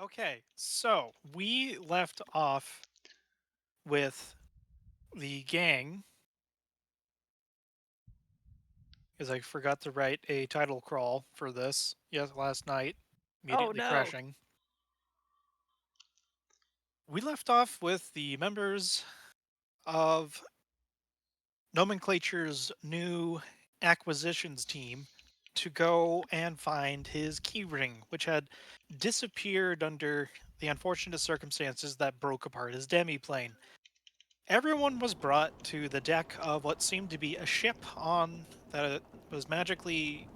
Okay, so we left off with the gang, because I forgot to write a title crawl for this. Yes, last night, Oh immediately no. crashing. We left off with the members of Nomenclature's new acquisitions team to go and find his keyring, which had disappeared under the unfortunate circumstances that broke apart his demiplane. Everyone was brought to the deck of what seemed to be a ship on that was magically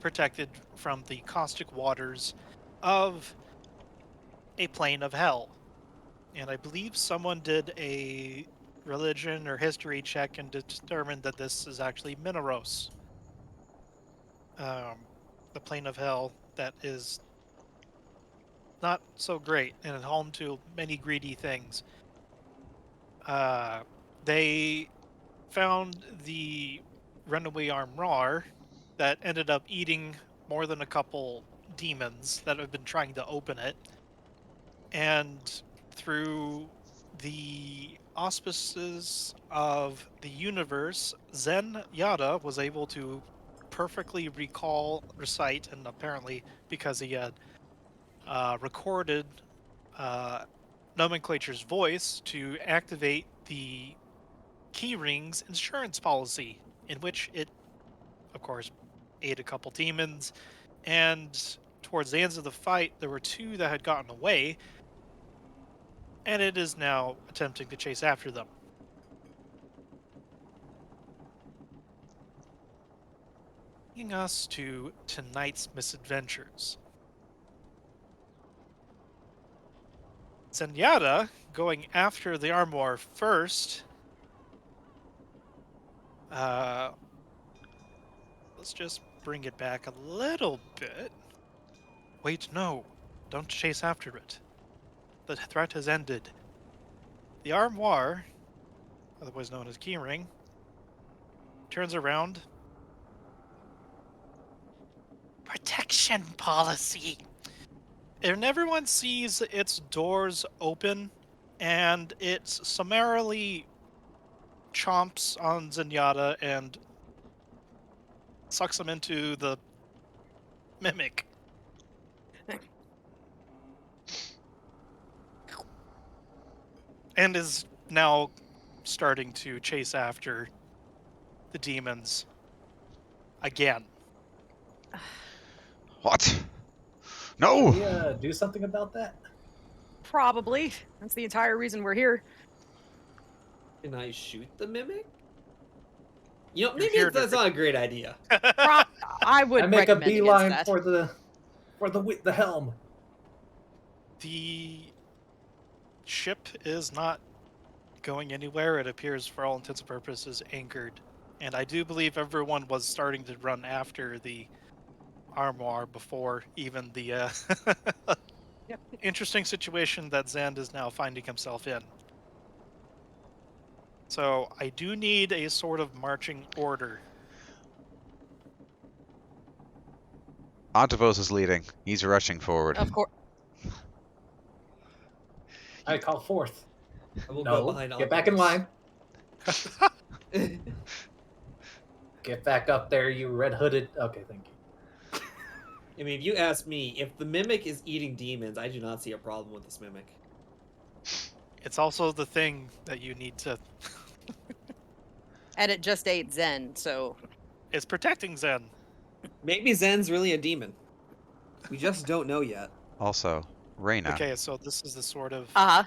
protected from the caustic waters of a plane of hell. And I believe someone did a religion or history check and determined that this is actually Mineros, um, the plane of hell that is not so great and home to many greedy things. Uh, they found the runaway armorer that ended up eating more than a couple demons that have been trying to open it. And through the auspices of the universe, Zen Yada was able to perfectly recite, and apparently because he had recorded uh, Nomenclature's voice to activate the Keyring's insurance policy, in which it, of course, ate a couple demons. And towards the ends of the fight, there were two that had gotten away, and it is now attempting to chase after them. Bringing us to tonight's misadventures. Zenyatta, going after the Armoire first, uh, let's just bring it back a little bit. Wait, no, don't chase after it. The threat has ended. The Armoire, otherwise known as Keyring, turns around. Protection policy. And everyone sees its doors open, and it summarily chomps on Zenyatta and sucks him into the mimic. And is now starting to chase after the demons again. What? Should No! we do something about that? Probably. That's the entire reason we're here. Can I shoot the mimic? You know, You're maybe here to. that's not a great idea. Pro- I would I make a recommend against beeline that. for the helm. The ship is not going anywhere. It appears, for all intents and purposes, anchored. And I do believe everyone was starting to run after the armoire before even the Yep. interesting situation that Zand is now finding himself in. So I do need a sort of marching order. Ontavos is leading. He's rushing forward. Of course. I call forth. I will go No, behind get back in Octopus. line. Get back up there, you red hooded. Okay, thank you. I mean, if you ask me, if the mimic is eating demons, I do not see a problem with this mimic. It's also the thing that you need to. And it just ate Zen, so It's protecting Zen. Maybe Zen's really a demon. We just don't know yet. Also, Reyna, Okay, so this is the sort of. uh-huh.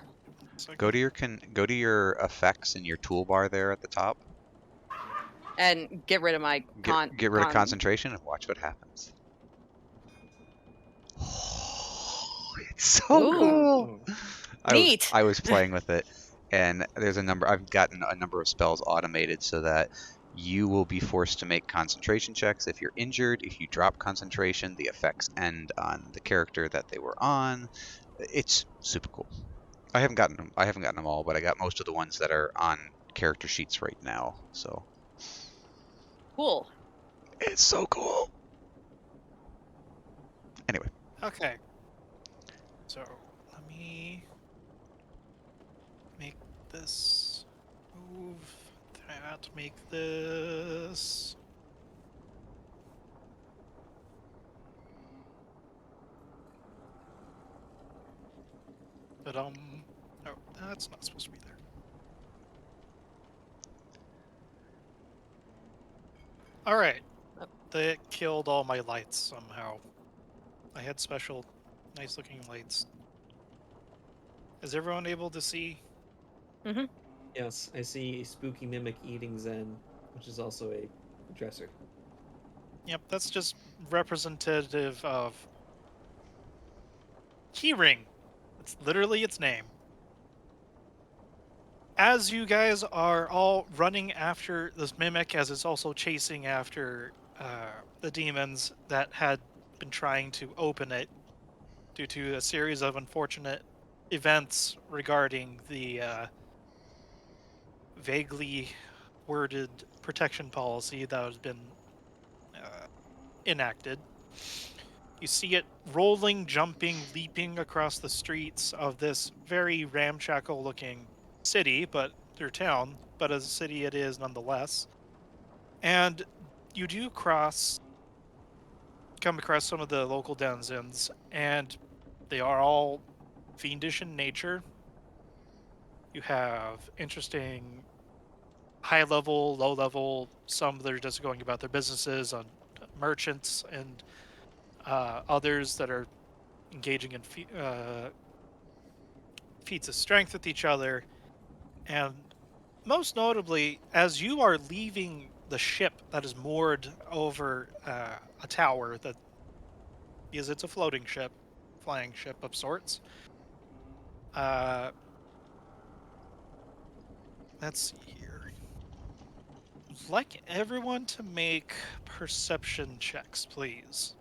go to your effects in your toolbar there at the top. And get rid of my Get rid of concentration and watch what happens. It's so Ooh. cool. Neat. I was playing with it, and there's a number. I've gotten a number of spells automated so that you will be forced to make concentration checks if you're injured. If you drop concentration, the effects end on the character that they were on. It's super cool. I haven't gotten them all, but I got most of the ones that are on character sheets right now. So Cool. it's so cool. Anyway, Okay. So let me make this move. That make this. But no, that's not supposed to be there. All right, that killed all my lights somehow. I had special, nice-looking lights. Is everyone able to see? Mm-hmm. Yes, I see a spooky mimic eating Zen, which is also a dresser. Yep, that's just representative of Keyring. It's literally its name. As you guys are all running after this mimic, as it's also chasing after the demons that had been trying to open it due to a series of unfortunate events regarding the vaguely worded protection policy that has been enacted. You see it rolling, jumping, leaping across the streets of this very ramshackle looking city, but their town, but as a city it is nonetheless. And you do come across some of the local denizens, and they are all fiendish in nature. You have interesting high level, low level, some that are just going about their businesses, on merchants, and others that are engaging in feats of strength with each other. And most notably, as you are leaving the ship that is moored over a tower, that is, it's a floating ship, flying ship of sorts. Uh, let's see here. I'd like everyone to make perception checks, please.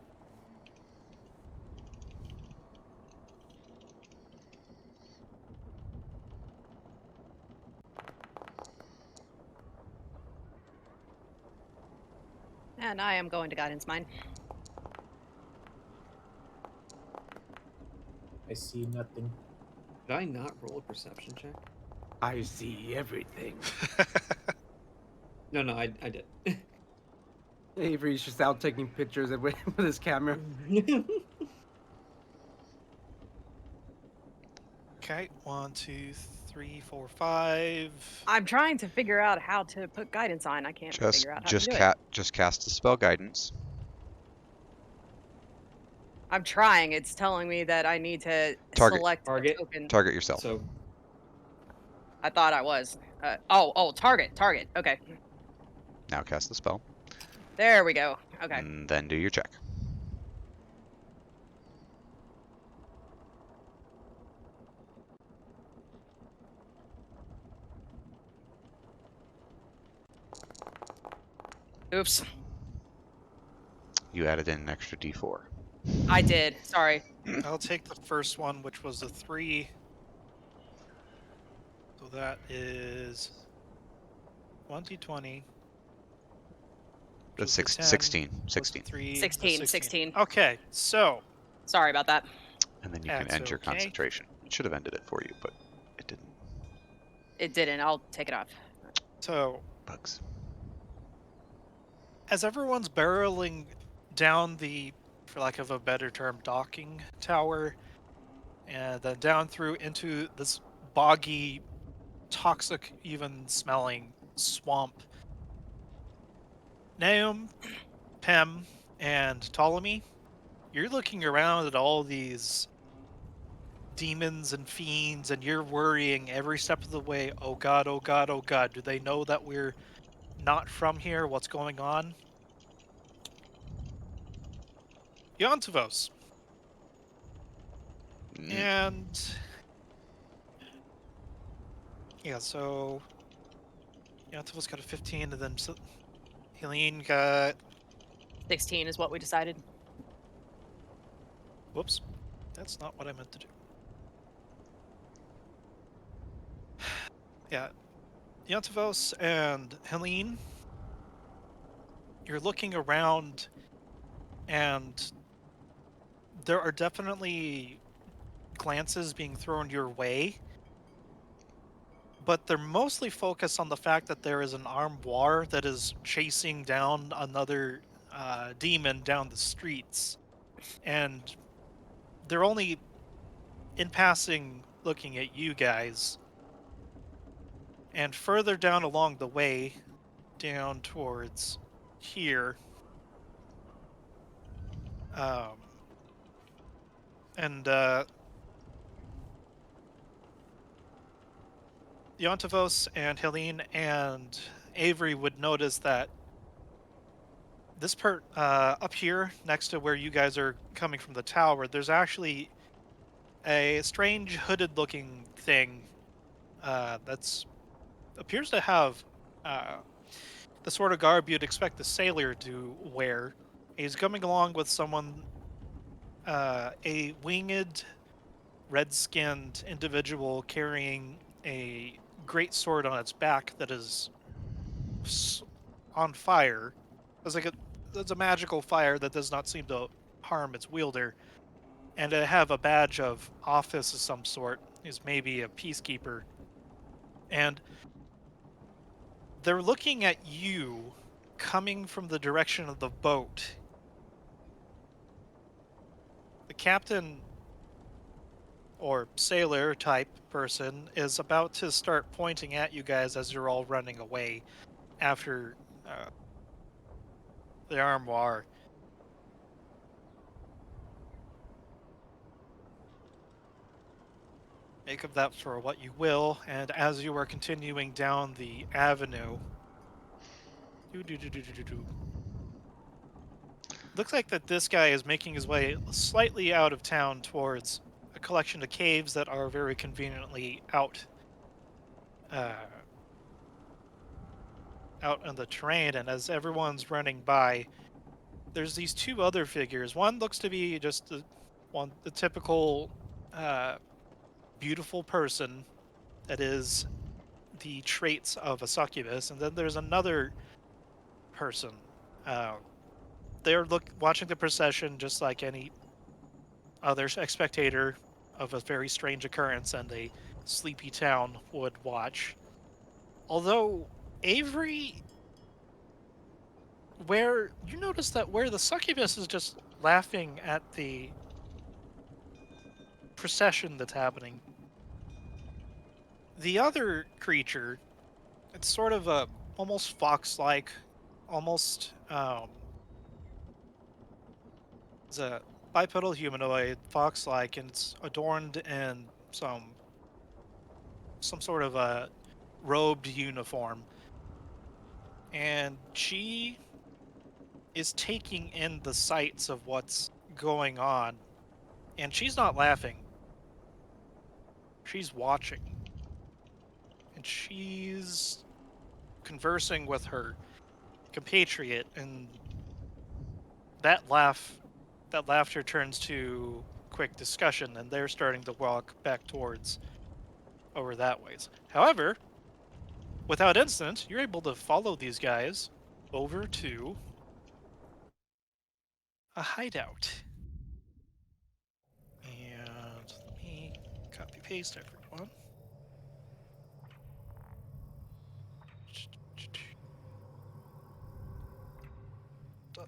And I am going to guidance mine. I see nothing. Did I not roll a perception check? I see everything. No, I did. Avery's just out taking pictures with his camera. Okay, 1, 2, 3, 4, 5. I'm trying to figure out how to put guidance on. I can't figure out how to do it. Just cast the spell guidance. I'm trying. It's telling me that I need to Target. select Target. a token. Target yourself. So I thought I was. Target. Okay. Now cast the spell. There we go. Okay. And then do your check. Oops. You added in an extra d4. I did. Sorry. I'll take the first one, which was a 3. So that is 1d20. That's Plus the 10, 16. plus the 16. 3, 16. Okay, so Sorry about that. And then you can That's end your okay. concentration. It should have ended it for you, but it didn't. It didn't. I'll take it off. Bugs. As everyone's barreling down the, for lack of a better term, docking tower, and then down through into this boggy, toxic, even smelling swamp, Naum, Pem, and Ptolemy, you're looking around at all these demons and fiends, and you're worrying every step of the way. Oh god, oh god, oh god. Do they know that we're not from here? What's going on? Yontavos. And yeah, so Yontavos got a 15, and then Helene got 16 is what we decided. whoops. That's not what I meant to do. Yeah. Yontavos and Helene, you're looking around, and there are definitely glances being thrown your way, but they're mostly focused on the fact that there is an armed war that is chasing down another demon down the streets, and they're only in passing looking at you guys. And further down along the way, down towards here, um, and Yontavos and Helene and Avery would notice that this part up here next to where you guys are coming from the tower, there's actually a strange hooded looking thing that's appears to have uh, the sort of garb you'd expect a sailor to wear. He's coming along with someone, a winged, red-skinned individual carrying a great sword on its back that is on fire. It's a magical fire that does not seem to harm its wielder, and to have a badge of office of some sort is maybe a peacekeeper. And they're looking at you coming from the direction of the boat. The captain or sailor type person is about to start pointing at you guys as you're all running away after the armoire. Make of that for what you will, and as you are continuing down the avenue, looks like that this guy is making his way slightly out of town towards a collection of caves that are very conveniently uh, out on the terrain. And as everyone's running by, there's these two other figures. One looks to be just the typical uh, beautiful person that is the traits of a succubus, and then there's another person. Uh, they're watching the procession just like any other spectator of a very strange occurrence and a sleepy town would watch. Although Avery, where you notice that where the succubus is just laughing at the procession that's happening, the other creature, it's sort of a almost fox-like, almost it's a bipedal humanoid, fox-like, and it's adorned in some sort of a robed uniform. And she is taking in the sights of what's going on. And she's not laughing. She's watching. And she's conversing with her compatriot, and that laughter turns to quick discussion, and they're starting to walk back towards over that ways. However, without incident, you're able to follow these guys over to a hideout. And let me copy paste everyone.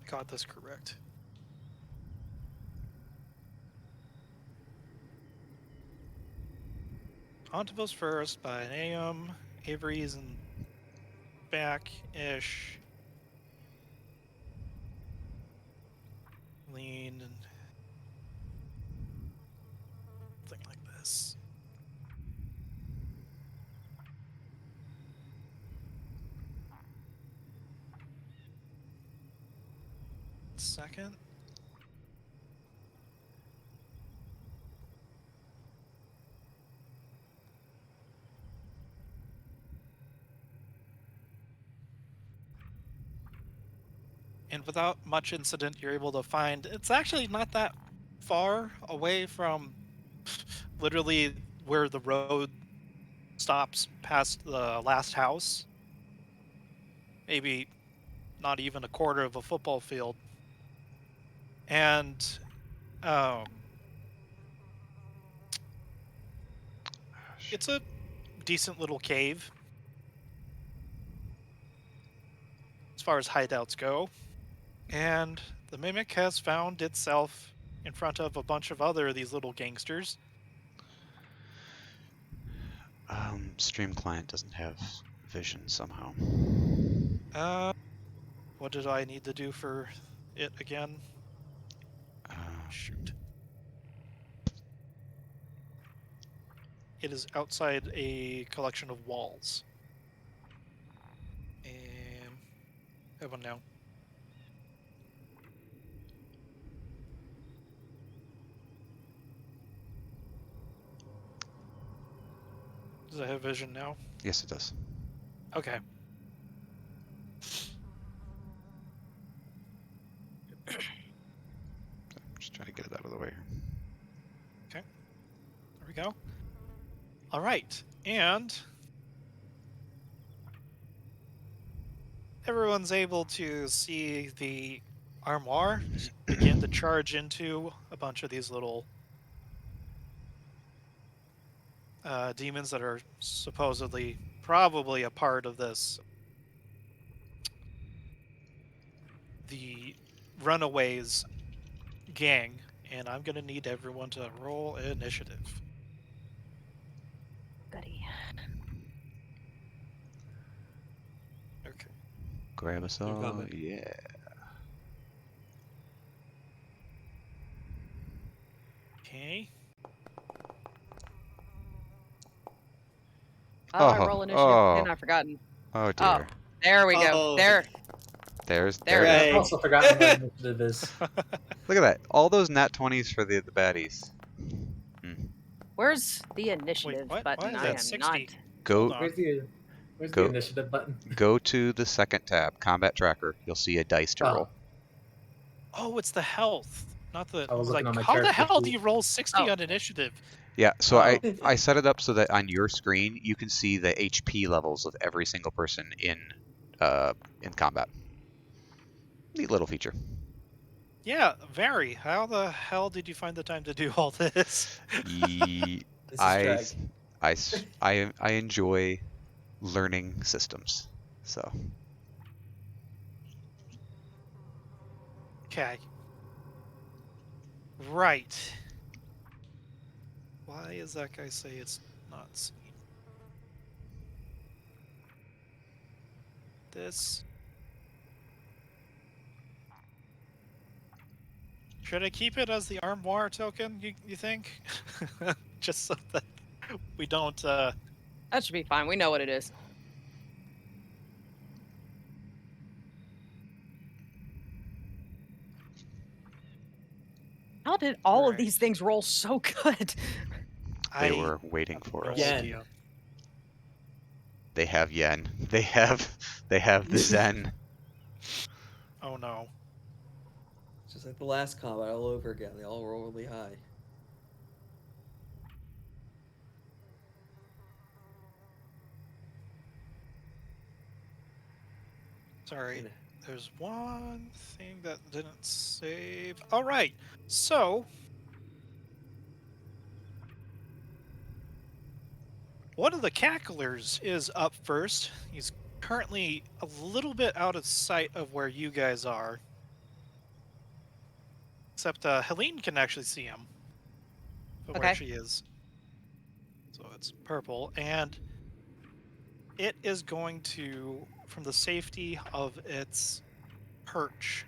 Got this correct. Ontivos first by an AM. Avery's in back-ish. Lean and thing like this. Second. And without much incident, you're able to find it's actually not that far away from literally where the road stops past the last house. Maybe not even a quarter of a football field. And it's a decent little cave as far as hideouts go, and the mimic has found itself in front of a bunch of other of these little gangsters. Stream client doesn't have vision somehow. What did I need to do for it again? Uh, Shoot. It is outside a collection of walls. And I have one now. Does it have vision now? yes, it does. Okay. Just trying to get it out of the way. There we go. All right. And everyone's able to see the armoire begin to charge into a bunch of these little demons that are supposedly probably a part of the runaways gang, and I'm gonna need everyone to roll initiative. Goody. Okay. Grab us I'm all. coming. Yeah. Okay. Oh, I Oh, roll initiative again. oh. I've forgotten. Oh dear. There we go. Oh. There. There There it it is. Right. I've also forgotten what initiative is. Look at that. All those nat 20s for the baddies. Where's the initiative what? button? Why is I that am 60? not. Go Hold on. Where's Go- the initiative button? go to the second tab, combat tracker. You'll see a dice to Oh. roll. Oh, it's the health, not the. I was looking like, on my how the character hell do sheet. you roll 60 Oh. on initiative? Yeah, so Oh. I set it up so that on your screen you can see the HP levels of every single person in combat. Neat little feature. Yeah, very. How the hell did you find the time to do all this? Ye- This is I, drag. I enjoy learning systems. So Okay. Right. Why is that guy say it's not seen? This. Should I keep it as the armoire token, you think? Just so that we don't, That should be fine. We know what it is. How did all of Right. these things roll so good? they I were waiting have for no us. Yen. idea. They have yen. They have the zen. Oh no. Just like the last combat all over again. They all roll really high. Sorry. There's one thing that didn't save. All right. So, one of the cacklers is up first. He's currently a little bit out of sight of where you guys are. Except Helene can actually see him from where Okay. she is. So it's purple. And it is going to, from the safety of its perch,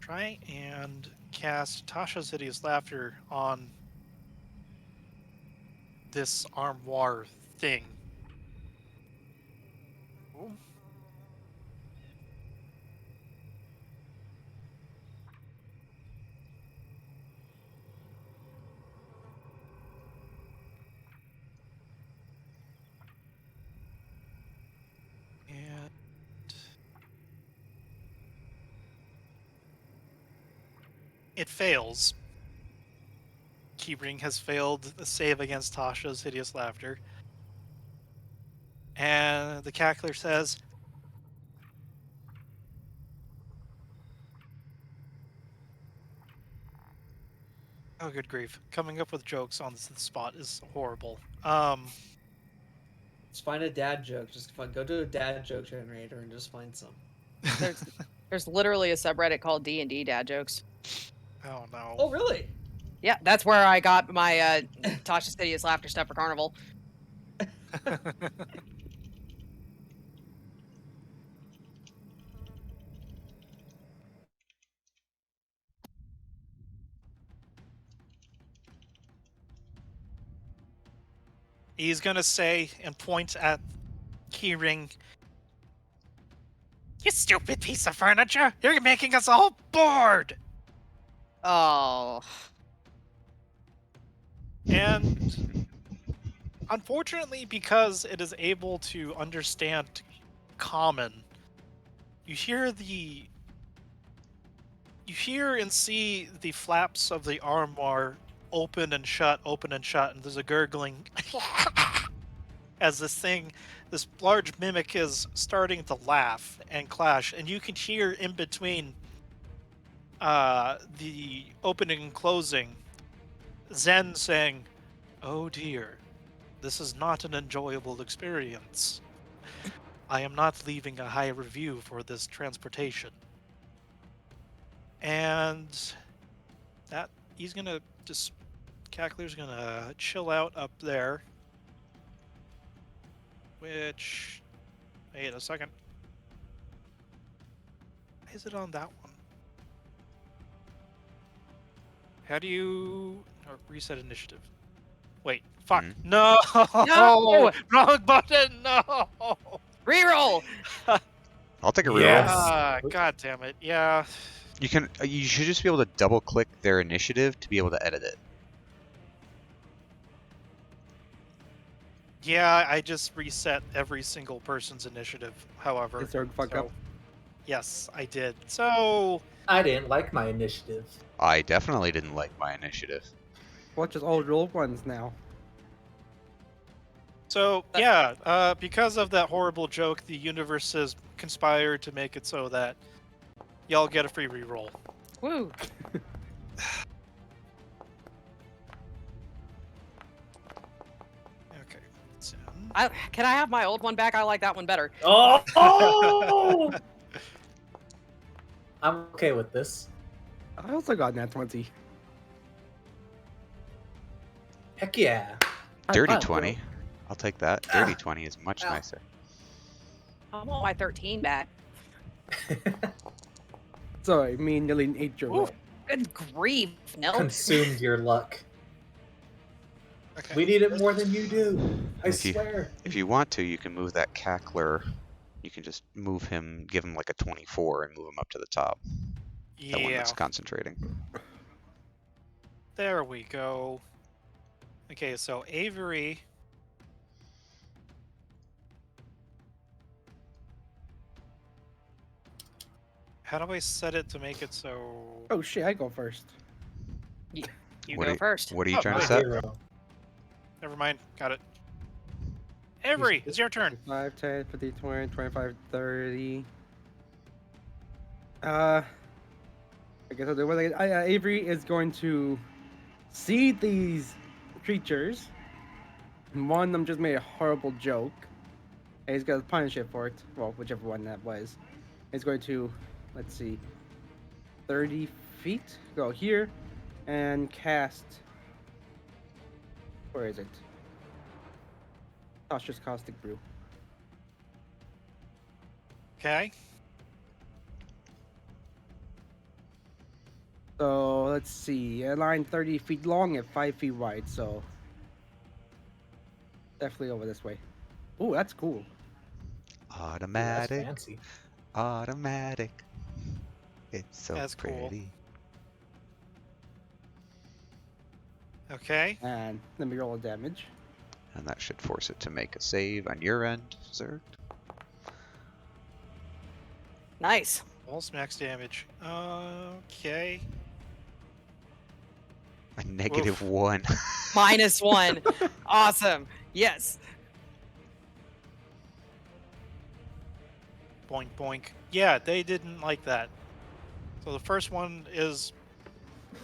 try and cast Tasha's Hideous Laughter on this armoire thing. Ooh. And it fails. Keyring has failed the save against Tasha's Hideous Laughter. And the cackler says, Oh, good grief! Coming up with jokes on the spot is horrible. Let's find a dad joke. Go to a dad joke generator and just find some. There's literally a subreddit called D&D dad jokes. Oh no. Oh, really? Yeah, that's where I got my Tasha's Hideous Laughter stuff for Carnival. He's gonna say and point at keyring. You stupid piece of furniture! You're making us all bored! Oh. And unfortunately, because it is able to understand common, you hear and see the flaps of the armoire open and shut, and there's a gurgling as this large mimic is starting to laugh and clash, and you can hear in between the opening and closing Zen saying, "Oh dear, this is not an enjoyable experience. I am not leaving a high review for this transportation." And that he's gonna just Cackler's gonna chill out up there. Which, wait a second. Why is it on that one? How do you reset initiative? Wait, fuck. Mhm. No! No! Wrong button! No! Reroll! I'll take a reroll. Yes. God damn it. Yeah. You can. You should just be able to double click their initiative to be able to edit it. Yeah, I just reset every single person's initiative, however. It's our fuck up. Yes, I did. So, I didn't like my initiative. I definitely didn't like my initiative. Watch us all roll ones now. yeah, because of that horrible joke, the universe has conspired to make it so that y'all get a free reroll. Woo. Okay. So, Can I have my old one back? I like that one better. Oh! I'm okay with this. I also got nat 20. Heck yeah. Dirty High five, 20. I'll take that. Dirty 20 is much nicer. I want my 13 back. bro. So I mean, nearly 8 your roll. Good grief, no. Consumed your luck. okay. We need it more than you do. I If you- swear. If you want to, you can move that cackler. You can just move him, give him like a 24, and move him up to the top. That one Yeah, that's concentrating. there we go. Okay, so Avery. How do I set it to make it so Oh shit, I go first. You What go are- first. What are you Oh, trying to My set? hero. Never mind. Got it. Avery, it's your turn. 5, 10, 50, 20, 25, 30. I guess I'll do what Avery is going to see these creatures. And one of them just made a horrible joke. And he's going to punish it for it. Well, whichever one that was. He's going to, let's see, 30 feet. Go here and cast. Where is it? Tasha's Caustic Brew. Okay. So let's see, a line 30 feet long and 5 feet wide, so definitely over this way. Ooh, that's cool. That's Automatic. fancy. Automatic. It's so That's cool. pretty. Okay. And let me roll a damage. And that should force it to make a save on your end, Zerg. Nice. False max damage. Okay. A -1. -1. Awesome. Yes. Boink boink. Yeah, they didn't like that. So the first one is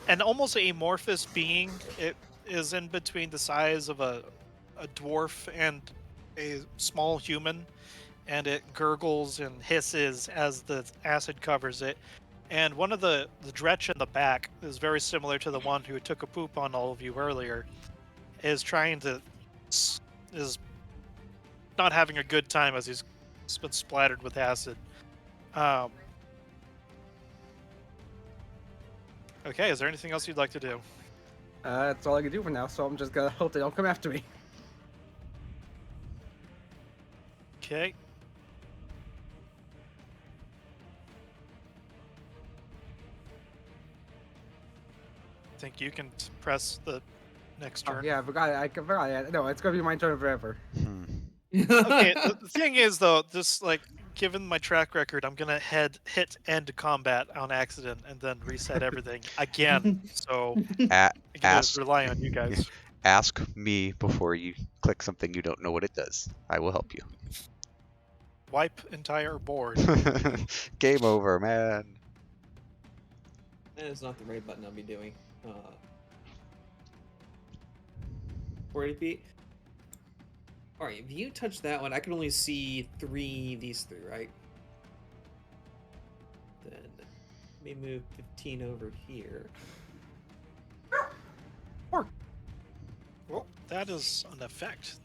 an almost amorphous being. It is in between the size of a dwarf and a small human, and it gurgles and hisses as the acid covers it. And one of the dretch in the back is very similar to the one who took a poop on all of you earlier. Is trying to is not having a good time as he's been splattered with acid. Okay, is there anything else you'd like to do? That's all I can do for now, so I'm just gonna hope they don't come after me. Okay. Think you can press the next Oh, turn. yeah, I forgot. No, it's gonna be my turn forever. Okay, the thing is though, just like given my track record, I'm gonna hit end combat on accident and then reset everything again. So A- I'm gonna ask rely on you guys. ask me before you click something you don't know what it does. I will help you. Wipe entire board. Game over, man. That is not the right button I'll be doing. 40 feet. Alright, if you touch that one, I can only see these three, right? Then let me move 15 over here. Well, that is an effect.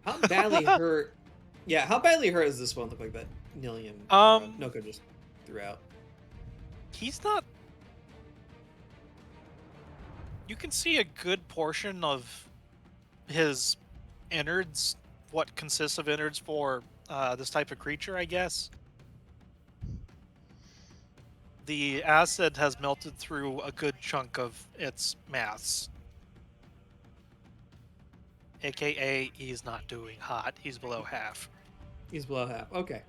How badly hurt? Yeah, how badly hurt does this one look like that Nillium? Noko just threw out. He's not. You can see a good portion of his innards, what consists of innards for this type of creature, I guess. The acid has melted through a good chunk of its mass. AKA, he's not doing hot. He's below half. He's below half. Okay.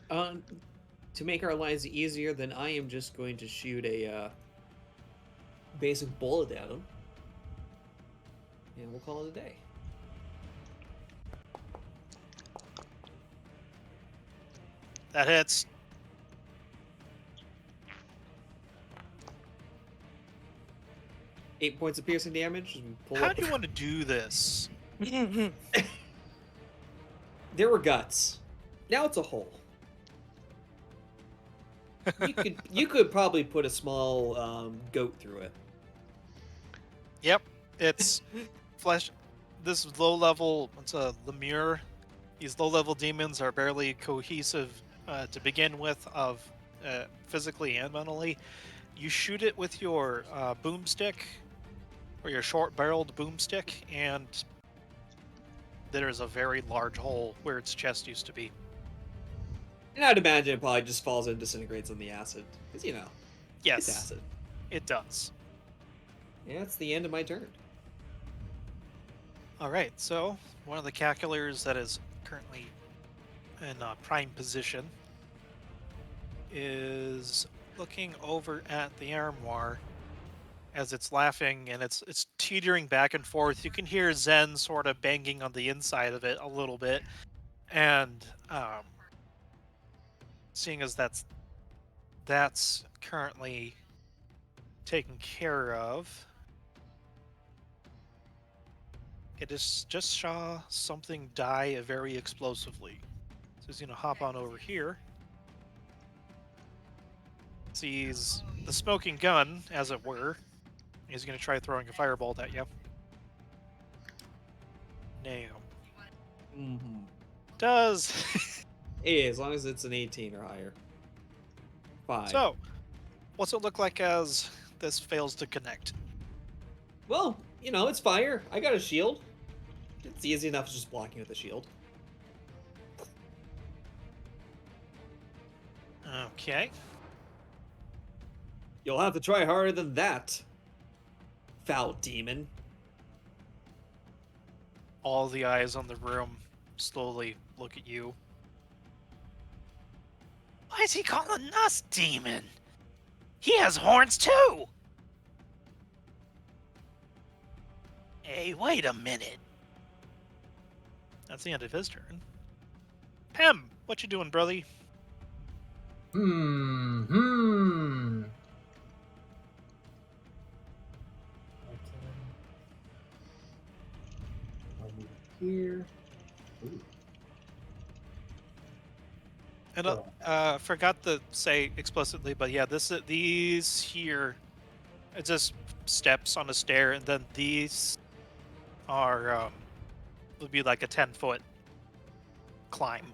To make our lives easier, then I am just going to shoot a basic bullet at him, and we'll call it a day. That hits. Eight points of piercing damage. Pull How up. do you want to do this? There were guts. Now it's a hole. You could probably put a small goat through it. Yep, it's flesh. This is low level. It's a Lemure. These low level demons are barely cohesive to begin with, of physically and mentally. You shoot it with your boomstick, or your short-barreled boomstick, and there's a very large hole where its chest used to be. And I'd imagine it probably just falls and disintegrates on the acid. Because, it's Yes, acid. it does. Yeah, it's the end of my turn. All right, so one of the calculars that is currently in prime position is looking over at the armoire as it's laughing, and it's teetering back and forth. You can hear Zen sort of banging on the inside of it a little bit, and seeing as that's currently taken care of, it is just saw something die very explosively. So he's gonna hop on over here. Sees the smoking gun, as it were. He's gonna try throwing a firebolt at you. Now, Mm-hmm. does Yeah, as long as it's an 18 or higher. 5. so? What's it look like as this fails to connect? Well, it's fire. I got a shield. It's easy enough just blocking with a shield. Okay. You'll have to try harder than that, foul demon. All the eyes on the room slowly look at you. Why is he calling us demon? He has horns too! Hey, wait a minute. That's the end of his turn. Pem, what you doing, brother? here. Ooh. And Oh. forgot to say explicitly, but yeah, these here, it's just steps on a stair, and then these are would be like a 10-foot climb.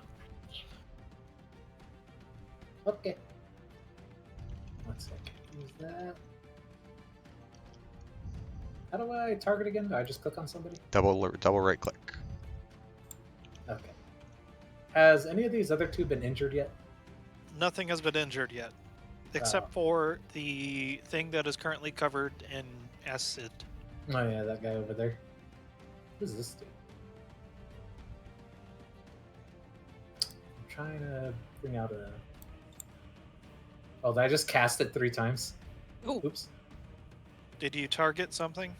Okay. 1 second. Use that. How do I target again? Do I just click on somebody? Double right click. Okay. Has any of these other two been injured yet? Nothing has been injured yet, except for the thing that is currently covered in acid. Oh yeah, that guy over there. Who's this dude? I'm trying to bring out a... Oh, did I just cast it 3 times? Ooh. Oops. Did you target something?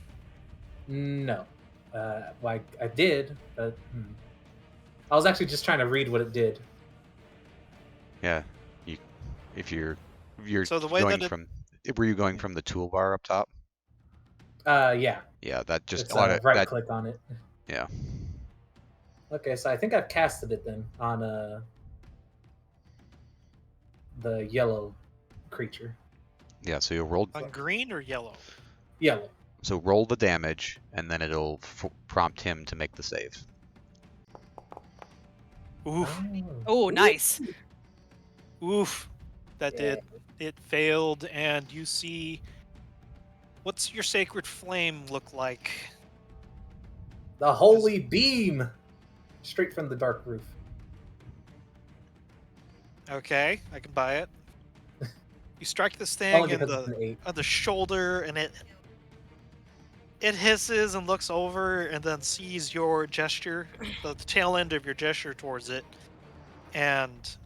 No. Well, I did, but... I was actually just trying to read what it did. Yeah, if you're So the way going that it- from, were you going from the toolbar up top? Yeah. Yeah, that just It's right that, click on it. yeah. Okay, so I think I've casted it then on the yellow creature. Yeah, so you'll roll. On green or yellow? Yellow. So roll the damage, and then it'll prompt him to make the save. Oof. Oh, nice. Oof. That Yeah. did. It failed, and you see. What's your sacred flame look like? The holy beam! Straight from the dark roof. Okay, I can buy it. You strike this Only thing in because it's an the 8. on the shoulder, and it hisses and looks over, and then sees your gesture, the tail end of your gesture towards it, and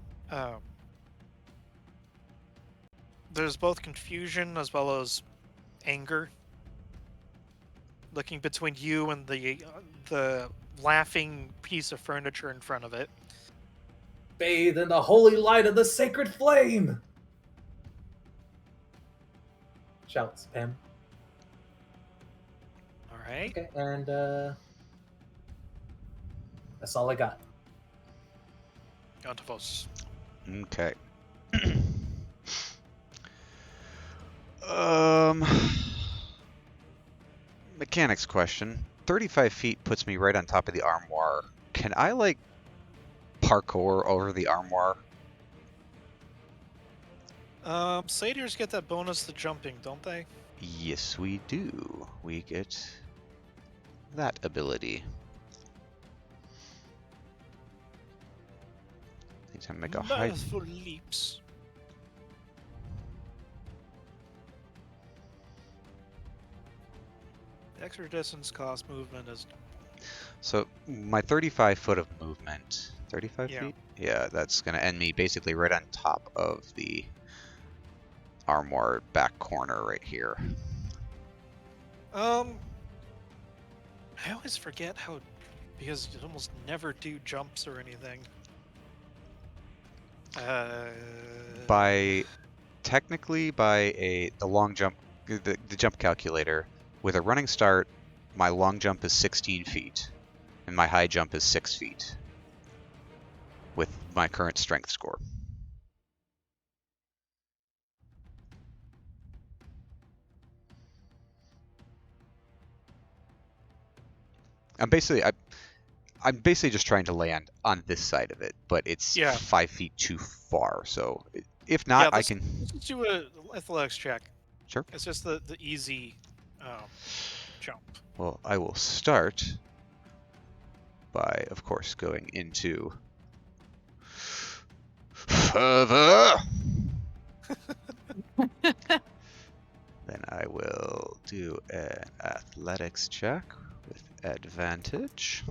there's both confusion as well as anger, looking between you and the laughing piece of furniture in front of it. Bathe in the holy light of the sacred flame! Shouts Pam. All right. Okay, and that's all I got. Gontavos. Okay. um, mechanics question. 35 feet puts me right on top of the armoire. Can I like parkour over the armoire? Satyrs get that bonus to jumping, don't they? Yes, we do. We get that ability. Anytime I make a high. Mirthful leaps. Extra distance cost movement is So my 35 foot of movement. 35 Yeah. feet? Yeah, that's gonna end me basically right on top of the armoire back corner right here. I always forget how, because you almost never do jumps or anything. Technically by the long jump, the jump calculator, with a running start, my long jump is 16 feet, and my high jump is 6 feet. With my current strength score. I'm basically just trying to land on this side of it, but it's Yeah. 5 feet too far. So if not, I can. Let's just do a athletics check. Sure. It's just the easy jump. Well, I will start by, of course, going into further. Then I will do an athletics check with advantage.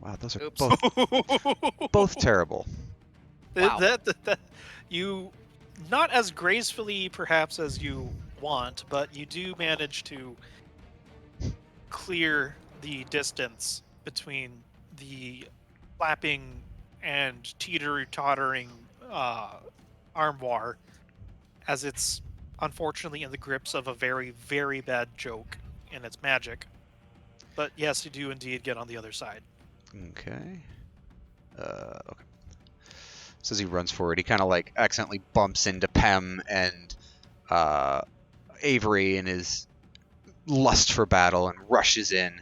Wow, those are Oops. both terrible. Wow. That you, not as gracefully perhaps as you want, but you do manage to clear the distance between the flapping and teeter-tottering armoire, as it's unfortunately in the grips of a very, very bad joke and its magic. But yes, you do indeed get on the other side. Okay. Okay. So as he runs forward, he kind of like accidentally bumps into Pem and Avery in his lust for battle and rushes in.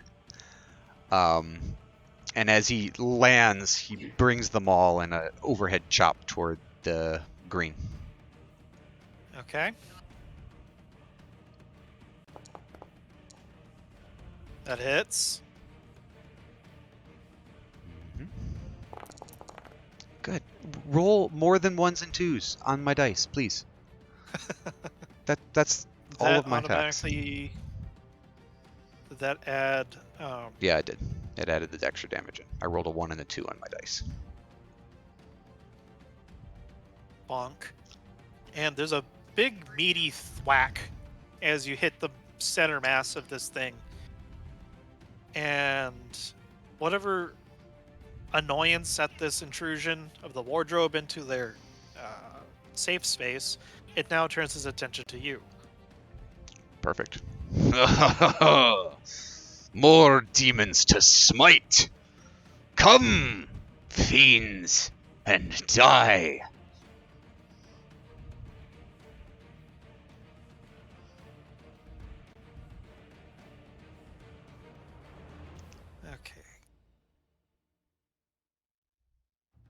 And as he lands, he brings them all in an overhead chop toward the green. Okay. That hits. Good. Roll more than 1s and 2s on my dice, please. That's all That of my attacks. automatically. Did that add? Yeah, I did. It added the extra damage in. I rolled a 1 and a 2 on my dice. Bonk. And there's a big meaty thwack as you hit the center mass of this thing. And whatever annoyance at this intrusion of the wardrobe into their safe space, it now turns its attention to you. Perfect. More demons to smite! Come, fiends, and die! Okay.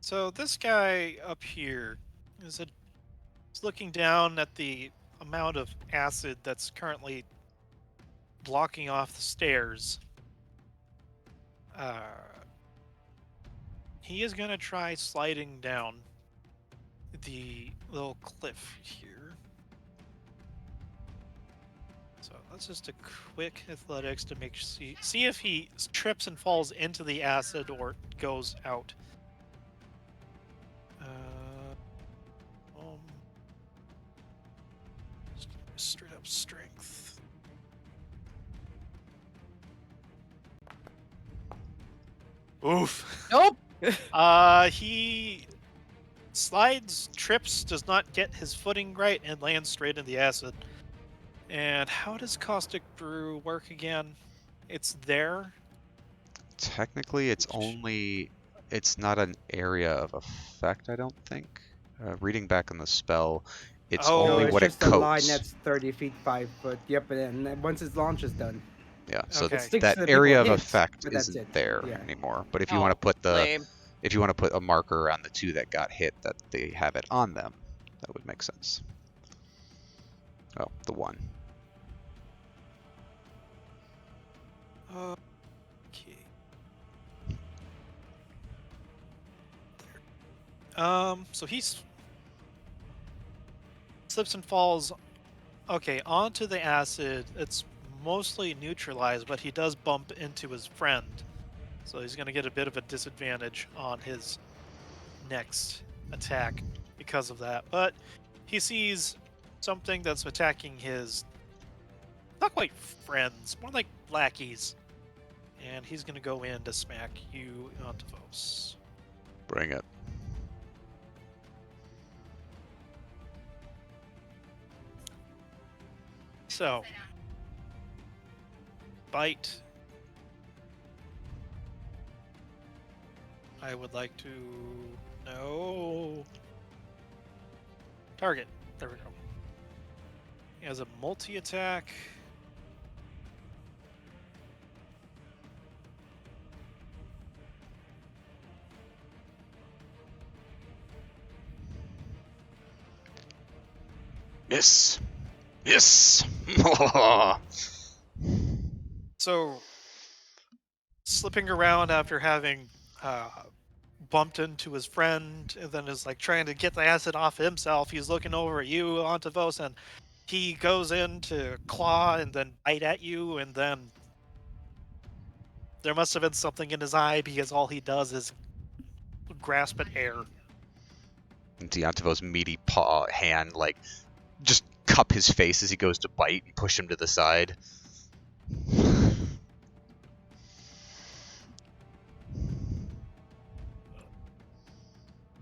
So this guy up here is looking down at the amount of acid that's currently blocking off the stairs. He is going to try sliding down the little cliff here. So that's just a quick athletics to see if he trips and falls into the acid or goes out. Straight up strength. Oof. Nope. He slides, trips, does not get his footing right, and lands straight in the acid. And how does Caustic Brew work again? It's there. Technically, it's not an area of effect, I don't think. Reading back on the spell, it's Oh, only it's what it just a line coats. that's 30 feet, 5 foot. Yep, and then once its launch is done. Yeah, so Okay. It sticks to that the people area it of hits, effect but that's isn't it. there Yeah. anymore. But if you Oh, want to put lame. if you want to put a marker on the 2 that got hit, that they have it on them, that would make sense. Oh, the 1. Okay. So he slips and falls. Okay, onto the acid. It's mostly neutralized, but he does bump into his friend, so he's going to get a bit of a disadvantage on his next attack because of that. But he sees something that's attacking his not quite friends, more like lackeys, and he's going to go in to smack you, Antivos. Bring it. So, bite. I would like to know. Target. There we go. He has a multi-attack. Miss. Miss. So, slipping around after having bumped into his friend, and then is like trying to get the acid off himself. He's looking over at you, Antavos, and he goes in to claw and then bite at you, and then there must have been something in his eye because all he does is grasp at air. Deontivos' meaty paw hand like just cup his face as he goes to bite and push him to the side.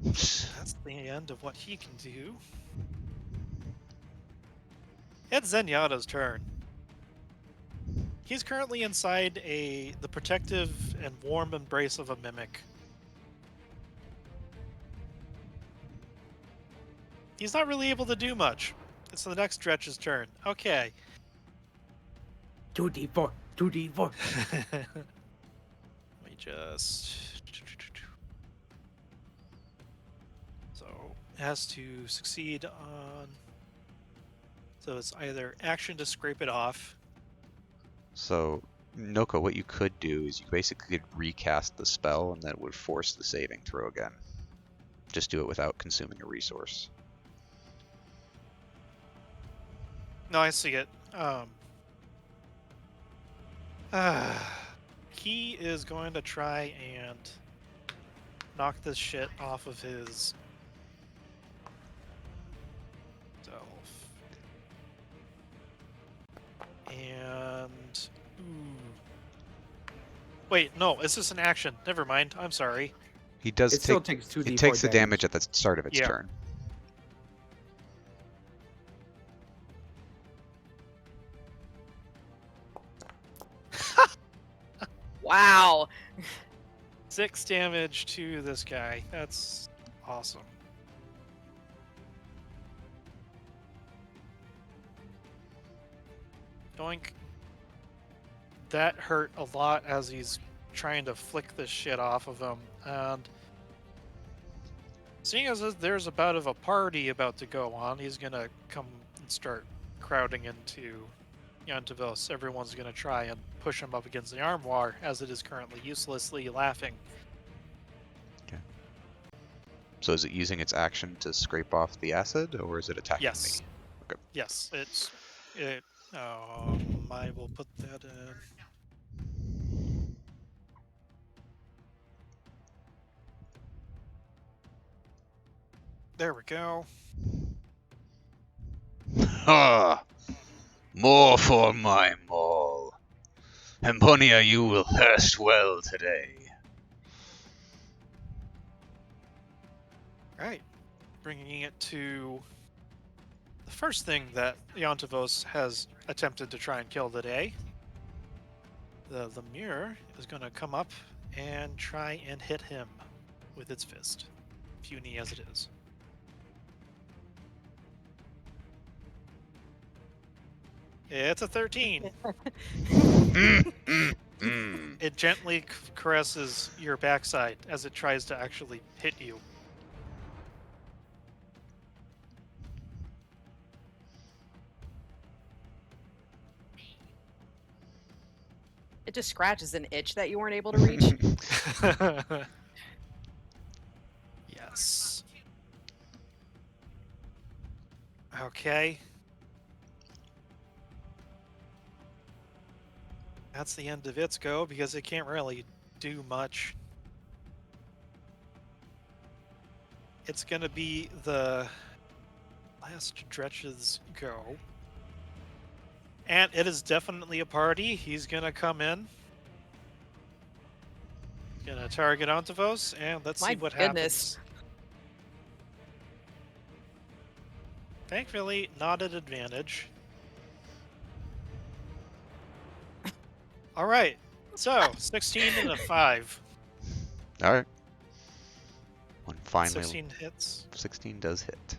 That's the end of what he can do. It's Zenyatta's turn. He's currently inside the protective and warm embrace of a mimic. He's not really able to do much. It's the next Dretch's turn. Okay. 2d4, 2d4. Let me just... So, it has to succeed on... So it's either action to scrape it off. So, Noko, what you could do is you basically could recast the spell, and that would force the saving throw again. Just do it without consuming a resource. No, I see it. He is going to try and knock this shit off of his self. And wait, no, is this an action? Never mind. I'm sorry. He does It still takes he 2d4 takes the damage at the start of its Yeah. turn. Wow. 6 damage to this guy. That's awesome. Doink. That hurt a lot as he's trying to flick this shit off of him. And seeing as there's about of a party about to go on, he's gonna come and start crowding into Yantavos. Everyone's gonna try and push him up against the armoire, as it is currently uselessly laughing. So is it using its action to scrape off the acid, or is it attacking Yes. me? Okay. Yes, it. I will put that in. There we go. Ah, more for my maul. Emponia, you will thirst well today. Right. Bringing it to the first thing that Yantavos has attempted to try and kill today. The mirror is going to come up and try and hit him with its fist, puny as it is. It's a 13. It gently caresses your backside as it tries to actually hit you. It just scratches an itch that you weren't able to reach. Yes. Okay. That's the end of its go because it can't really do much. It's gonna be the last Dretch's go. And it is definitely a party. He's gonna come in. Gonna target Antavos, and let's My see what goodness. happens. Thankfully, not at advantage. Alright, so 16 and a 5. All right. When finally 16 hits. 16 does hit.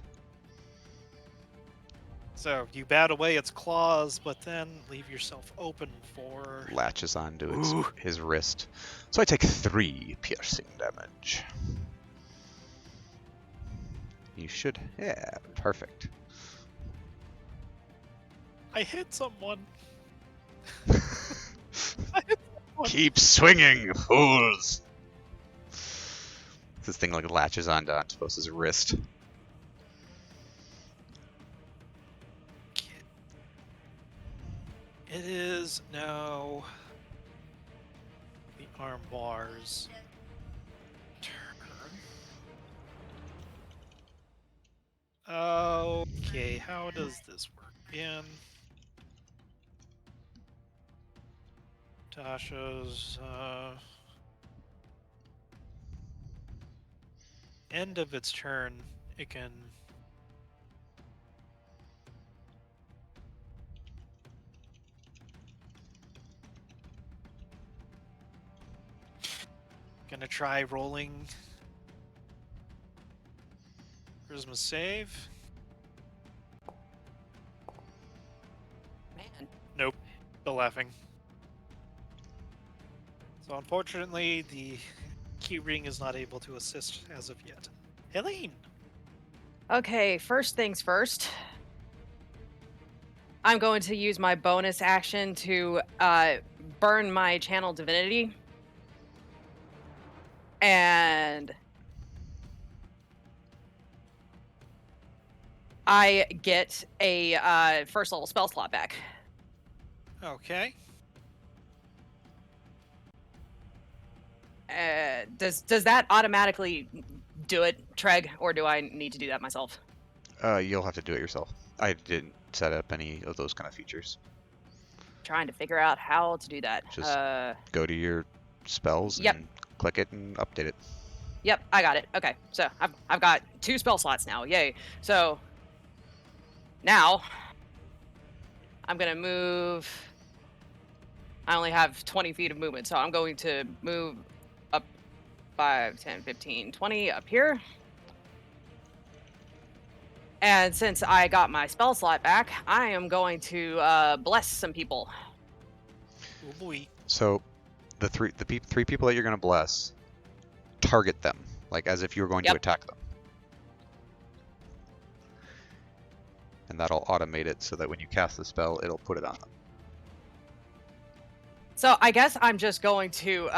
So you bat away its claws, but then leave yourself open for... Latches onto its Ooh. his wrist. So I take 3 piercing damage. You should, yeah, perfect. I hit someone. Keep swinging, fools! This thing like latches onto Antipos' wrist. It is now the armoire's turn. Okay, how does this work? Again, Tasha's end of its turn, it can gonna try rolling charisma save. Man. Nope. Still laughing. So unfortunately, the key ring is not able to assist as of yet. Helene! Okay, first things first. I'm going to use my bonus action to burn my channel divinity. And I get a first level spell slot back. Okay. Does that automatically do it, Treg, or do I need to do that myself? You'll have to do it yourself. I didn't set up any of those kind of features. Trying to figure out how to do that. Just go to your spells Yep. and click it and update it. Yep, I got it. Okay, so I've got 2 spell slots now. Yay! So now I'm gonna move. I only have 20 feet of movement, so I'm going to move up 5, 10, 15, 20 up here. And since I got my spell slot back, I am going to bless some people. Oh boy. So, the three people that you're going to bless, target them like as if you were going to Yep. attack them, and that'll automate it so that when you cast the spell, it'll put it on them. So I guess I'm just going to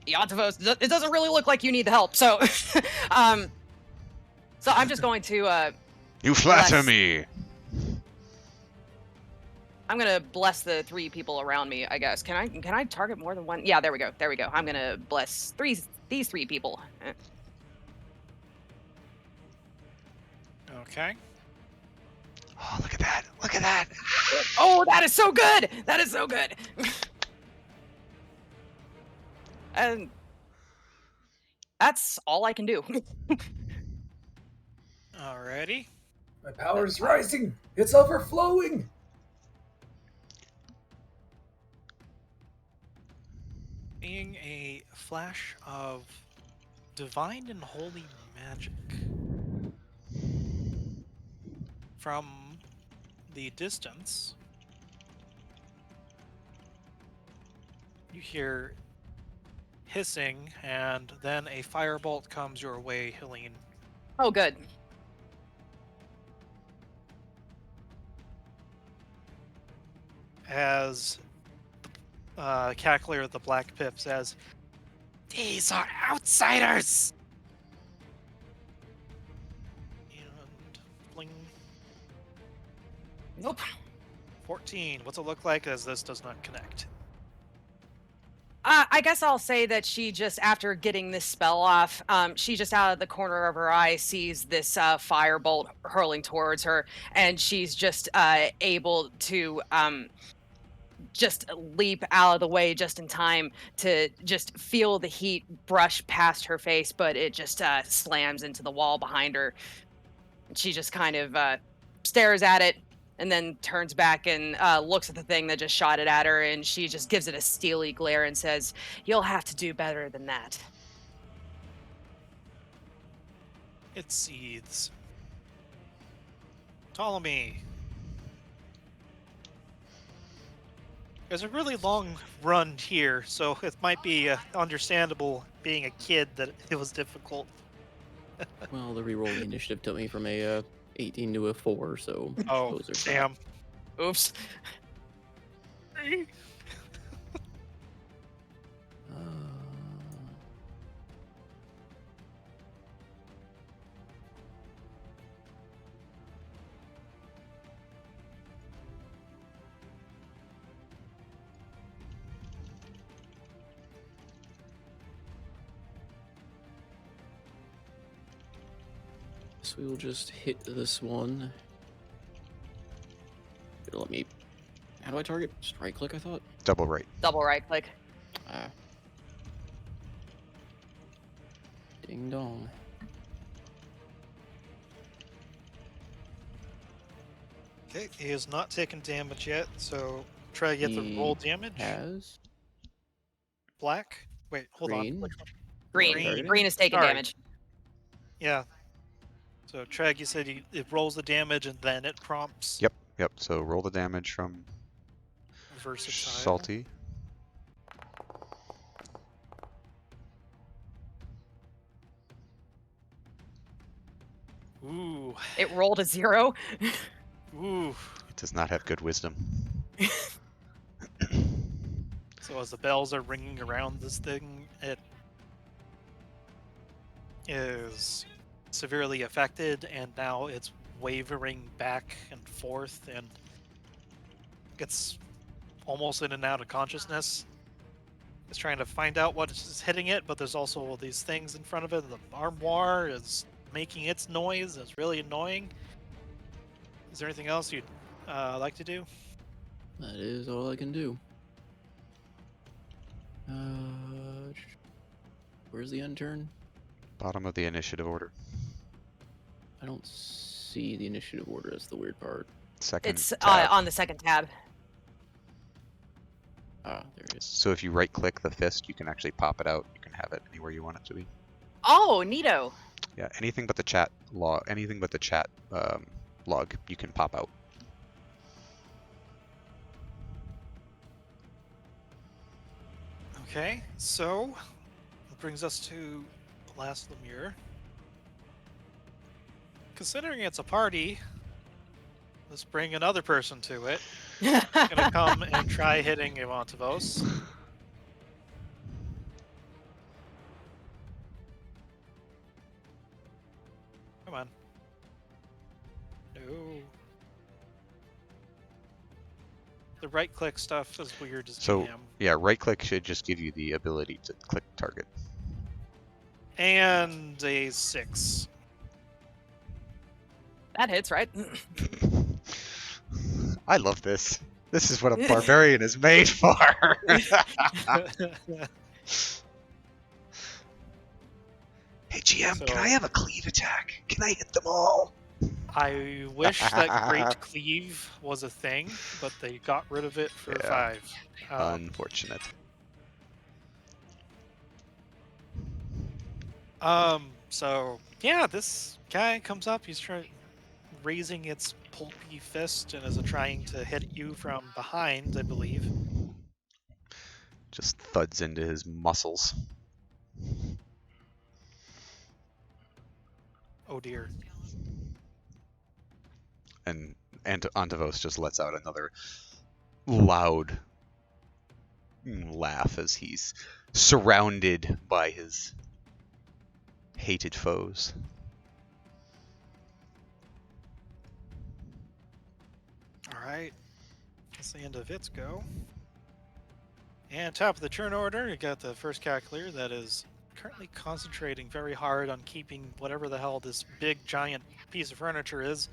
Yantavos, it doesn't really look like you need the help, so so I'm just going to You flatter bless. me. I'm gonna bless the 3 people around me, I guess. Can I target more than one? Yeah, there we go. There we go. I'm gonna bless these 3 people. Okay. Oh, look at that! Look at that! Oh, that is so good! That is so good! And that's all I can do. Alrighty. My power's rising. It's overflowing. Being a flash of divine and holy magic from the distance, you hear hissing, and then a firebolt comes your way, Helene. Oh, good. As Cackler the Black Pip says, "These are outsiders!" And fling. Nope. 14. What's it look like as this does not connect? I guess I'll say that she just, after getting this spell off, she just out of the corner of her eye sees this firebolt hurling towards her, and she's just able to just leap out of the way just in time to just feel the heat brush past her face, but it just slams into the wall behind her. She just kind of stares at it, and then turns back and looks at the thing that just shot it at her, and she just gives it a steely glare and says, "You'll have to do better than that." It seethes. Ptolemy. There's a really long run here, so it might be understandable being a kid that it was difficult. Well, the reroll the initiative took me from a 18 to a 4, so Oh, those are damn. Oops. So we will just hit this one. It'll let me. How do I target? Just right click, I thought. Double right. Double right click. Ah. Ding dong. Okay, he has not taken damage yet, so try to get the He roll damage. Has. Black. Wait, hold Green. on. Which one? Green. Green. Green is taking Sorry. damage. Yeah. So Treg, you said it rolls the damage and then it prompts Yep. So roll the damage from versatile. Salty. Ooh. It rolled a 0. Ooh. It does not have good wisdom. So as the bells are ringing around this thing, it is severely affected, and now it's wavering back and forth and gets almost in and out of consciousness. It's trying to find out what is hitting it, but there's also all these things in front of it. The armoire is making its noise. It's really annoying. Is there anything else you'd like to do? That is all I can do. Where's the end turn? Bottom of the initiative order. I don't see the initiative order. That's the weird part. Second It's tab. on the second tab. Ah, there it is. So if you right click the fist, you can actually pop it out. You can have it anywhere you want it to be. Oh, neato. Yeah, anything but the chat log, log, you can pop out. Okay, so that brings us to the last Lemure. Considering it's a party, let's bring another person to it. Gonna come and try hitting Ivantovos. Come on. No. The right click stuff is weird as So jam. yeah, right click should just give you the ability to click target. And a 6. That hits, right? I love this. This is what a barbarian is made for. Hey GM, can I So- have a cleave attack? Can I hit them all? I wish that Great Cleave was a thing, but they got rid of it for Yeah. 5. Unfortunate. So yeah, this guy comes up. He's raising its pulpy fist and is trying to hit you from behind, I believe. Just thuds into his muscles. Oh dear. And Antavos just lets out another loud laugh as he's surrounded by his hated foes. All right, that's the end of its go. And top of the turn order, you got the first calculator that is currently concentrating very hard on keeping whatever the hell this big giant piece of furniture is.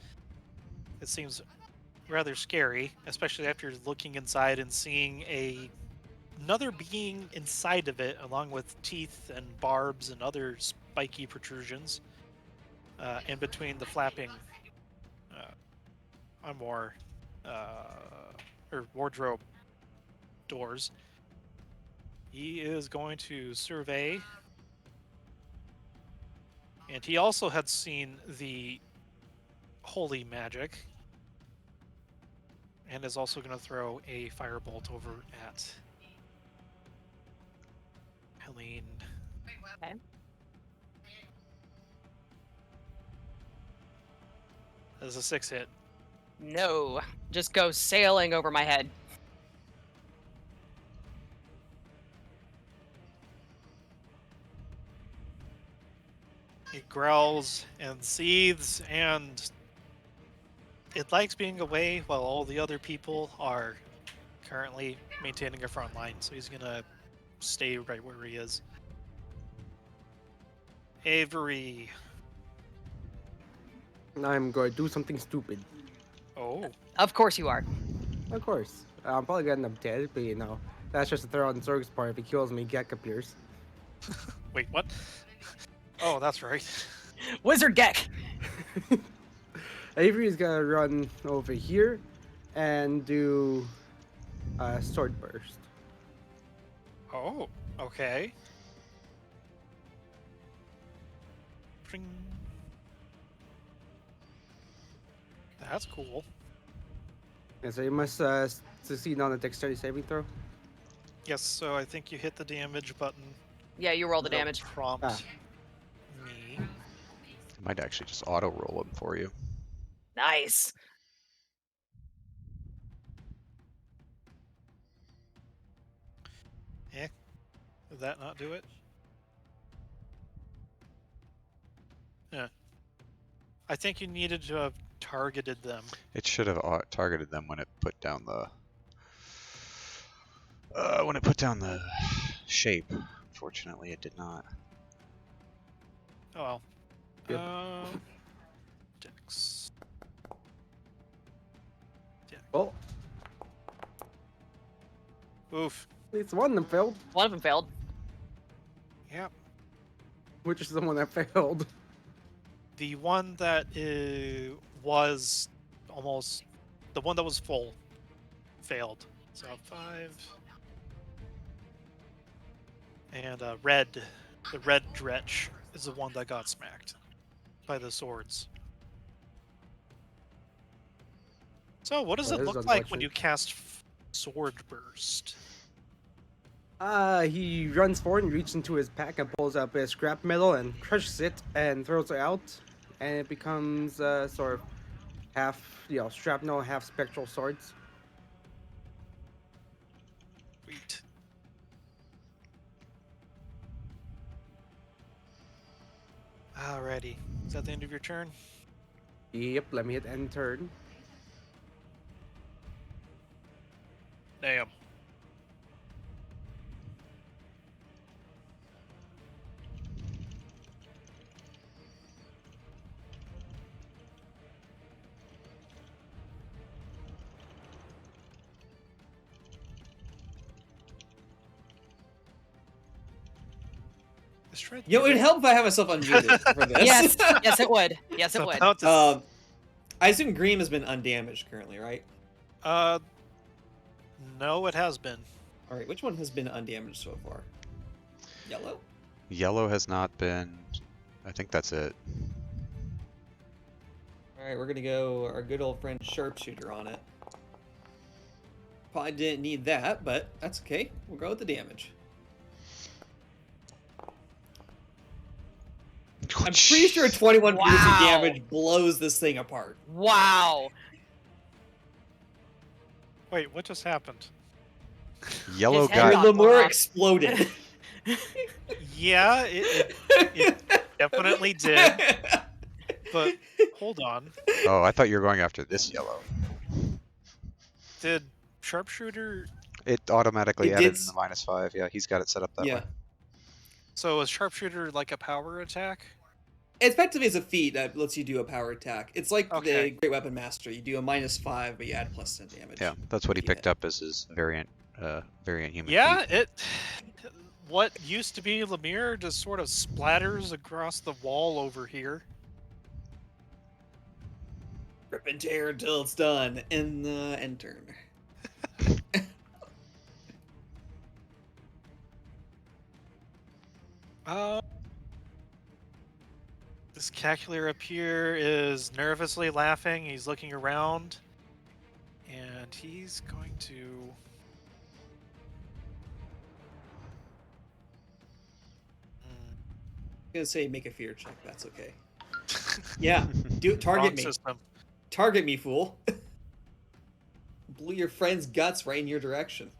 It seems rather scary, especially after looking inside and seeing another being inside of it, along with teeth and barbs and other spiky protrusions in between the flapping armoire or wardrobe doors. He is going to survey, and he also had seen the holy magic, and is also going to throw a firebolt over at Helene. Okay. That is a 6 hit. No. Just go sailing over my head. It growls and seethes, and it likes being away while all the other people are currently maintaining a front line, so he's gonna stay right where he is. Avery. I'm going to do something stupid. Oh. Of course you are. Of course. I'm probably gonna end up dead, but you know, that's just a throw on Zerg's part. If he kills me, Gek appears. Wait, what? Oh, that's right. Wizard Gek. Avery's gonna run over here and do sword burst. Oh. Okay. Pring. That's cool. And so you must succeed on a dexterity saving throw. Yes, so I think you hit the damage button. Yeah, you roll the That'll damage. Prompt Ah. me. It might actually just auto roll them for you. Nice. Did that not do it? Yeah. I think you needed to have targeted them. It should have targeted them when it put down the shape. Unfortunately, it did not. Oh well. Yep. Dex. Oh, Oof. at least one of them failed. One of them failed. Yep. Which is the one that failed? The one that was almost the one that was full failed. So 5. And the red dretch is the one that got smacked by the swords. So what does Well, it this is look like when unfortunate. you cast Sword Burst? He runs forward and reaches into his pack and pulls up a scrap metal and crushes it and throws it out, and it becomes sort of half, shrapnel, half spectral swords. Sweet. Alrighty. Is that the end of your turn? Yep, let me hit end turn. Damn. Yo, it would help if I have myself unmuted for this. Yes, yes, it would. Yes, it would. About to I assume Green has been undamaged currently, right? No, it has been. All right, which one has been undamaged so far? Yellow? Yellow has not been. I think that's it. All right, we're gonna go our good old friend Sharpshooter on it. Probably didn't need that, but that's okay. We'll go with the damage. I'm pretty sure 21 piercing Wow. damage blows this thing apart. Wow. Wait, what just happened? Yellow His head got. got Your blown Lemur off. exploded. Yeah, it definitely did. But hold on. Oh, I thought you were going after this yellow. Did Sharpshooter? It automatically It added did in the -5. Yeah, he's got it set up that Yeah. way. So is Sharpshooter like a power attack? Effectively, it's a feat that lets you do a power attack. It's like Okay. the Great Weapon Master. You do a -5, but you add +10 damage. Yeah, that's what he Yeah. picked up as his variant human. Yeah, feat. it. What used to be Lemire just sort of splatters across the wall over here. Rip and tear until it's done. And end turn. This calculator up here is nervously laughing. He's looking around, and he's going to. I'm gonna say make a fear check. That's okay. Yeah, do it. Target Wrong me. system. Target me, fool. Blew your friend's guts right in your direction.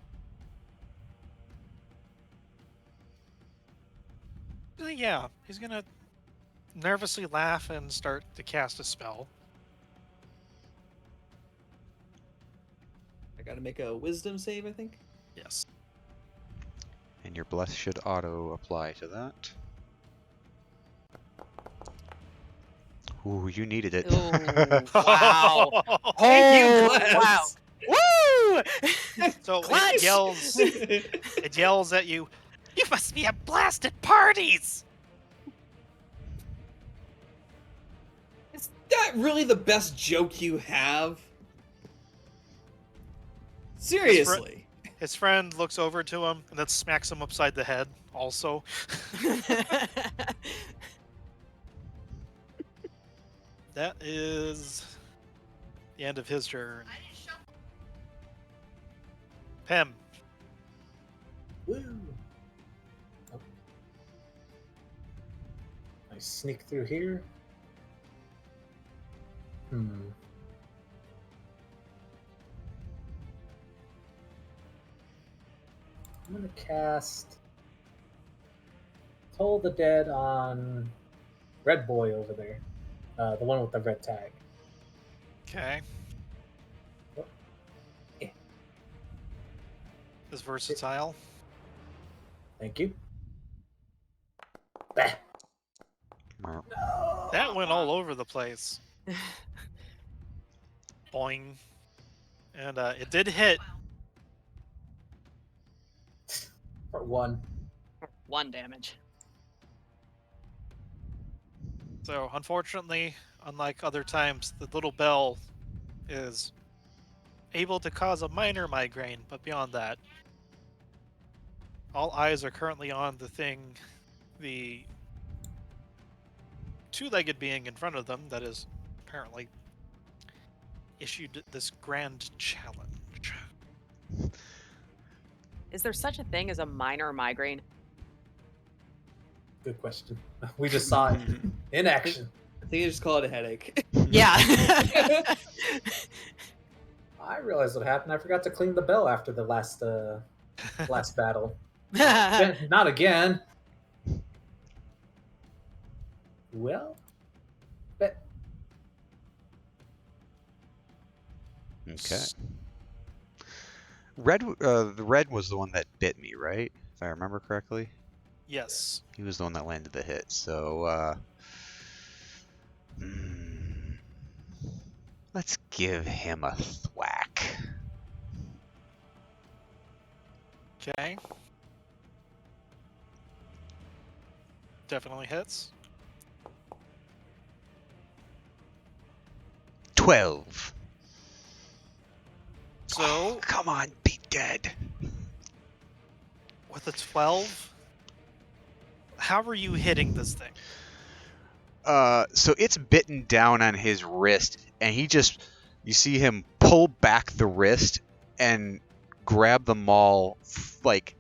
Yeah, he's gonna nervously laugh and start to cast a spell. I gotta make a wisdom save, I think. Yes. And your bless should auto apply to that. Ooh, you needed it. Ooh, wow. Thank you, Oh, Glass. wow. Woo! So Clutch! it yells. It yells at you. You must be at blasted parties. Is that really the best joke you have? Seriously. His friend looks over to him and then smacks him upside the head. Also, that is the end of his turn. Pim. Woo! Oh. I sneak through here. I'm gonna cast Toll the Dead on Red Boy over there. The one with the red tag. Okay. Yeah. Is versatile. Thank you. Bah. That went all over the place. Boing. And it did hit. For one. 1 damage. So, unfortunately, unlike other times, the little bell is able to cause a minor migraine, but beyond that, all eyes are currently on the thing, the two-legged being in front of them that is apparently issued this grand challenge. Is there such a thing as a minor migraine? Good question. We just saw it in action. I think I just call it a headache. Yeah. I realized what happened. I forgot to clean the bell after the last battle. Not again. Well, bet. Okay. The red was the one that bit me, right? If I remember correctly. Yes. He was the one that landed the hit. So, let's give him a thwack. Okay. Definitely hits. 12. So, Oh, come on, be dead. with a 12, how are you hitting this thing? So it's bitten down on his wrist, and you see him pull back the wrist and grab the maul, like,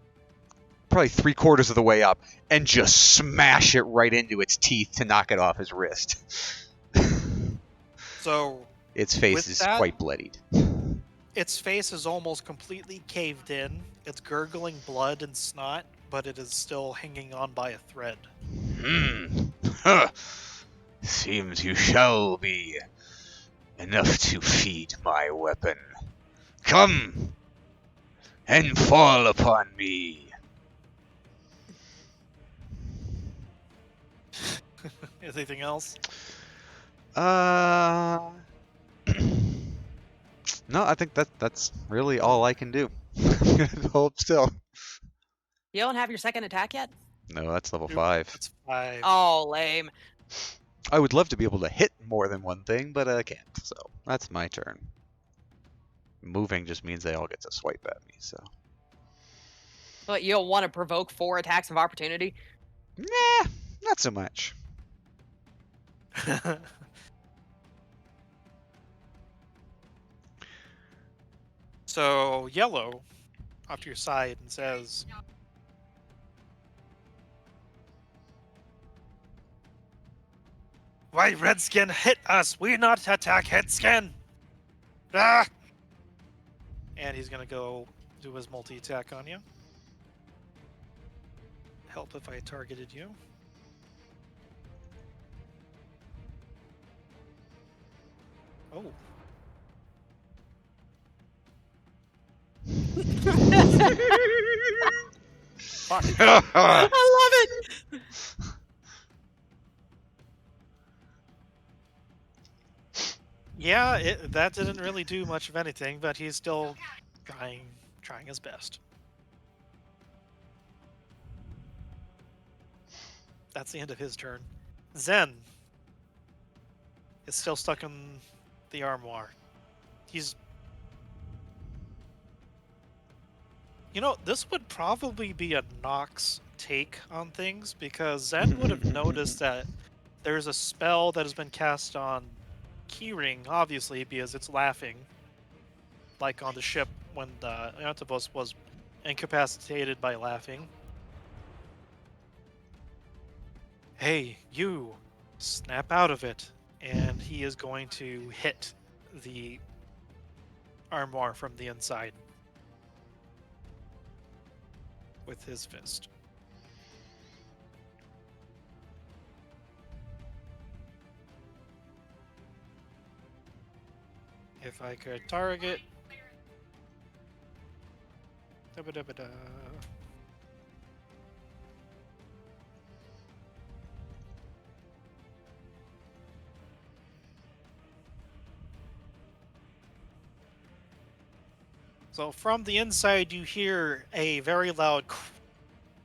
probably 3/4 of the way up, and just smash it right into its teeth to knock it off his wrist. So, Its face with is that- quite bloodied. its face is almost completely caved in. It's gurgling blood and snot, but it is still hanging on by a thread. Huh. Seems you shall be enough to feed my weapon. Come and fall upon me. Anything else? No, I think that's really all I can do. I'm gonna hold still. You don't have your second attack yet? No, that's level Nope, 5. That's 5. Oh, lame. I would love to be able to hit more than one thing, but I can't. So that's my turn. Moving just means they all get to swipe at me. So But you don't want to provoke 4 attacks of opportunity? nah, not so much. So, Yellow, off to your side, and says, "Why, Redskin, hit us! We not attack Headskin!" Ah! And he's gonna go do his multi-attack on you. Help if I targeted you. Oh. Fuck. I love it! Yeah, that didn't really do much of anything, but he's still trying his best. That's the end of his turn. Zen is still stuck in the armoire. He's You know, this would probably be a Nox take on things, because Zen would have noticed that there's a spell that has been cast on Keyring, obviously, because it's laughing. Like on the ship when the Antivos was incapacitated by laughing. Hey, you! Snap out of it! And he is going to hit the armoire from the inside with his fist. If I could target... Da-ba-da-ba-da. So from the inside, you hear a very loud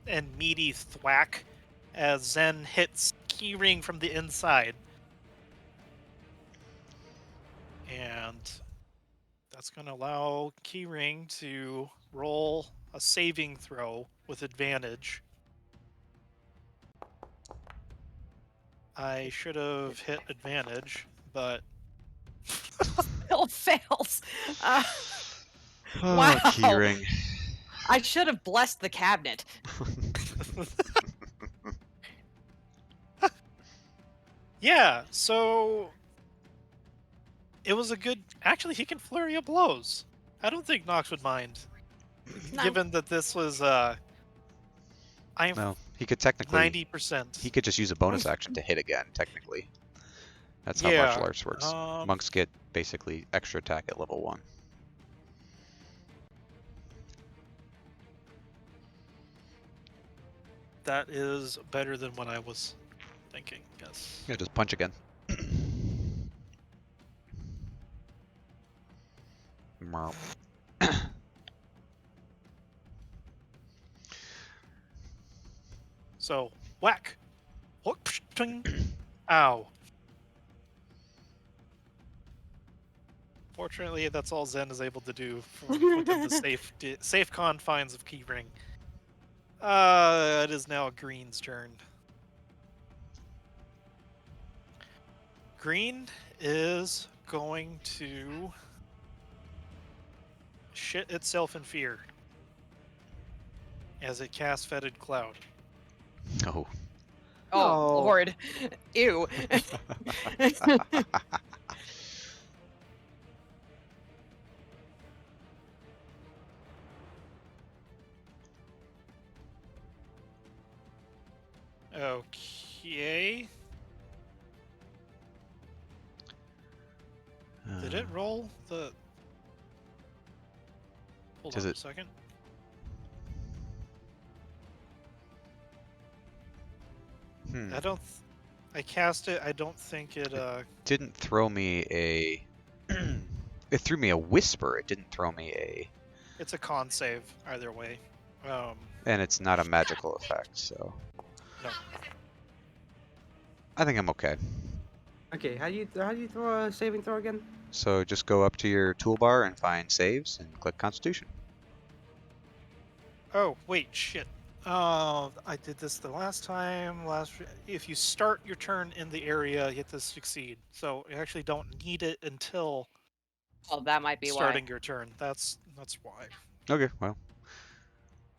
and meaty thwack as Zen hits Keyring from the inside. And that's going to allow Keyring to roll a saving throw with advantage. I should have hit advantage, but... Still fails. Oh, Wow. Keyring. I should have blessed the cabinet. Yeah, so... It was a good... Actually, he can flurry of blows. I don't think Nox would mind. No. Given that this was... I'm No, he could technically. 90%. He could just use a bonus action to hit again, technically. That's how Yeah, martial arts works. Monks get basically extra attack at level 1. That is better than what I was thinking, yes. Yeah, just punch again. Merp. So, whack! Whoop, psh, ting. Ow. Fortunately, that's all Zen is able to do within the safe confines of Keyring. It is now Green's turn. Green is going to shit itself in fear as it casts Fetid Cloud. Oh. Oh, No. Lord. Ew. Okay. Did it roll the... Hold Does on it- a second. Hmm. I don't... I cast it. I don't think it... Didn't throw me a. It threw me a whisper. It didn't throw me a. It's a con save, either way. And it's not a magical effect, so. No. I think I'm okay. Okay, how do you throw a saving throw again? So just go up to your toolbar and find saves and click Constitution. Oh, wait, shit. I did this the last time. If you start your turn in the area, you get to succeed. So you actually don't need it until Oh, that might be starting your turn. That's why. Okay, well,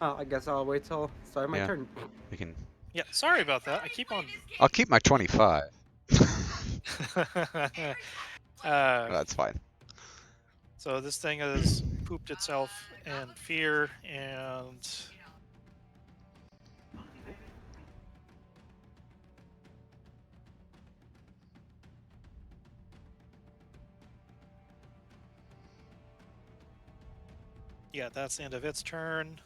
Oh, I guess I'll wait till start my Yeah. turn. we can. Yeah, sorry about that. I keep on... I'll keep my 25. uh, That's fine. so this thing has pooped itself in fear, and... Yeah, that's the end of its turn.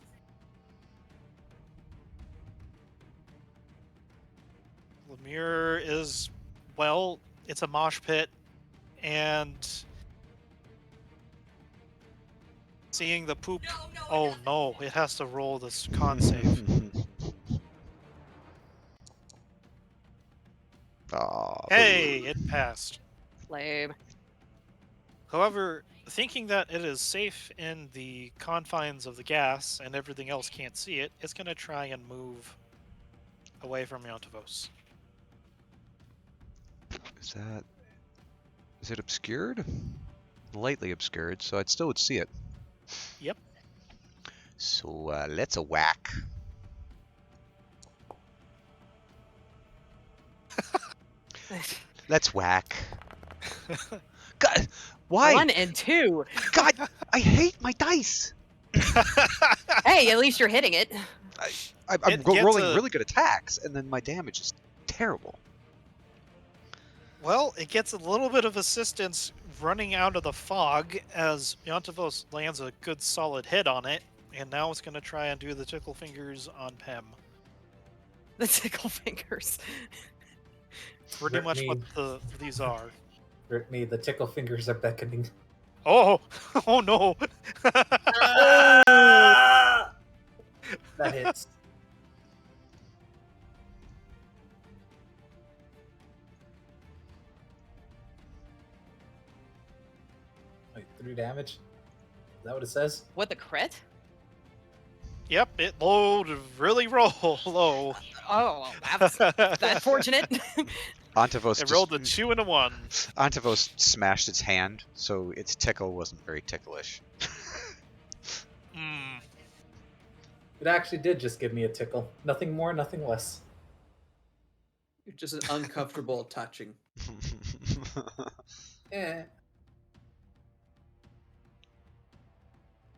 Lemure is, well, it's a mosh pit, and seeing the poop. Oh no, it has to roll this con save. Aw, Hey, it passed. Lame. However, thinking that it is safe in the confines of the gas and everything else can't see it, it's going to try and move away from Yontavos. Is it obscured? Lightly obscured, so I still would see it. Yep. So let's whack. Let's whack. God, why? 1 and 2. God, I hate my dice. Hey, at least you're hitting it. I'm It gets rolling a- really good attacks, and then my damage is terrible. Well, it gets a little bit of assistance running out of the fog as Yontavos lands a good solid hit on it, and now it's going to try and do the tickle fingers on Pem. The tickle fingers. Pretty Rip much me. what these are. Rip me, the tickle fingers are beckoning. Oh! Oh no! That hits. Like 3 damage? Is that what it says? What, the crit? Yep, it loaded really low. Oh, that's fortunate. Antavos It rolled a 2 and a 1. Antavos smashed its hand, so its tickle wasn't very ticklish. Hmm. It actually did just give me a tickle. Nothing more, nothing less. You're just an uncomfortable touching. Eh.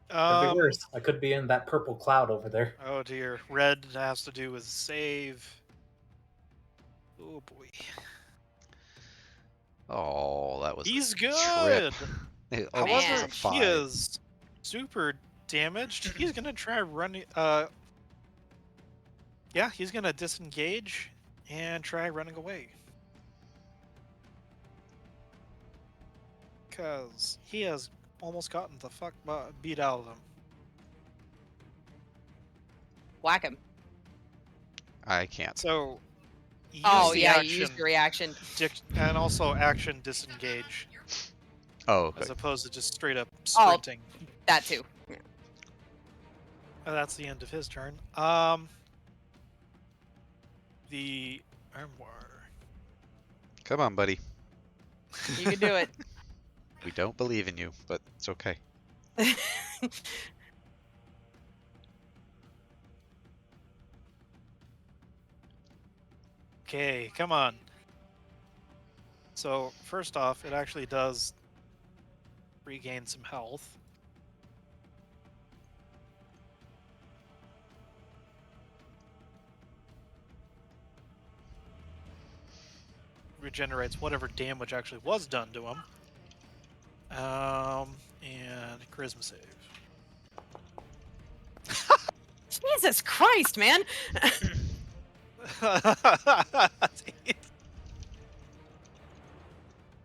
Could be worse. I could be in that purple cloud over there. Oh dear. Red has to do with save. Oh boy. Oh, that was He's a good! trip. It However, almost Man. was a he 5. is super damaged. He's gonna try running. Yeah, he's gonna disengage and try running away. Because he has almost gotten the fuck beat out of him. Whack him. I can't. So, use Oh, the yeah, action, you used your reaction. and also action disengage, Oh, okay. as opposed to just straight up Oh. sprinting. That too. And that's the end of his turn. The armoire. Come on, buddy. You can do it. We don't believe in you, but it's okay. Okay, come on. So, first off, it actually does regain some health. Regenerates whatever damage actually was done to him. And charisma save. Jesus Christ, man.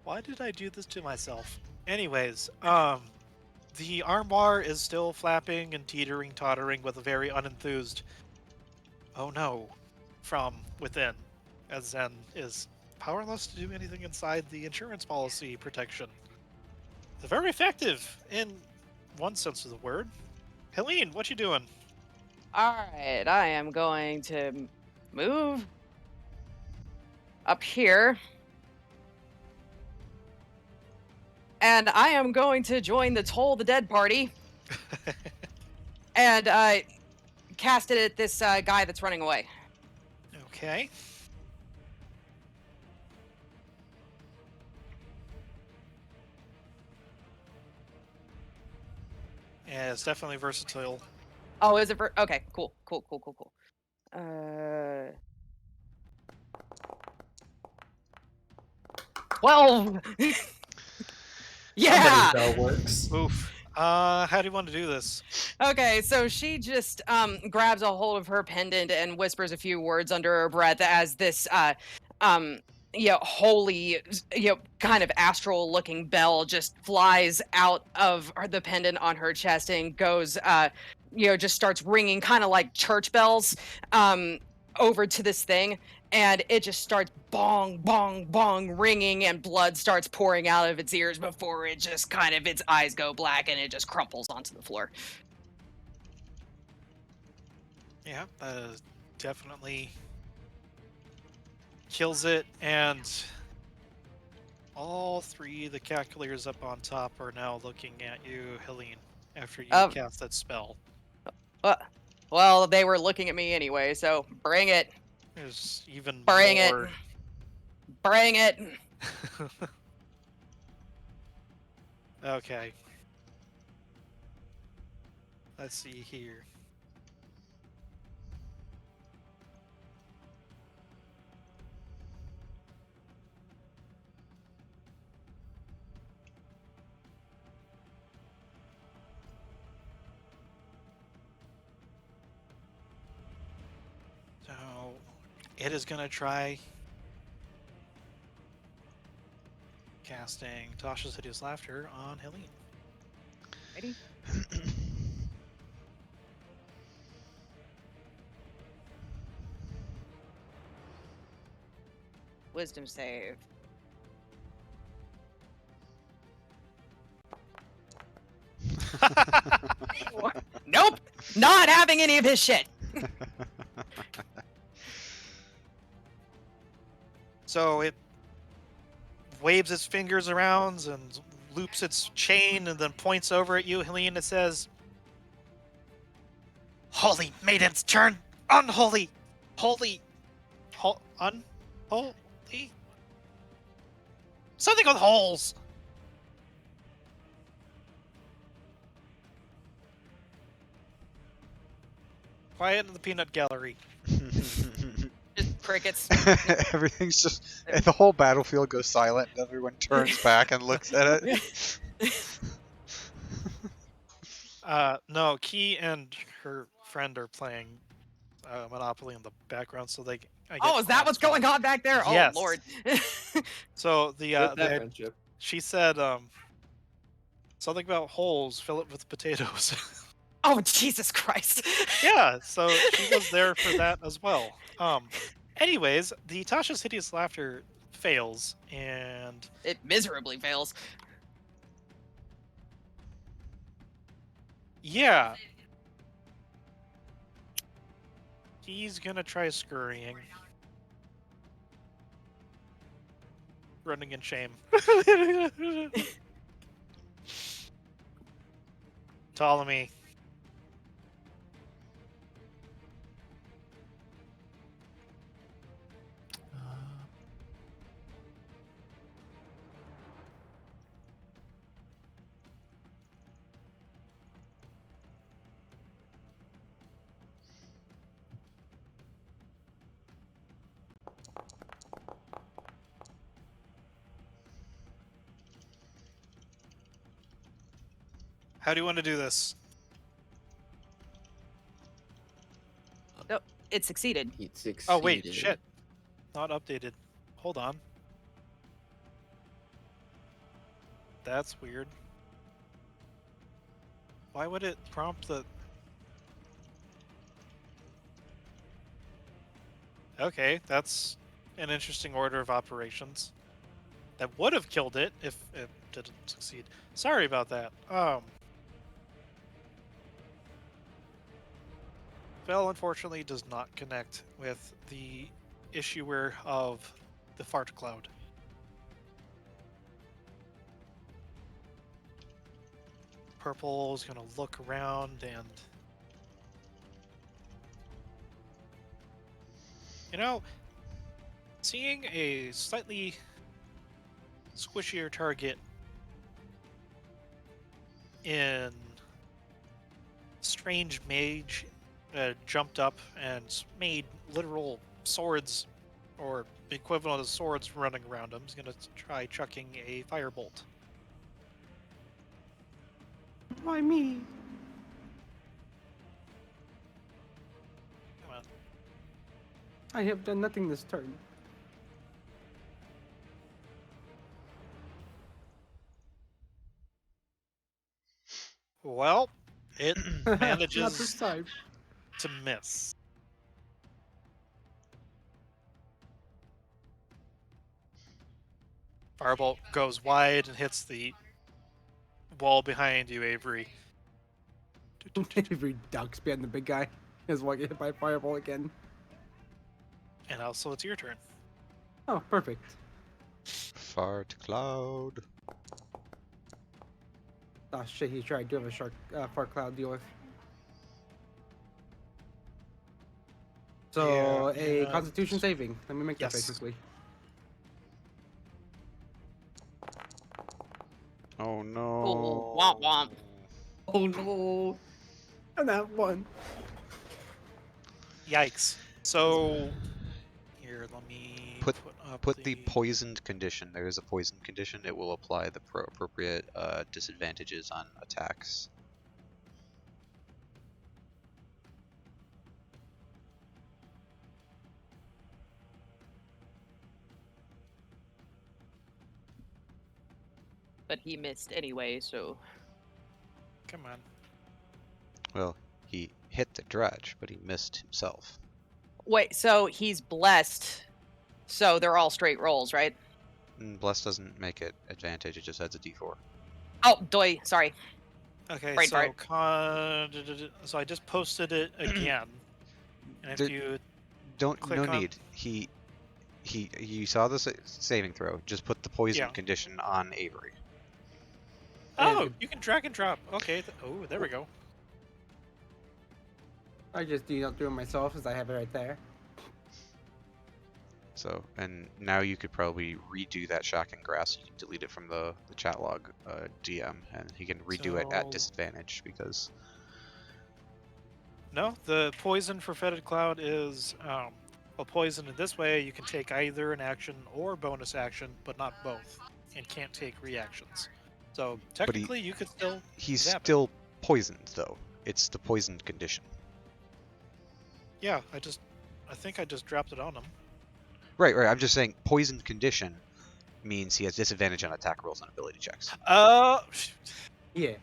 Why did I do this to myself? Anyways, the armoire is still flapping and teetering, tottering with a very unenthused "oh no" from within, as Zen is powerless to do anything inside the insurance policy protection. They're very effective in one sense of the word. Helene, what you doing? Alright, I am going to move up here. And I am going to join the Toll the Dead party. And cast it at this guy that's running away. Okay. Yeah, it's definitely versatile. Oh, is it okay, cool. 12! Yeah! Somebody's bell works. Oof. How do you want to do this? Okay, so she just grabs a hold of her pendant and whispers a few words under her breath as this holy, kind of astral looking bell just flies out of the pendant on her chest and goes just starts ringing kind of like church bells over to this thing. and it just starts bong, bong, bong ringing, and blood starts pouring out of its ears before it just kind of, its eyes go black and it just crumples onto the floor. Yeah, definitely kills it, and all three of the calculators up on top are now looking at you, Helene, after you Um, cast that spell. Well, they were looking at me anyway, so bring it. There's even Bring it. more. Bring it. Okay. Let's see here. So it is gonna try casting Tasha's Hideous Laughter on Helene. Ready? Wisdom save. Nope. Not having any of his shit. So it waves its fingers around and loops its chain and then points over at you, Helene. It says, "Holy maidens, turn unholy, holy, unholy, something with holes." Quiet in the peanut gallery. Just crickets. Everything's just the whole battlefield goes silent and everyone turns back and looks at it. No, Key and her friend are playing Monopoly in the background, so I get Oh, is that what's crosstalk. going on back there? Yes. Oh, Lord. So With that friendship. she said something about holes, fill it with potatoes. Oh, Jesus Christ. Yeah, so she was there for that as well. Anyways, the Tasha's Hideous Laughter fails, and It miserably fails. yeah, he's gonna try scurrying. Running in shame. Ptolemy. How do you want to do this? It succeeded. It succeeded. Oh wait, shit. Not updated. Hold on. That's weird. Why would it prompt the... Okay, that's an interesting order of operations. That would have killed it if it didn't succeed. Sorry about that. Vel unfortunately does not connect with the issuer of the fart cloud. Purple is going to look around and... You know, seeing a slightly squishier target in Strange Mage jumped up and made literal swords, or equivalent of swords, running around him. He's going to try chucking a firebolt. Why me? Come on. I have done nothing this turn. Well, it Not this manages time. to miss. Firebolt goes wide and hits the wall behind you, Avery. Avery ducks behind the big guy. Is what get hit by a fireball again. And also, it's your turn. Oh, perfect. Fart cloud. Oh shit, he's right. I do have a fart cloud to deal with. So Yeah, a and, Constitution saving. Let me make that yes. basically. Oh no. Oh, womp womp. Oh no. And that one. Yikes. So, here, let me Put- up Put the poisoned condition. There is a poison condition. It will apply the appropriate disadvantages on attacks. But he missed anyway, so. Come on. Well, he hit the dredge, but he missed himself. Wait, so he's blessed. So they're all straight rolls, right? Bless doesn't make it advantage. It just adds a d4. Oh, doy. Sorry. Okay, Brain so fart. so I just posted it again. And if There- you Don't click no on- need. You saw the saving throw. Just put the poison Yeah. condition on Avery. Oh, you can drag and drop. Okay. Oh, there we go. I just do not do it myself as I have it right there. So, and now you could probably redo that shocking grass. You can delete it from the chat log, DM, and he can redo it at So- disadvantage because No, the poison for Fetid Cloud is well, poison in this way. You can take either an action or bonus action, but not both, and can't take reactions. So technically, you could still. he's Zap it. still poisoned though. It's the poisoned condition. Yeah, I think I just dropped it on him. Right. I'm just saying poisoned condition means he has disadvantage on attack rolls and ability checks. Yeah.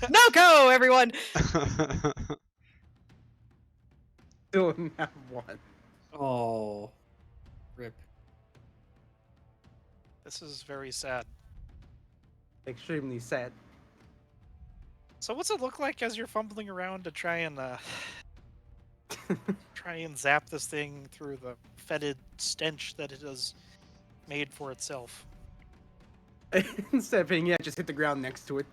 No go, everyone. Still in that one. Oh. Rip. This is very sad. Extremely sad. So what's it look like as you're fumbling around to try and zap this thing through the fetid stench that it has made for itself? Instead of hitting it, I just hit the ground next to it.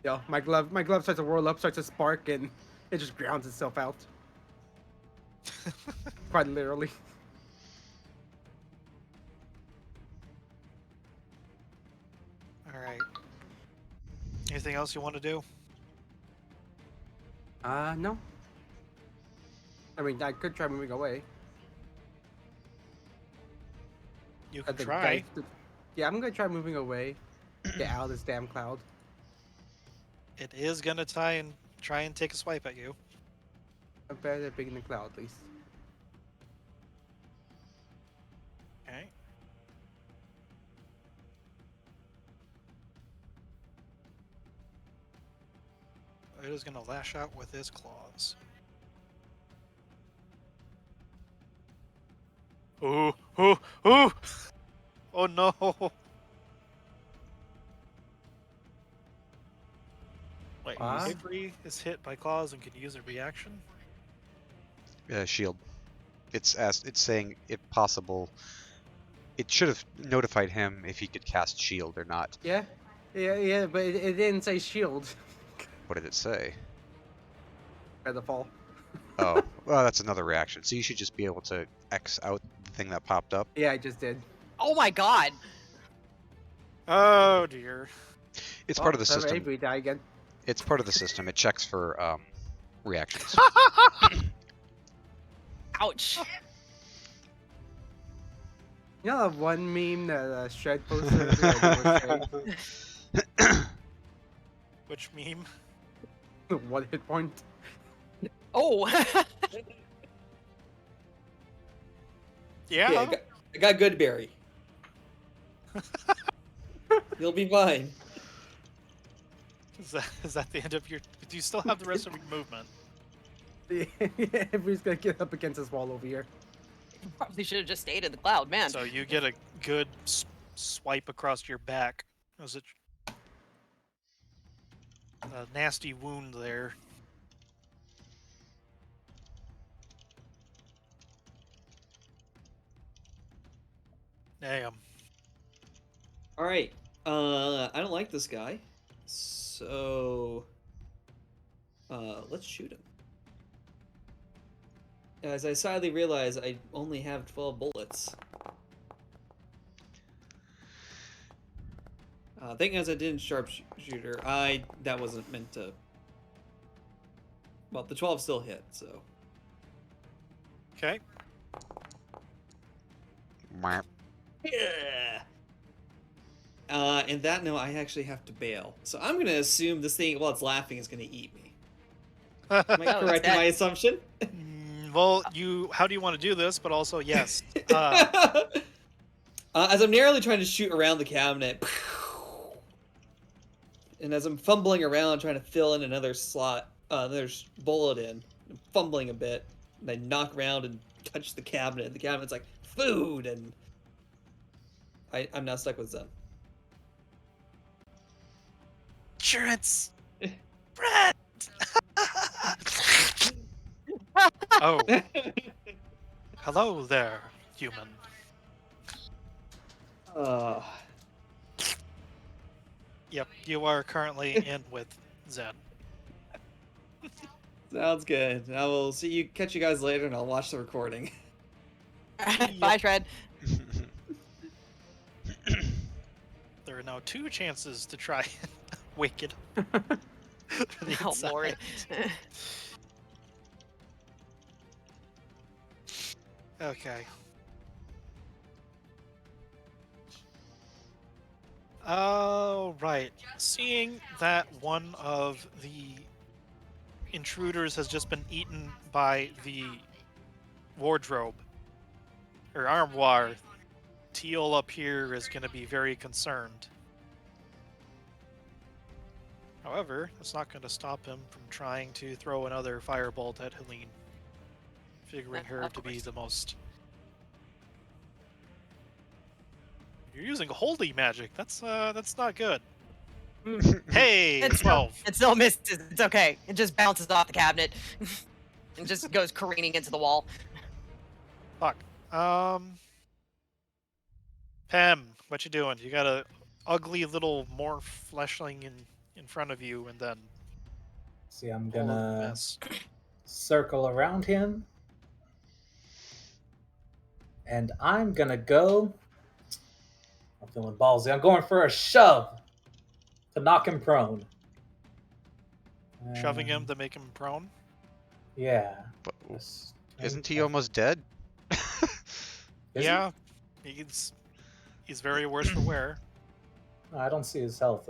Yo, my glove starts to whirl up, starts to spark, and it just grounds itself out. Quite literally. All right. Anything else you want to do? No. I mean, I could try moving away. You I can think try. Yeah, I'm gonna try moving away. Get out of this damn cloud. It is gonna try and take a swipe at you. I'm better at being in the cloud, at least. Okay. It is gonna lash out with its claws. Ooh, ooh, ooh! Oh no! Wait, What? Avery is hit by claws and can use a reaction? Shield. It's saying if possible. It should have notified him if he could cast shield or not. Yeah, but it didn't say shield. What did it say? By the fall. Oh, well, that's another reaction. So you should just be able to X out the thing that popped up. Yeah, I just did. Oh my god. Oh dear. It's part of the so system. Avery die again. It's part of the system. It checks for reactions. Ouch. You know that one meme that Shred posted? Which meme? One hit point. Oh. Yeah. Yeah, I got good berry. You'll be fine. Is that the end of your? Do you still have the rest of your movement? Avery's gonna get up against this wall over here. Probably should have just stayed in the cloud, man. So you get a good swipe across your back. Was it a nasty wound there? Damn. All right. I don't like this guy, so let's shoot him. As I sadly realize, I only have 12 bullets. Thing is, I didn't sharpshooter. That wasn't meant to. Well, the 12 still hit, so. Okay. Mwah. Yeah. And that note, I actually have to bail. So I'm gonna assume this thing, while it's laughing, is gonna eat me. Am I Oh, correct in that- my assumption? Well, how do you want to do this? But also, yes. As I'm narrowly trying to shoot around the cabinet, and as I'm fumbling around trying to fill in another slot, another bullet in, I'm fumbling a bit, and I knock around and touch the cabinet, and the cabinet's like, food, and I'm now stuck with Zen. Insurance. Brett. Oh, hello there, human. Yep, you are currently in with Zen. Sounds good. I will catch you guys later, and I'll watch the recording. Bye, Shred. There are now 2 chances to try and wake it up. For the Oh, Lord. inside. Okay. Oh, right. Seeing that one of the intruders has just been eaten by the wardrobe, or armoire, Teal up here is going to be very concerned. However, that's not going to stop him from trying to throw another firebolt at Helene, figuring her Of to be course. the most... You're using holy magic. That's not good. Hey, It's 12. It still misses. It's okay. It just bounces off the cabinet and just goes careening into the wall. Fuck. Pam, what you doing? You got a ugly little morph fleshling in front of you, and then See, I'm all of the gonna mess. circle around him. And I'm gonna go. I'm feeling ballsy. I'm going for a shove to knock him prone. Shoving him to make him prone. Yeah. But This- isn't he almost dead? Is he? Yeah, he's very worse for wear. No, I don't see his health.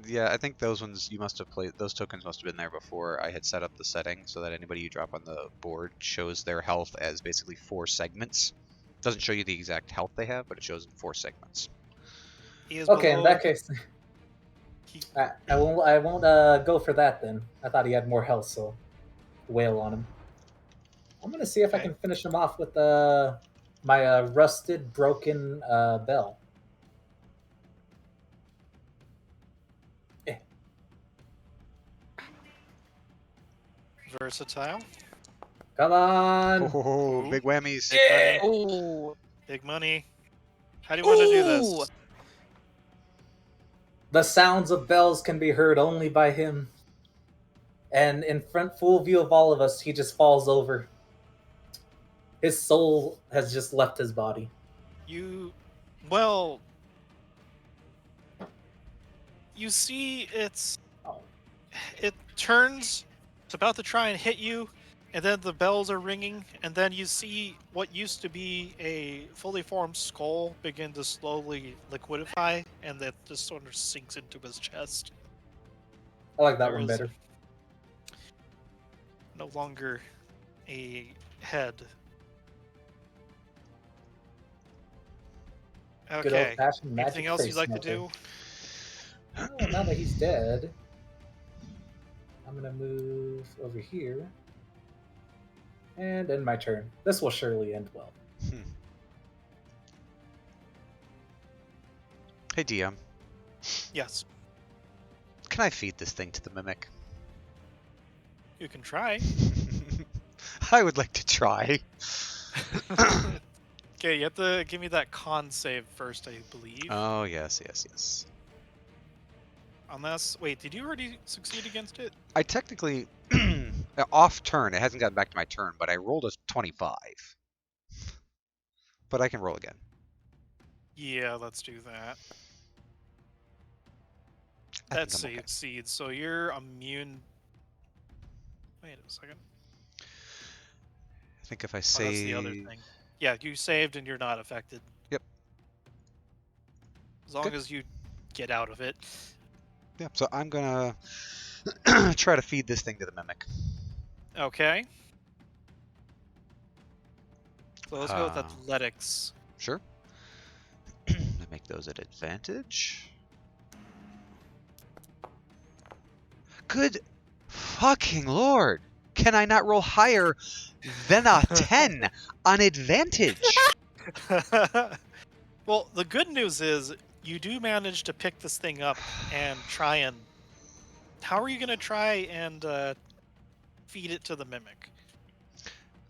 Yeah, I think those ones you must have played. Those tokens must have been there before I had set up the setting so that anybody you drop on the board shows their health as basically 4 segments. Doesn't show you the exact health they have, but it shows 4 segments. He is Okay, in below- that case, he- I won't go for that then. I thought he had more health, so wail on him. I'm gonna see if I Okay. can finish him off with my rusted, broken bell. versatile. Come on! Oh, big whammies! Yeah! Ooh. Big money. How do you want to do Ooh. this? The sounds of bells can be heard only by him. And in front, full view of all of us, he just falls over. His soul has just left his body. Well, you see Oh. it turns, it's about to try and hit you, and then the bells are ringing, and then you see what used to be a fully formed skull begin to slowly liquidify, and that just sort of sinks into his chest. I like that There one is better. No longer a head. Good Okay. old-fashioned magic Anything else you'd face like to melter. do? Oh, now that he's dead, I'm gonna move over here and end my turn. This will surely end well. Hey, DM. Yes, Can I feed this thing to the mimic? you can try. I would like to try. Okay, you have to give me that con save first, I believe. Oh, yes, yes, yes. Unless, wait, did you already succeed against it? I technically, off turn, it hasn't gotten back to my turn, but I rolled a 25. But I can roll again. Yeah, let's do that. I That think I'm okay. succeeds, so you're immune. Wait a second. I think if I Oh, save... that's the other thing. Yeah, you saved and you're not affected. Yep. As long Good. as you get out of it. Yeah, so I'm gonna try to feed this thing to the mimic. Okay. So let's go with athletics. Sure. I make those at advantage. Good fucking lord! Can I not roll higher than a 10 on advantage? Well, the good news is you do manage to pick this thing up and try and... How are you going to try and feed it to the mimic?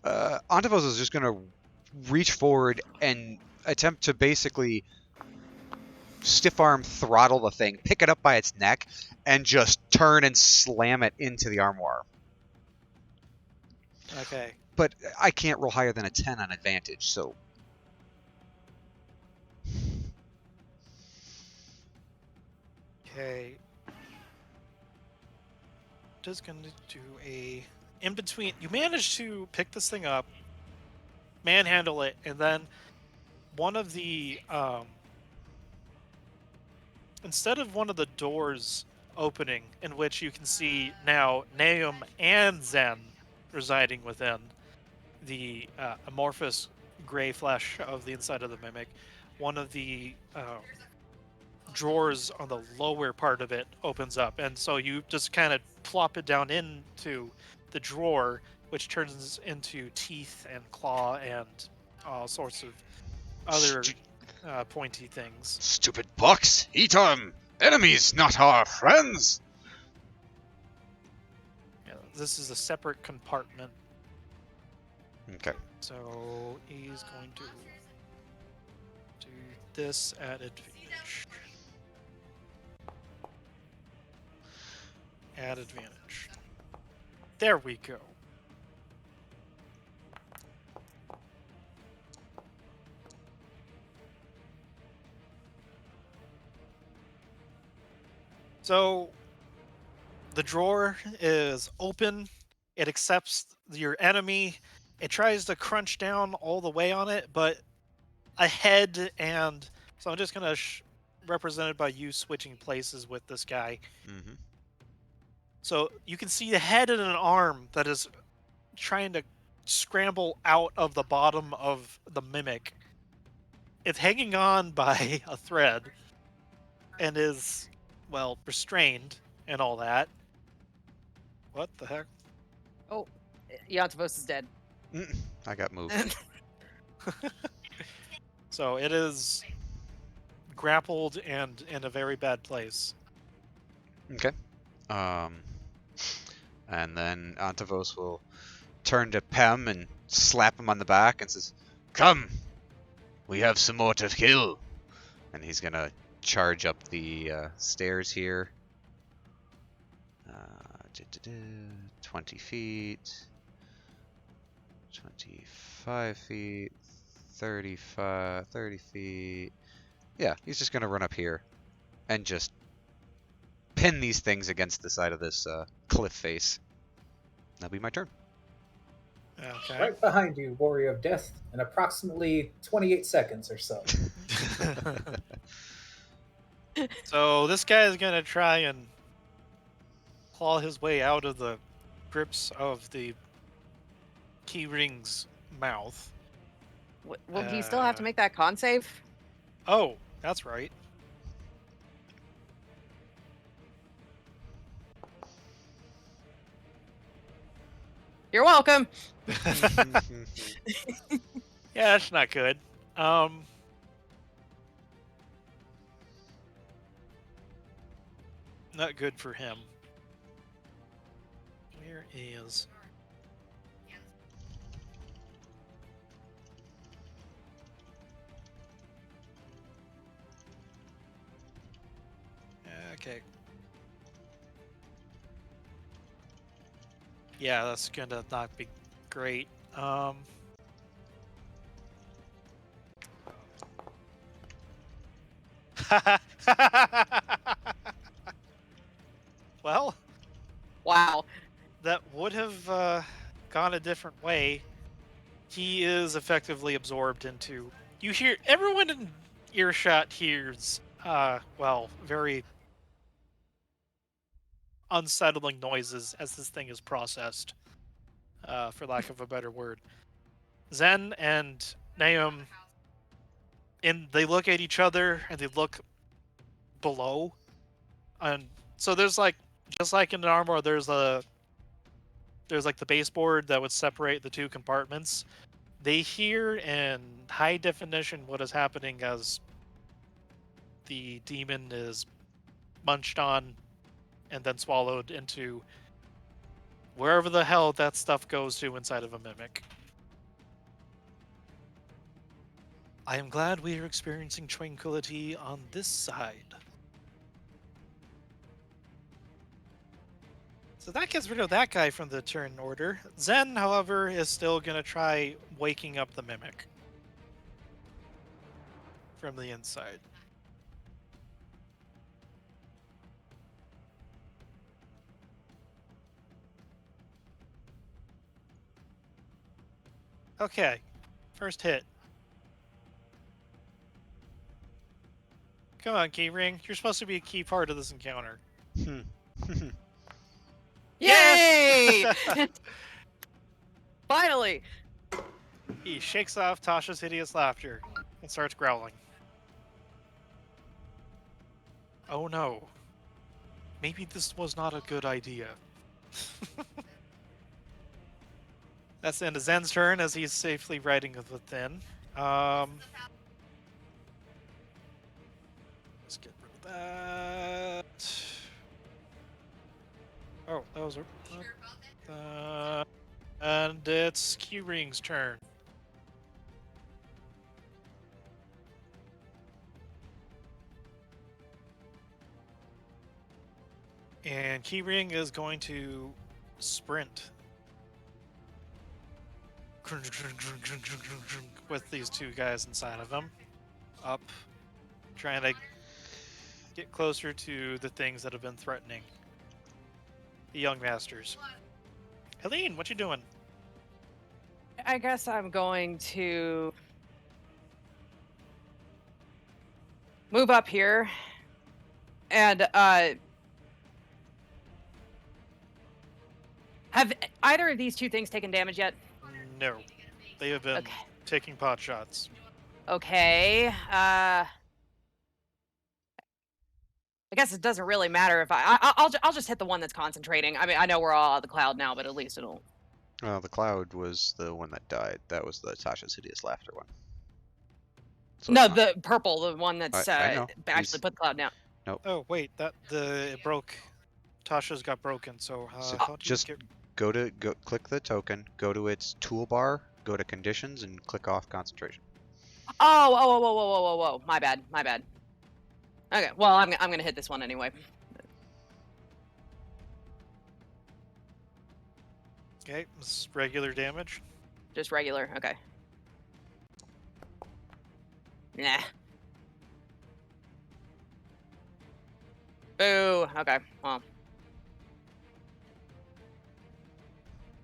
Antavos is just gonna reach forward and attempt to basically stiff arm throttle the thing, pick it up by its neck, and just turn and slam it into the armoire. Okay. But I can't roll higher than a 10 on advantage, so... Okay. Just going to do a... In between... You manage to pick this thing up, manhandle it, and then one of the... instead of one of the doors opening, in which you can see now Naum and Zen residing within the amorphous gray flesh of the inside of the mimic, one of the drawers on the lower part of it opens up, and so you just kind of plop it down into the drawer, which turns into teeth and claw and all sorts of other pointy things. Stupid box! Eat 'em! Enemies, not our friends! Yeah, this is a separate compartment, Okay. so he's going to do this at advantage. At advantage. There we go. So the drawer is open. It accepts your enemy. It tries to crunch down all the way on it, but a head and... So I'm just going to represented by you switching places with this guy. Mm-hmm. So you can see the head and an arm that is trying to scramble out of the bottom of the mimic. It's hanging on by a thread and is, well, restrained and all that. What the heck? Oh, Yantavos is dead. I got moved. So it is grappled and in a very bad place. Okay. And then Antavos will turn to Pem and slap him on the back and says, "Come, we have some more to kill." And he's gonna charge up the stairs here. 20 feet, 25 feet, 30 feet. Yeah, he's just gonna run up here and just pin these things against the side of this cliff face. That'll be my turn. Okay. Right behind you, Warrior of Death, in approximately 28 seconds or so. So this guy is gonna try and claw his way out of the grips of the key ring's mouth. Will he still have to make that con save? Oh, that's right. You're welcome. Yeah, that's not good. Not good for him. Where is... Okay. Yeah, that's gonna not be great. Well, Wow. that would have gone a different way. He is effectively absorbed into... You hear... Everyone in earshot hears, well, very unsettling noises as this thing is processed, for lack of a better word. Zen and Naum, and they look at each other and they look below, and so there's like, just like in an armor, there's like the baseboard that would separate the two compartments. They hear in high definition what is happening as the demon is munched on and then swallowed into wherever the hell that stuff goes to inside of a mimic. I am glad we are experiencing tranquility on this side. So that gets rid of that guy from the turn order. Zen, however, is still going to try waking up the mimic from the inside. Okay, first hit. Come on, Keyring. You're supposed to be a key part of this encounter. Yay! Finally. He shakes off Tasha's hideous laughter and starts growling. Oh no. Maybe this was not a good idea. That's the end of Zen's turn as he's safely riding within. Let's get rid of that. Oh, that was and it's Keyring's turn. And Keyring is going to sprint with these two guys inside of him, up, trying to get closer to the things that have been threatening the young masters. Helene, what you doing? I guess I'm going to move up here and have either of these two things taken damage yet? No, they have been taking pot shots. Okay. I guess it doesn't really matter if I'll just hit the one that's concentrating. I mean, I know we're all out of the cloud now, but at least it'll... Well, the cloud was the one that died. That was the Tasha's hideous laughter one. So no, it's not- the purple, the one that's I know. actually put the cloud down. Oh wait, it broke. Tasha's got broken. So So how do you just get... click the token, go to its toolbar, go to conditions, and click off concentration. Oh, my bad. Okay, well, I'm gonna hit this one anyway. Okay, this is regular damage. Just regular, okay. Nah. Boo, okay, well.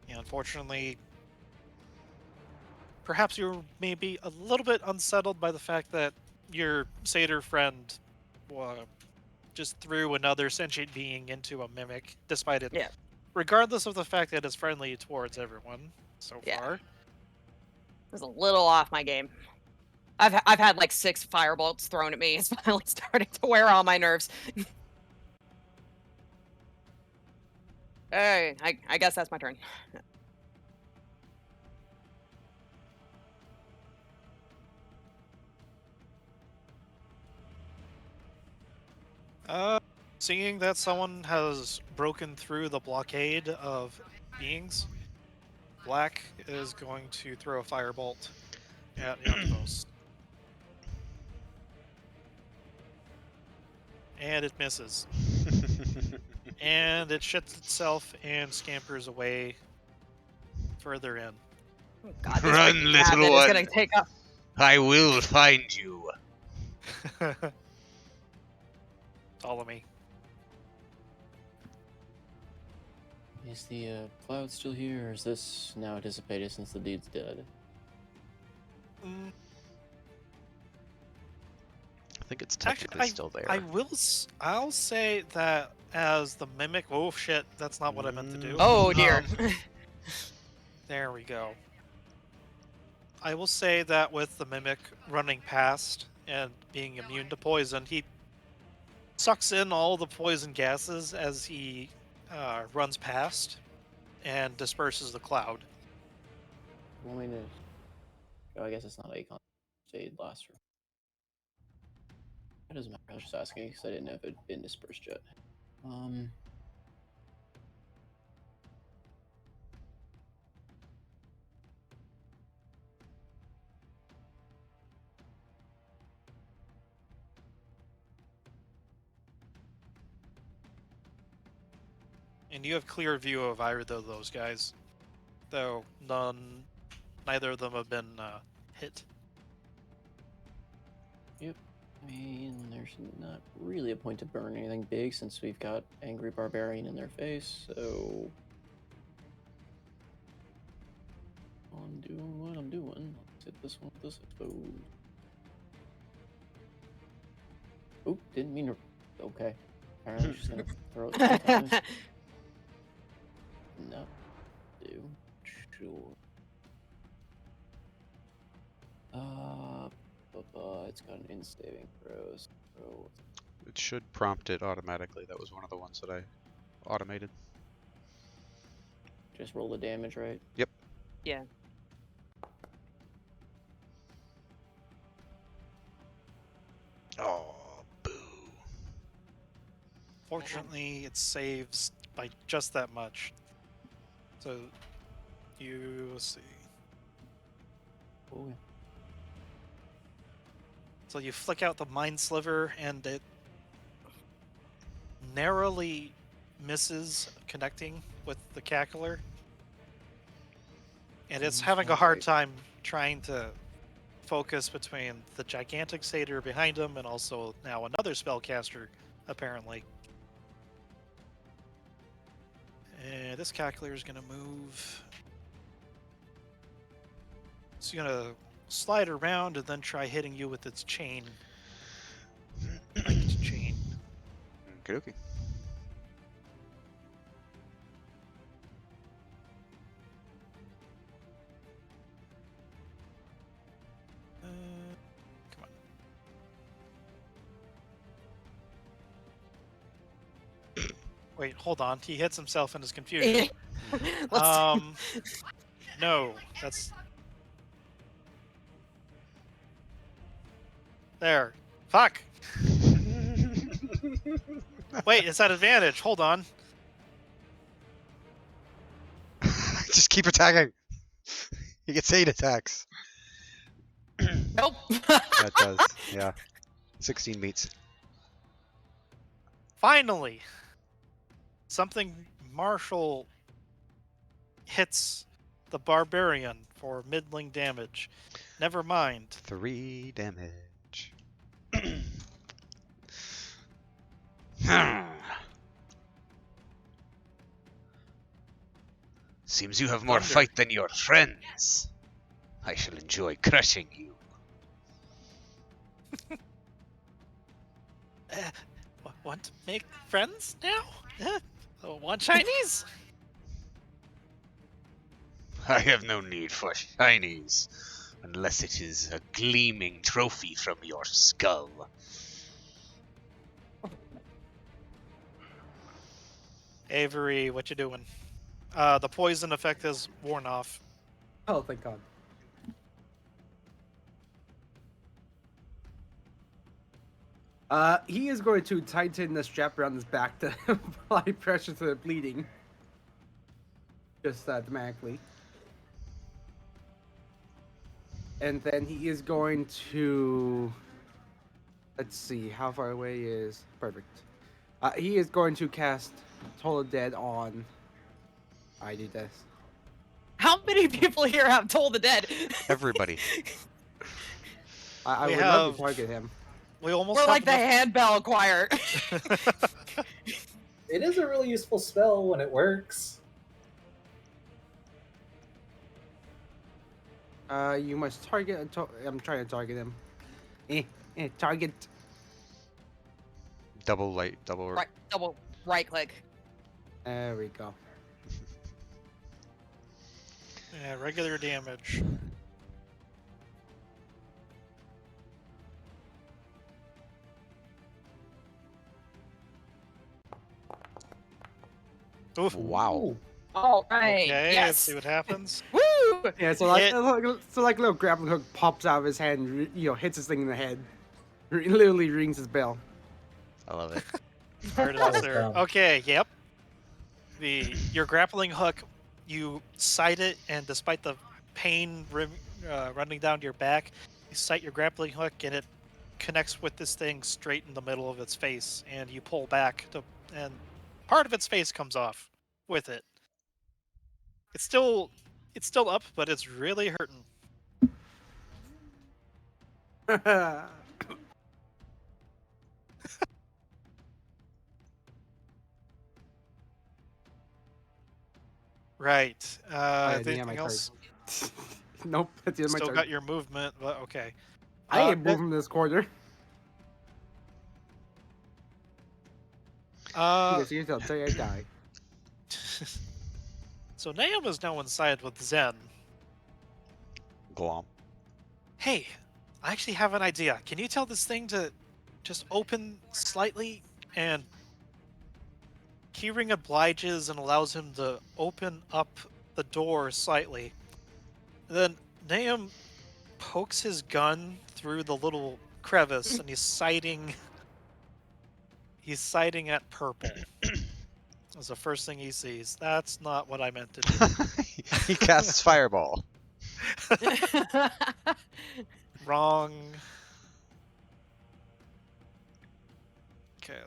Yeah, unfortunately, perhaps you're maybe a little bit unsettled by the fact that your satyr friend just threw another sentient being into a mimic, despite it, regardless of the fact that it's friendly towards everyone so far. It was a little off my game. I've had like 6 firebolts thrown at me. It's finally starting to wear on my nerves. Hey, I guess that's my turn. Seeing that someone has broken through the blockade of beings, Black is going to throw a firebolt at Yantos. And it misses. And it shits itself and scampers away further in. Oh, God, this Run, freaking little cabinet is gonna one. take up. I will find you. Follow me. Is the cloud still here, or is this now dissipated since the dude's dead? Mm, I think it's technically still there. I'll say that as the mimic. Oh shit! That's not what I meant to do. Oh dear. There we go. I will say that with the mimic running past and being immune to poison, he sucks in all the poison gases as he runs past and disperses the cloud. Want me to? Oh, I guess it's not Akon. Jade Blaster. It doesn't matter. I was just asking because I didn't know if it had been dispersed yet. And you have clear view of either of those guys, though neither of them have been hit. Yep. I mean, there's not really a point to burn anything big since we've got Angry Barbarian in their face, so... I'm doing what I'm doing. Let's hit this one with this exposed. Oop, didn't mean to... Okay. Apparently I'm just gonna throw it 3 times. No. Do. Sure. It's got an in-saving throws. So It should prompt it automatically. That was one of the ones that I automated. just roll the damage, right? Yep. Yeah. Oh, boo. Fortunately, it saves by just that much. So you see. Oh, yeah. So you flick out the mind sliver, and it narrowly misses connecting with the cackler. And it's Seems having a about hard right. time trying to focus between the gigantic satyr behind him and also now another spellcaster, apparently. And this cackler is going to move. It's going to slide around and then try hitting you with its chain. Linked chain. Okay, okay. Come on. Wait, hold on. He hits himself in his confusion. No, that's... There. Fuck! Wait, it's at advantage. Hold on. Just keep attacking. He gets 8 attacks. Nope. That does, yeah. 16 meets. Finally! Something martial hits the barbarian for middling damage. Never mind. 3 damage. Seems you have more Thunder. fight than your friends. I shall enjoy crushing you. Want to make friends now? Want Chinese? I have no need for shinies, unless it is a gleaming trophy from your skull. Avery, what you doing? The poison effect is worn off. Oh, thank God. He is going to tighten the strap around his back to apply pressure to the bleeding. Just automatically. And then he is going to... Let's see, how far away is... Perfect. He is going to cast Toll the Dead on... I do this. How many people here have Toll the Dead? Everybody. I We would love have- to target him. We almost We're have like the enough- handbell choir. It is a really useful spell when it works. You must target... I'm trying to target him. Target. Double right, double right click. There we go. Yeah, regular damage. Oof. Wow. Ooh. All right. Okay, let's Yes. see what happens. Woo! Yeah, so like, Hit. so like a little grappling hook pops out of his hand, hits this thing in the head. Literally rings his bell. I love it. Part That of was there. dumb. Okay, yep. Your grappling hook, you sight it, and despite the pain running down your back, you sight your grappling hook, and it connects with this thing straight in the middle of its face, and you pull back, and part of its face comes off with it. It's still up, but it's really hurting. Right. yeah, yeah, Anything my else? Nope, that's the end of my Still turn. got your movement, but okay. I ain't Ne- moving this corner. Uh, You guys until I die. so Nahum is now inside with Zen. Glom. Hey, I actually have an idea. Can you tell this thing to just open slightly? And Keyring obliges and allows him to open up the door slightly. Then Nahum pokes his gun through the little crevice and he's sighting at purple. That's the first thing he sees. That's not what I meant to do. He casts Fireball. Wrong. Okay,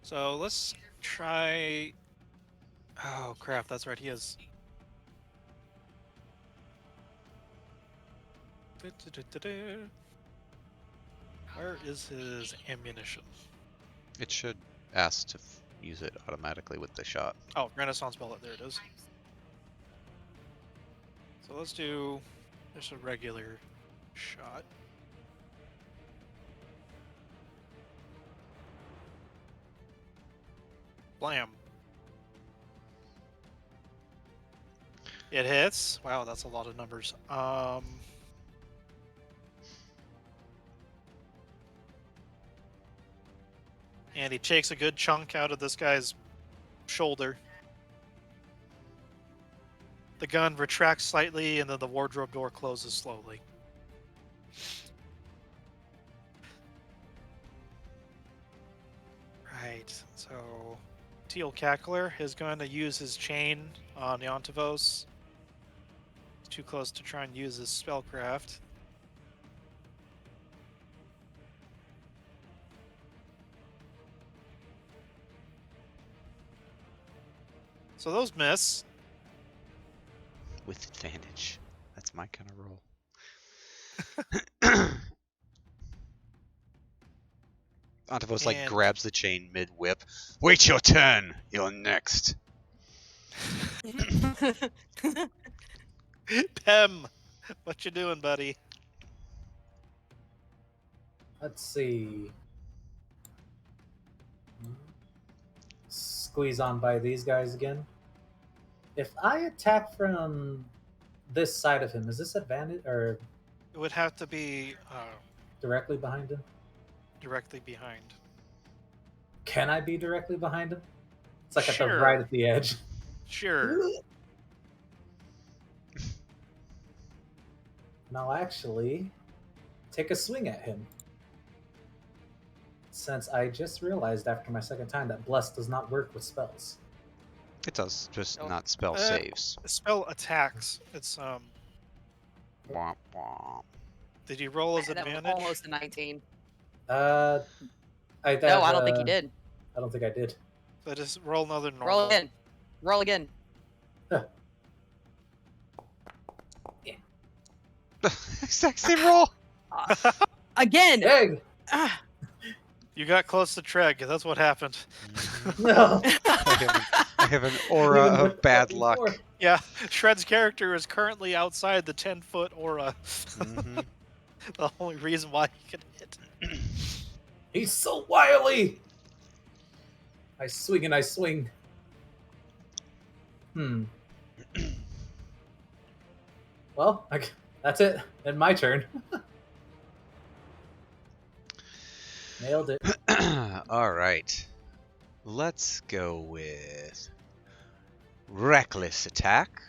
so let's try. Oh crap! That's right. He has. Where is his ammunition? It should ask to use it automatically with the shot. Oh, Renaissance bullet. There it is. So let's do just a regular shot. Blam. It hits. Wow, that's a lot of numbers. And he takes a good chunk out of this guy's shoulder. The gun retracts slightly, and then the wardrobe door closes slowly. Right, so Teal Cackler is going to use his chain on Yontavos. He's too close to try and use his spellcraft. So those miss. With advantage. That's my kind of roll. Antavos like And- grabs the chain mid whip. Wait your turn. You're next. Pem, what you doing, buddy? Let's see. Squeeze on by these guys again. If I attack from this side of him, is this advantage or It would have to be directly behind him? directly behind. Can I be directly behind him? It's like Sure. right at the edge. Sure. And I'll actually take a swing at him. Since I just realized after my second time that Bless does not work with spells. It does, just Oh. not spell Uh, saves. Spell attacks. It's Womp womp. Did you roll as That was advantage? almost a 19. I have, No, I don't think you did. I don't think I did. So just roll another normal. Roll again. Roll again. Exact same roll. Again. Dang! Ah. You got close to Treg. That's what happened. No. I have an aura Even with of bad that luck. before. Yeah, Shred's character is currently outside the 10-foot aura. Mhm. The only reason why he can hit. He's so wily! I swing and I swing. Well, that's it. And my turn. Nailed it. All right. Let's go with reckless attack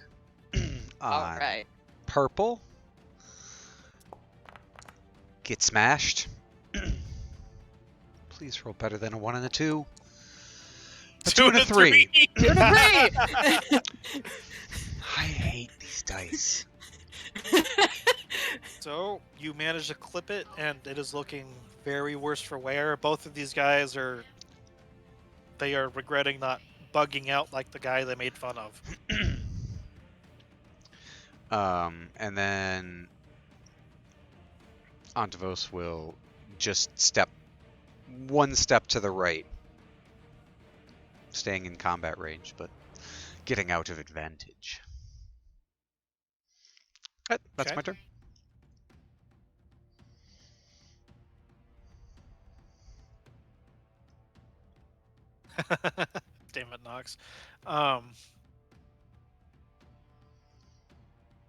All on right. purple. Get smashed. Please roll better than a 1 and a 2. A 2 and a 3. 2 to 3. I hate these dice. So you manage to clip it, and it is looking very worse for wear. Both of these guys are regretting not bugging out like the guy they made fun of. And then Antavos will just step one step to the right, staying in combat range, but getting out of advantage. That's Okay. my turn. Damn it, Nox.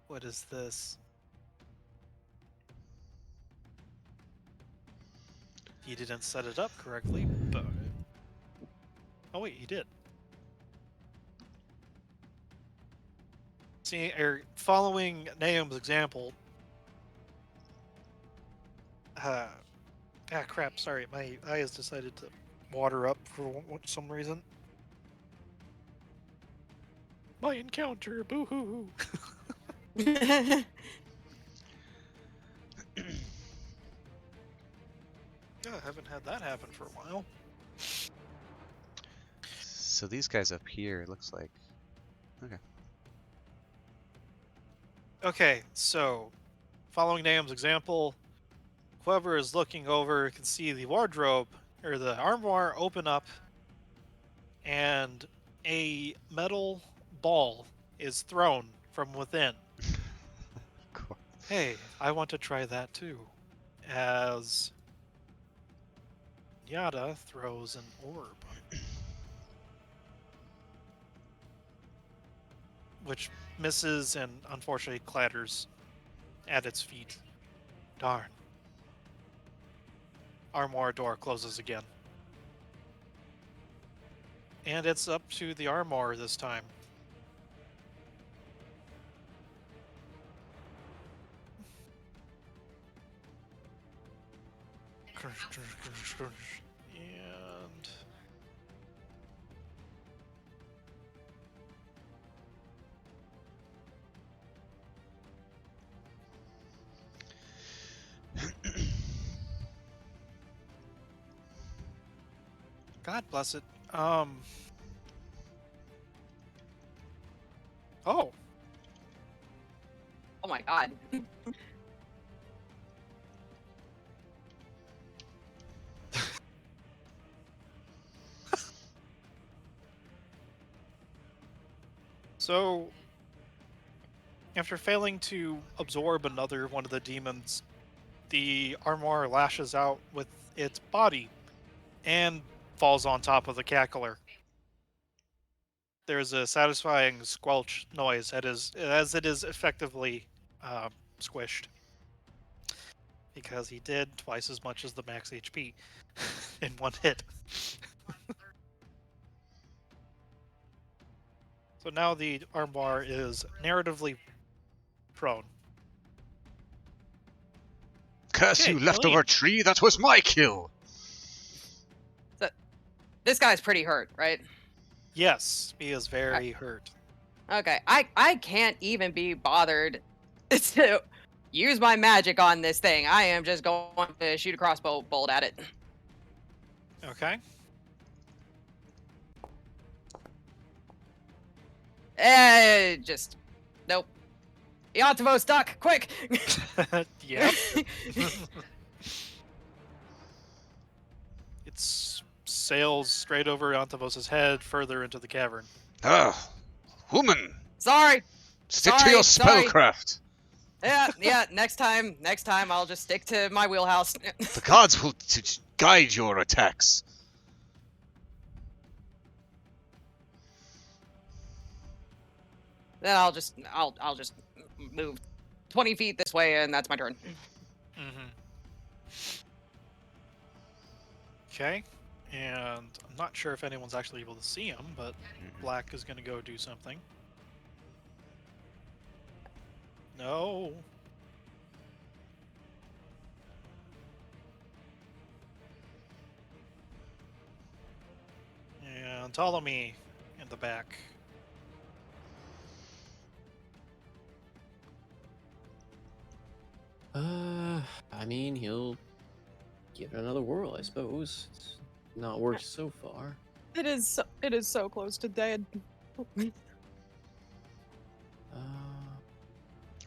What is this? He didn't set it up correctly, but... Oh wait, he did. See, following Naum's example... crap, sorry, my eye has decided to water up for some reason. My encounter, boo-hoo-hoo. Yeah, I haven't had that happen for a while. So these guys up here, it looks like. Okay. Okay, so following Naum's example, whoever is looking over can see the wardrobe or the armoire open up, and a metal ball is thrown from within. Cool. Hey, I want to try that too. As Yada throws an orb, which misses and unfortunately clatters at its feet. Darn. Armoire door closes again. And it's up to the armor this time. And God bless it. Oh. Oh my god. So, after failing to absorb another one of the demons, the armor lashes out with its body and falls on top of the cackler. There's a satisfying squelch noise as it is effectively squished. Because he did twice as much as the max HP in one hit. So now the armbar is narratively prone. Curse Okay, you, leftover tree! That was my kill! This guy's pretty hurt, right? Yes, he is very hurt. Okay, I can't even be bothered to use my magic on this thing. I am just going to shoot a crossbow bolt at it. Okay. Just nope. Yontovo stuck. Quick. Yep. It sails straight over Antavos' head, further into the cavern. Ah, woman! Sorry. Stick to your Sorry. spellcraft! Yeah. Next time, I'll just stick to my wheelhouse. The gods will guide your attacks. Then I'll just move 20 feet this way, and that's my turn. Mm-hmm. Okay. And I'm not sure if anyone's actually able to see him, but Black is going to go do something. No. And Ptolemy in the back. I mean, he'll give it another whirl, I suppose. It's not worked so far. It is so close to dead.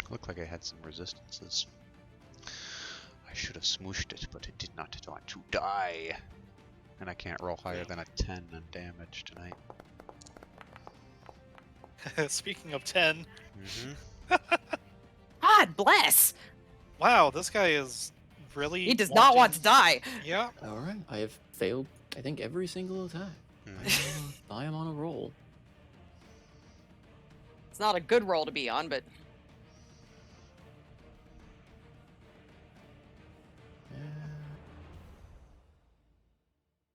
Looked like I had some resistances. I should have smooshed it, but it did not want to die. And I can't roll higher than a 10 on damage tonight. Speaking of 10, God bless. wow, this guy is really. He does not want to die. Yeah. All right, I have failed, I think, every single attack. I am on a roll. It's not a good roll to be on, but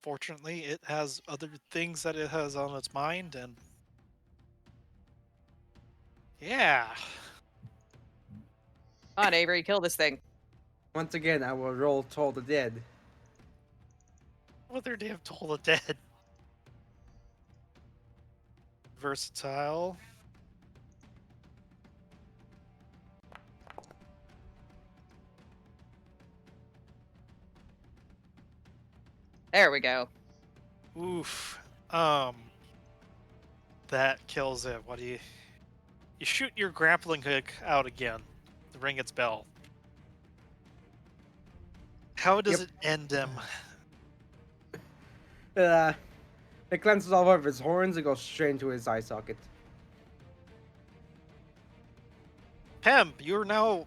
Fortunately, it has other things that it has on its mind, and yeah. come on, Avery, kill this thing. Once again, I will roll Toll the Dead. Other damn Toll the Dead. Versatile. There we go. Oof. That kills it. What do you shoot your grappling hook out again to ring its bell. How does it end him? It cleanses all of his horns and goes straight into his eye socket. Pem, you're now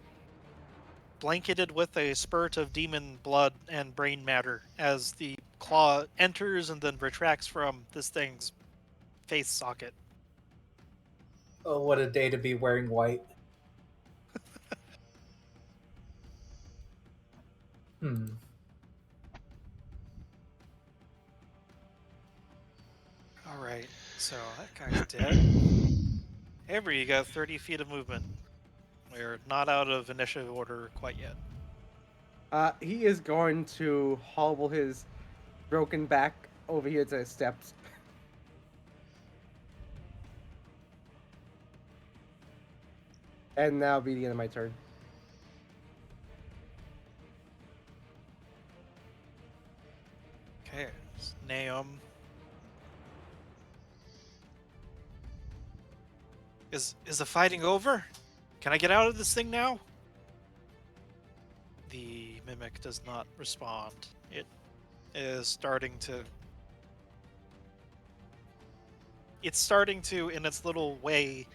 blanketed with a spurt of demon blood and brain matter as the claw enters and then retracts from this thing's face socket. Oh, what a day to be wearing white. Alright, so that guy's dead. Avery, you got 30 feet of movement. We're not out of initiative order quite yet. He is going to hobble his broken back over here to the steps. And that'll be the end of my turn. Okay, it's Naum. Is the fighting over? Can I get out of this thing now? The mimic does not respond. It is starting to... It's starting to, in its little way,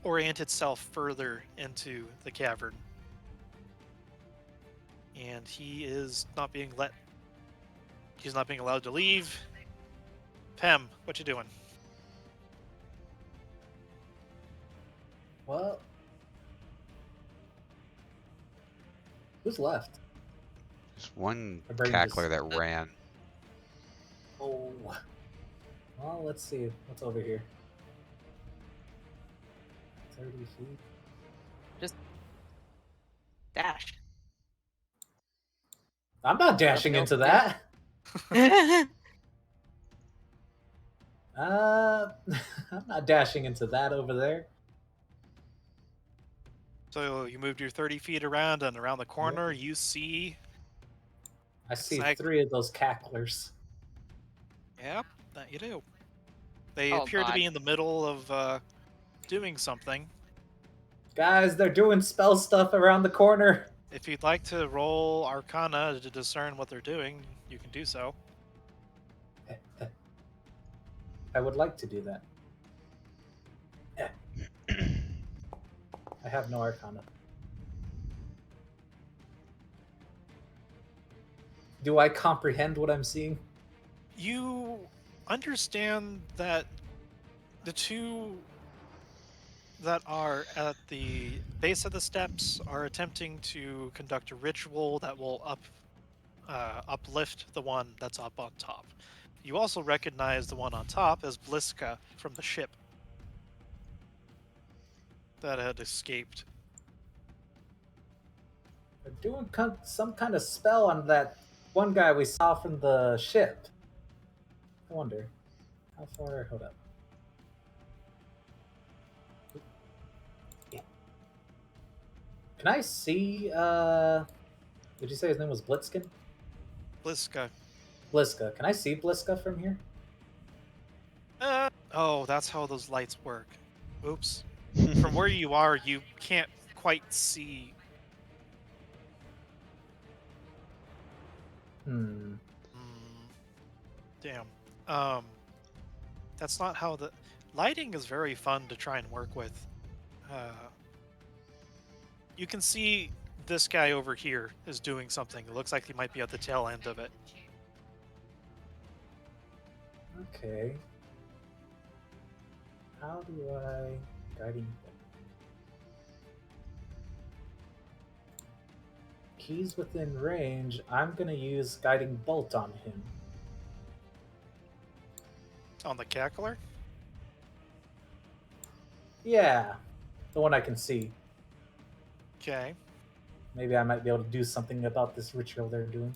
orient itself further into the cavern. And he is not being let... He's not being allowed to leave. Pem, what you doing? Well, who's left? There's one My brain cackler just- that ran. Oh, well, let's see what's over here. 30 feet. Dash. I'm not dashing Nothing into else that. I'm not dashing into that over there. So you moved your 30 feet around, and around the corner, you see. I see like- 3 of those cacklers. Yep, that you do. They Oh, appear to God. be in the middle of doing something. Guys, they're doing spell stuff around the corner. If you'd like to roll Arcana to discern what they're doing, you can do so. I would like to do that. I have no Arcana. Do I comprehend what I'm seeing? You understand that the two that are at the base of the steps are attempting to conduct a ritual that will uplift the one that's up on top. You also recognize the one on top as Bliska from the ship that had escaped. They're doing some kind of spell on that one guy we saw from the ship. I wonder. How far? Hold up. Can I see, did you say his name was Blitzkin? Bliska. Bliska. Can I see Bliska from here? Oh, that's how those lights work. Oops. From where you are, you can't quite see. Hmm. Damn. That's not how the lighting is very fun to try and work with. You can see this guy over here is doing something. It looks like he might be at the tail end of it. Okay. How do I... Guiding... He's within range. I'm gonna use Guiding Bolt on him. On the cackler? Yeah. The one I can see. Okay. Maybe I might be able to do something about this ritual they're doing.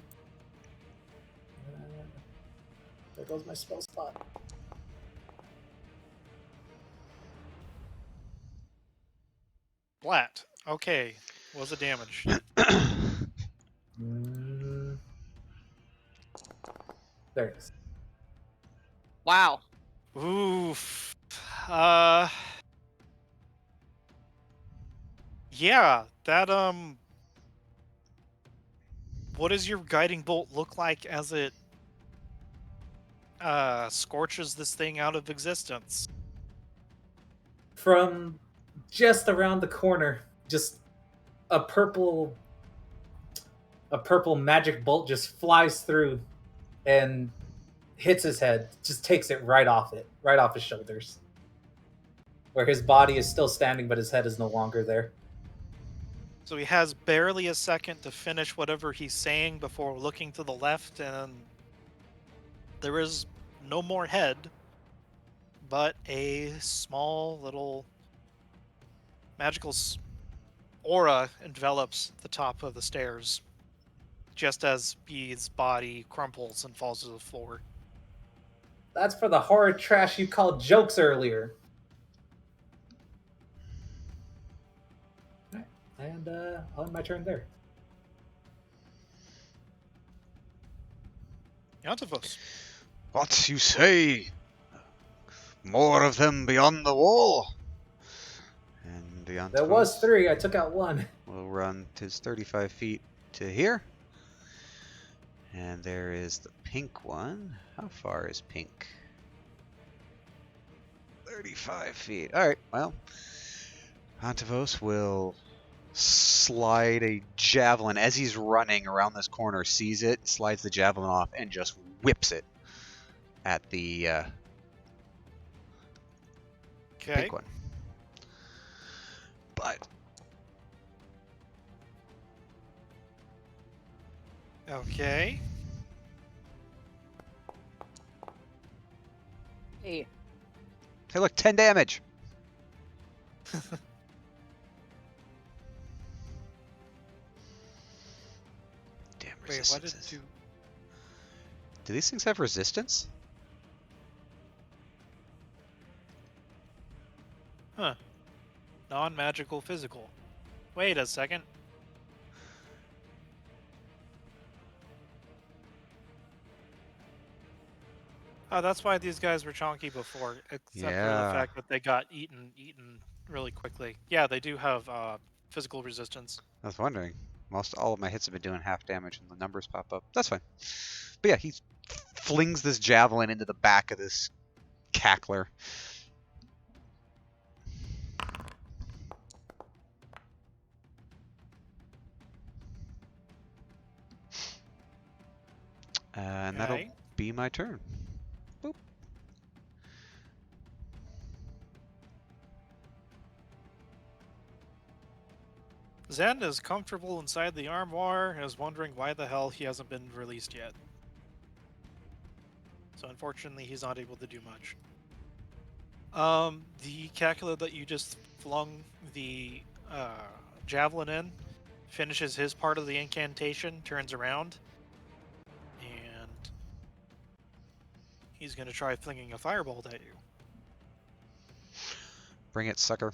There goes my spell slot. Flat. Okay. What's the damage? Mm, there it is. Wow. Oof. Yeah, that what does your guiding bolt look like as it scorches this thing out of existence? From just around the corner, just a purple magic bolt just flies through and hits his head, just takes it right off his shoulders. Where his body is still standing, but his head is no longer there. So he has barely a second to finish whatever he's saying before looking to the left, and there is no more head, but a small little magical aura envelops the top of the stairs, just as Bede's body crumples and falls to the floor. That's for the horror trash you called jokes earlier. Alright, and I'll end my turn there. Yantivos. What you say? More of them beyond the wall? And the There was 3, I took out 1. will run his 35 feet to here. And there is the pink one. How far is pink? 35 feet. Alright, well. Antivos will slide a javelin as he's running around this corner, sees it, slides the javelin off, and just whips it at the Okay. pink one. But Okay. Hey. hey, look, 10 damage. Wait, what did Resistances. do? Do these things have resistance? Huh. Non-magical physical. Wait a second. Oh, that's why these guys were chonky before, except for the Yeah. fact that they got eaten really quickly. Yeah, they do have physical resistance. I was wondering. All of my hits have been doing half damage and the numbers pop up. That's fine. But yeah, he flings this javelin into the back of this cackler. And that'll Okay. be my turn. Boop. Zen is comfortable inside the armoire and is wondering why the hell he hasn't been released yet. So unfortunately, he's not able to do much. The calculator that you just flung the javelin in finishes his part of the incantation, turns around, and he's going to try flinging a firebolt at you. Bring it, sucker.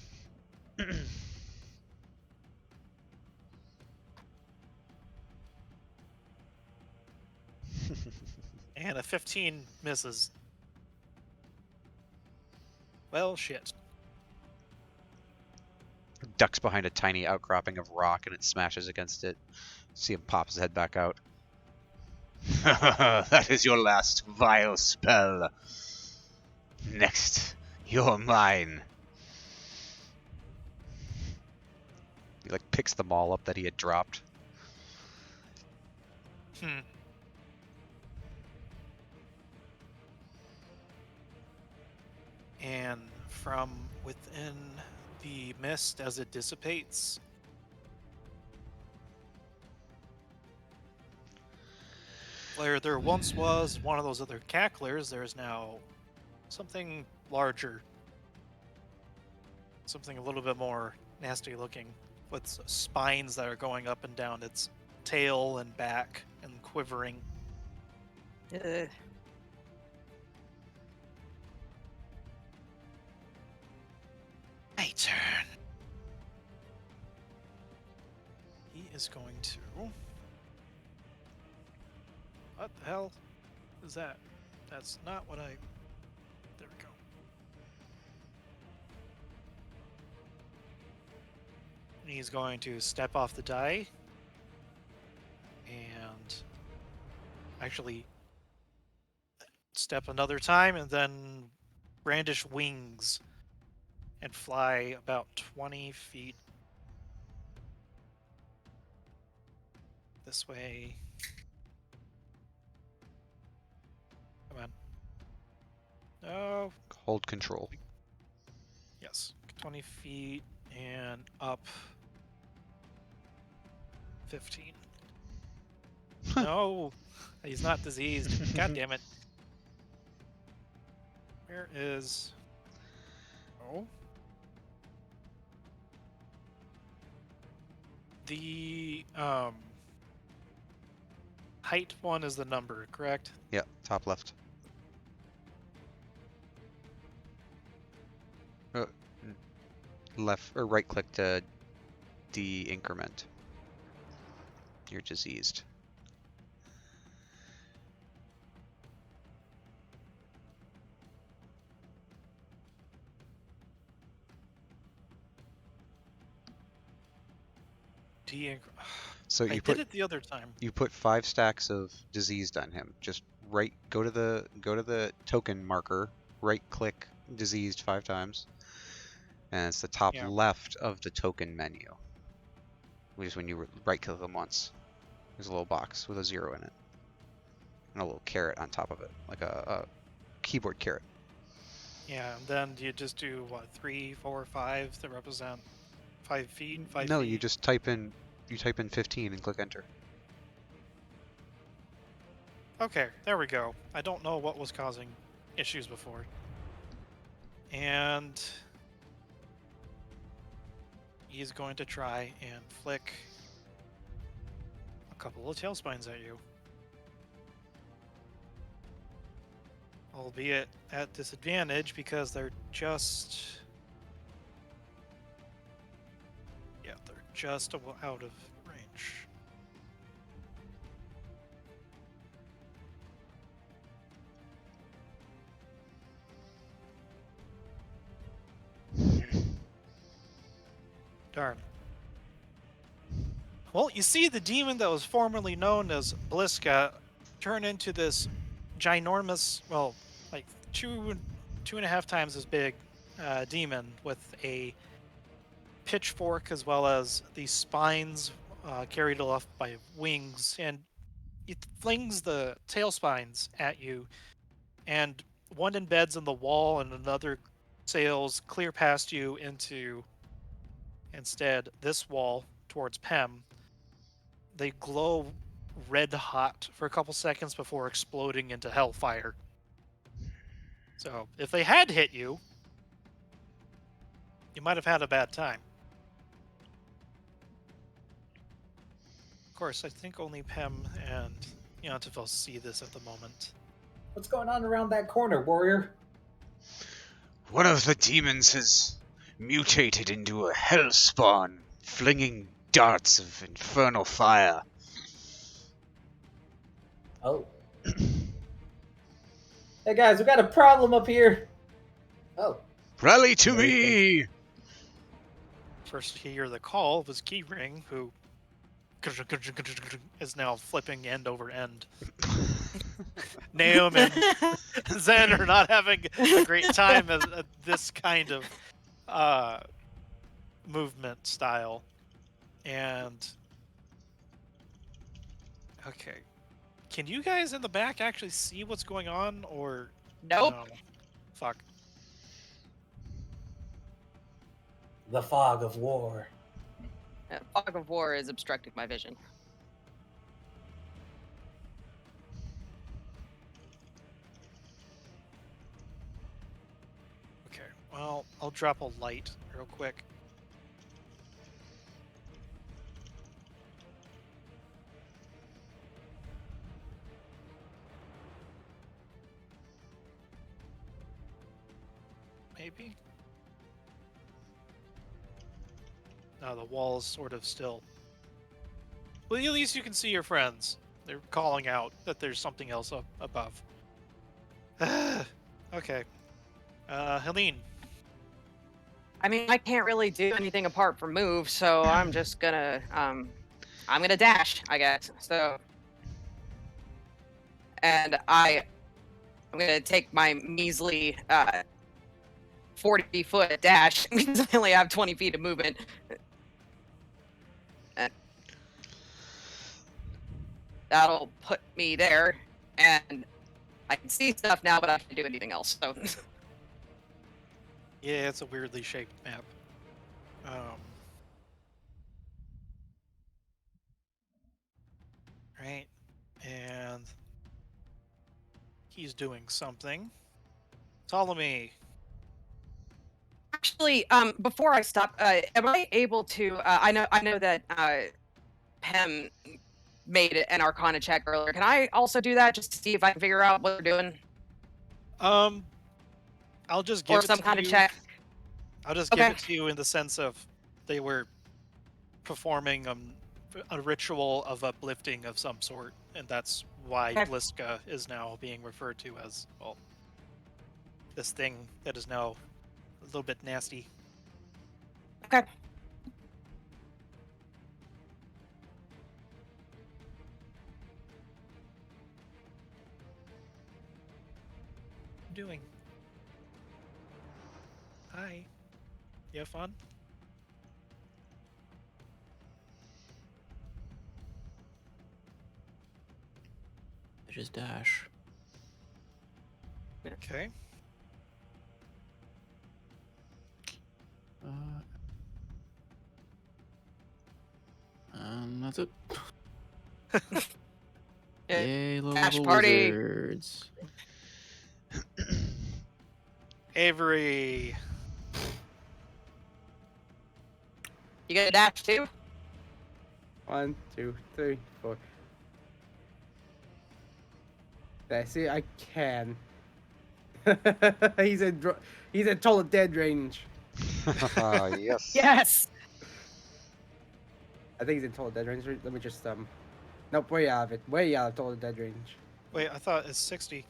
And a 15 misses. Well, shit. Ducks behind a tiny outcropping of rock and it smashes against it. See him pop his head back out. That is your last vile spell. Next, you're mine. He like picks the maul up that he had dropped. And from within the mist as it dissipates, where there once was one of those other cacklers, there's now something larger. Something a little bit more nasty looking, with spines that are going up and down its tail and back and quivering. Ugh. My turn. He is going to. What the hell is that? That's not what I. There we go. He's going to step off the die and actually step another time and then brandish wings and fly about 20 feet this way. Come on. No. Hold control. Yes. 20 feet and up 15. No. He's not diseased. God damn it. Where is... Oh. The height one is the number, correct? Yeah, top left. Left or right click to de-increment. You're diseased. So I you did it the other time. you put 5 stacks of diseased on him. Just go to the token marker, right click diseased 5 times. And it's the top Yeah. left of the token menu. Which is when you right click them once. There's a little box with a 0 in it. And a little carrot on top of it. Like a keyboard carrot. Yeah, and then you just do what, 3, 4, 5 to represent 5 feet, 5 No, feet? you just type in 15 and click enter. Okay, there we go. I don't know what was causing issues before. And he's going to try and flick a couple of tailspines at you. Albeit at disadvantage because they're just... Yeah, they're just out of range. Darn. Well, you see the demon that was formerly known as Bliska turn into this ginormous, well, like two and a half times as big demon with a pitchfork as well as the spines carried aloft by wings, and it flings the tail spines at you, and one embeds in the wall and another sails clear past you into instead this wall towards Pem. They glow red hot for a couple seconds before exploding into hellfire. So if they had hit you, you might have had a bad time. Of course, I think only Pem and Yontifel see this at the moment. What's going on around that corner, warrior? One of the demons has mutated into a hellspawn, flinging darts of infernal fire. Oh. Hey guys, we got a problem up here. Oh. Rally to Very me! First you hear the call of his keyring, who is now flipping end over end. Naomi and Zen are not having a great time at this kind of movement style. And okay, can you guys in the back actually see what's going on, or Nope. no? Fuck. The fog of war. Fog of War is obstructing my vision. Okay, well, I'll drop a light real quick. Maybe? No, the wall is sort of still. Well, at least you can see your friends. They're calling out that there's something else up above. Okay. Helene. I mean, I can't really do anything apart from move, so I'm just gonna I'm gonna dash, I guess. So, and I'm gonna take my measly 40-foot dash because I only have 20 feet of movement. And that'll put me there, and I can see stuff now, but I can't do anything else. So. Yeah, it's a weirdly shaped map. Right. And he's doing something. Ptolemy. Actually, before I stop, am I able to? I know that Pem made an Arcana check earlier. Can I also do that just to see if I can figure out what they're doing, I'll just give or it some to kind you. of check? I'll just give Okay. it to you in the sense of they were performing a ritual of uplifting of some sort, and that's why Okay. Bliska is now being referred to as, well, this thing that is now a little bit nasty. Okay. Doing. Hi. You have fun? I just dash. Okay. That's it. Yeah, Yay, low dash level party. wizards. Avery. You get a dash too? 1, 2, 3, 4. I see. I can. he's in total dead range. Yes. Yes. I think he's in total dead range. Let me just Nope, way out of it. Way out of total dead range. Wait, I thought it's 60.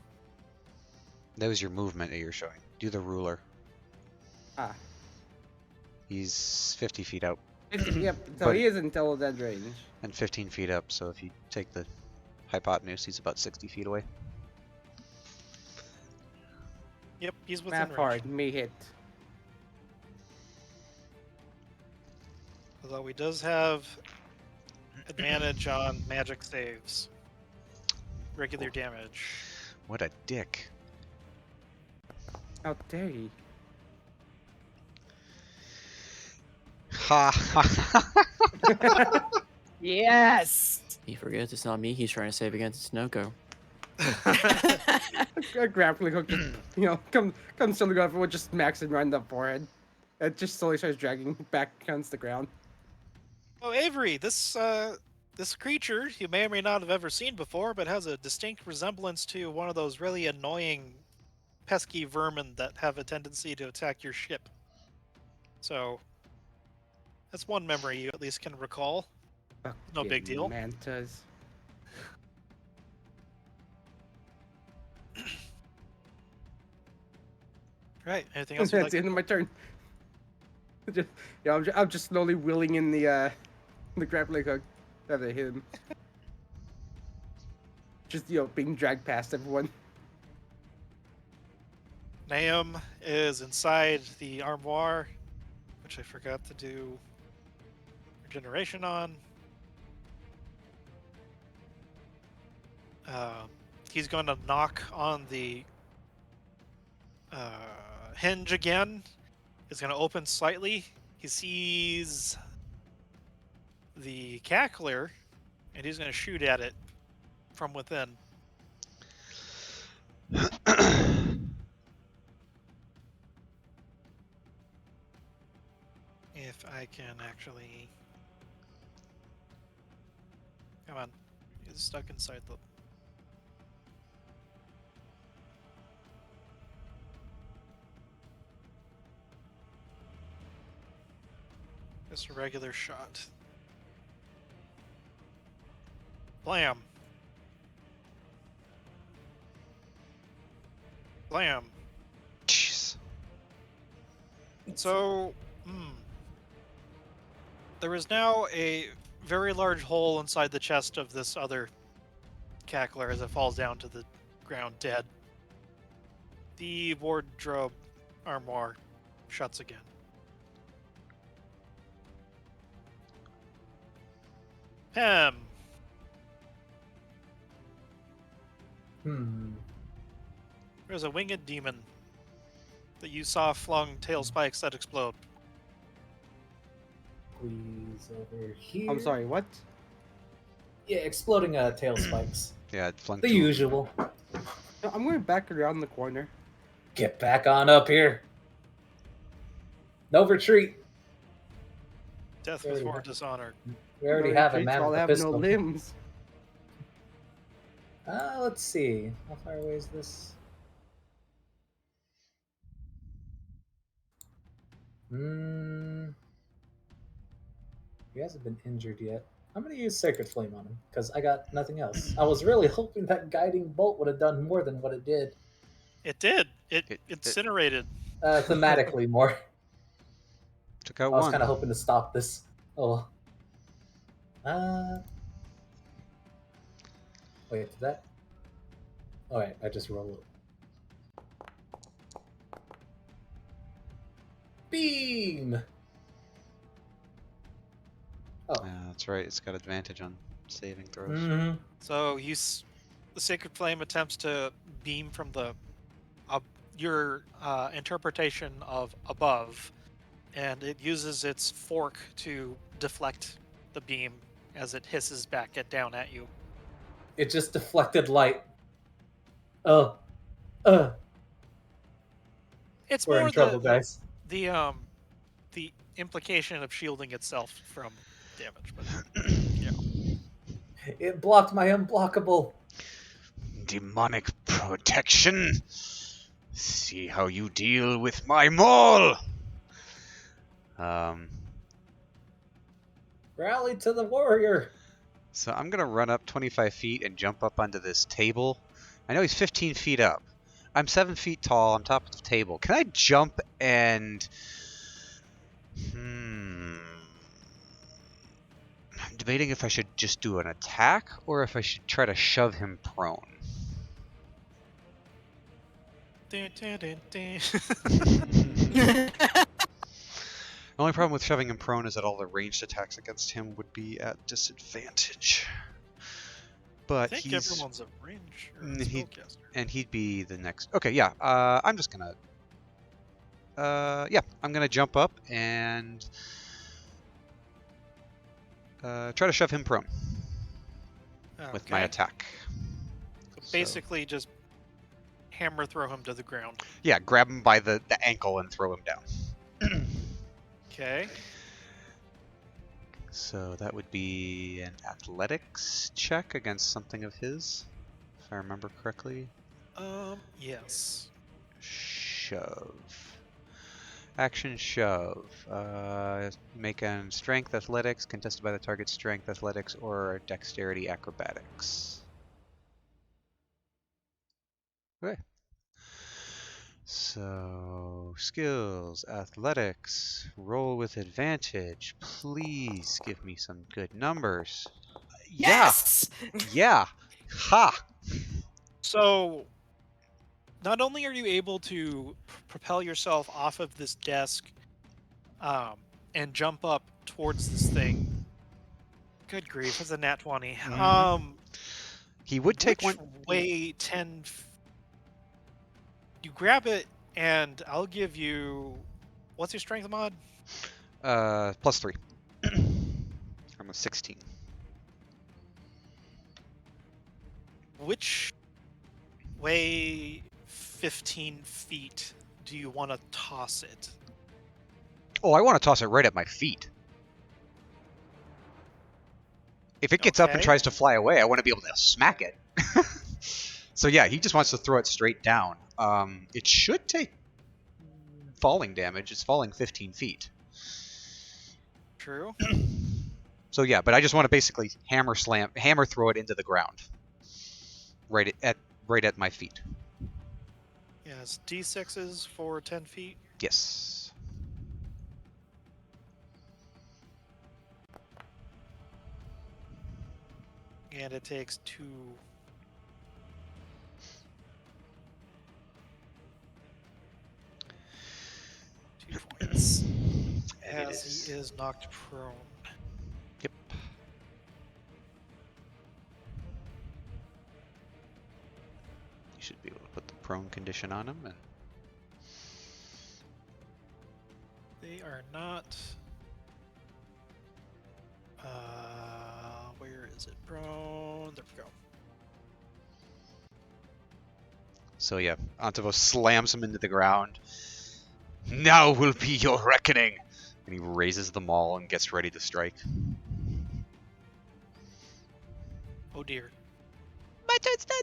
That was your movement that you're showing. Do the ruler. Ah. He's 50 feet out 50, yep. So But- he is in total dead range. and 15 feet up. So if you take the hypotenuse, he's about 60 feet away. Yep, he's within Math range. hard. Me hit. Although he does have advantage on magic saves. Regular damage. What a dick. How dare he? Ha ha. Yes. He forgets it's not me he's trying to save against, it's Noko. A grappling hook just, comes to the ground with just smacks him right in the forehead. It just slowly starts dragging back against the ground. Oh, Avery, this creature you may or may not have ever seen before, but has a distinct resemblance to one of those really annoying, pesky vermin that have a tendency to attack your ship. So, that's one memory you at least can recall. No big deal. Mantas. Right. Anything else you'd That's like? the end of my turn. I'm just slowly wheeling in the grappling hook after I hit him. Just being dragged past everyone. Naum is inside the armoire, which I forgot to do regeneration on. He's going to knock on the hinge again. It's going to open slightly. He sees the cackler, and he's going to shoot at it from within. If I can actually... Come on. He's stuck inside the... Just a regular shot. Blam. Blam. Jeez. So, there is now a very large hole inside the chest of this other cackler as it falls down to the ground dead. The wardrobe armoire shuts again. Hem. There's a winged demon that you saw flung tail spikes that explode. Please over here. I'm sorry, what? Yeah, exploding tail spikes. Yeah, it flunked The to him. usual. No, I'm going back around the corner. Get back on up here. No retreat. Death There we before go. dishonor. We already No have a retreats man while with I a have no pistol. limbs. Let's see. How far away is this? He hasn't been injured yet. I'm gonna use Sacred Flame on him because I got nothing else. I was really hoping that Guiding Bolt would have done more than what it did. It did. It It- incinerated. Thematically more. Took I out was one. kind of hoping to stop this. Oh. Wait, did that? Oh wait, I just rolled it. Beam. Oh. That's right. It's got advantage on saving throws. Mm-hmm. So the Sacred Flame attempts to beam from the your interpretation of above, and it uses its fork to deflect the beam as it hisses back down at you. It just deflected light. It's We're more in trouble, guys. the implication of shielding itself from damage, but It blocked my unblockable. demonic protection. See how you deal with my maul. Rally to the warrior. So I'm gonna run up 25 feet and jump up onto this table. I know he's 15 feet up. I'm 7 feet tall on top of the table. Can I jump and... I'm debating if I should just do an attack or if I should try to shove him prone. Dun, dun, dun, dun. The only problem with shoving him prone is that all the ranged attacks against him would be at disadvantage. I But think he's... everyone's a range or a he- spellcaster. And he'd be the next... Okay, yeah. I'm just gonna... I'm gonna jump up and... try to shove him prone with my Okay. attack. So basically, just hammer throw him to the ground. Yeah, grab him by the ankle and throw him down. Okay. So that would be an athletics check against something of his, if I remember correctly. Yes. Shove. Action shove. Make an strength athletics contested by the target's strength athletics or dexterity acrobatics. Okay. So, skills, athletics, roll with advantage. Please give me some good numbers. Yes. Yeah. Ha. So, not only are you able to propel yourself off of this desk, and jump up towards this thing. Good grief, it's a nat 20. He would take Which one. way 10? You grab it, and I'll give you. What's your strength mod? +3. I'm a 16. Which way 15 feet do you want to toss it? Oh, I want to toss it right at my feet. If it gets up and Okay. tries to fly away, I want to be able to smack it. So yeah, he just wants to throw it straight down. It should take falling damage. It's falling 15 feet. True. So yeah, but I just want to basically hammer throw it into the ground. Right at my feet. Yes, D6s for 10 feet. Yes. And it takes 2. 2 points. And it As is. he is knocked prone. Yep. You should be able to put the prone condition on him. And They are not. Where is it? Prone. There we go. so yeah, Antavos slams him into the ground. Now will be your reckoning. And he raises the maul and gets ready to strike. Oh dear. My turn's done.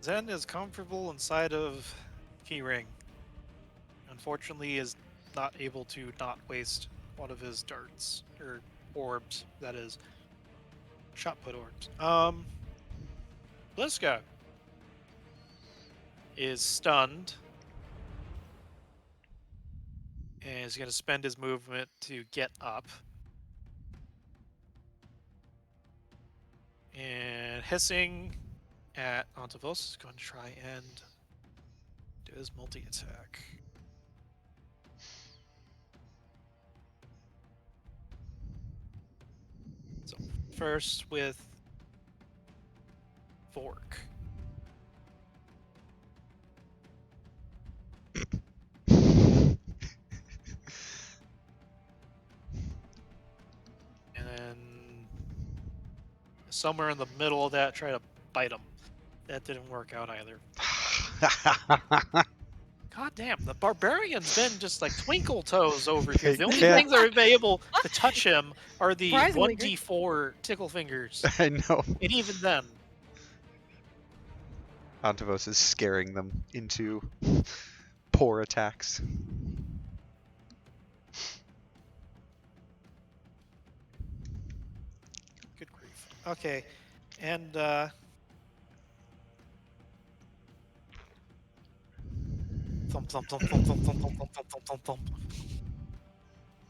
Zen is comfortable inside of Keyring. Unfortunately, is not able to not waste one of his darts or orbs. That is, shot put orbs. Bliska is stunned and is going to spend his movement to get up. And hissing at Antavos is going to try and do his multi-attack. So first with Fork. And then somewhere in the middle of that, try to bite him. That didn't work out either. God damn, the barbarian's been just like twinkle toes over here. They The only can't- things that are able to touch him are the Surprisingly good. 1d4 tickle fingers. I know. And even then, Antavos is scaring them into poor attacks. good grief. Okay, and thump thump thump thump thump thump thump thump thump thump thump thump.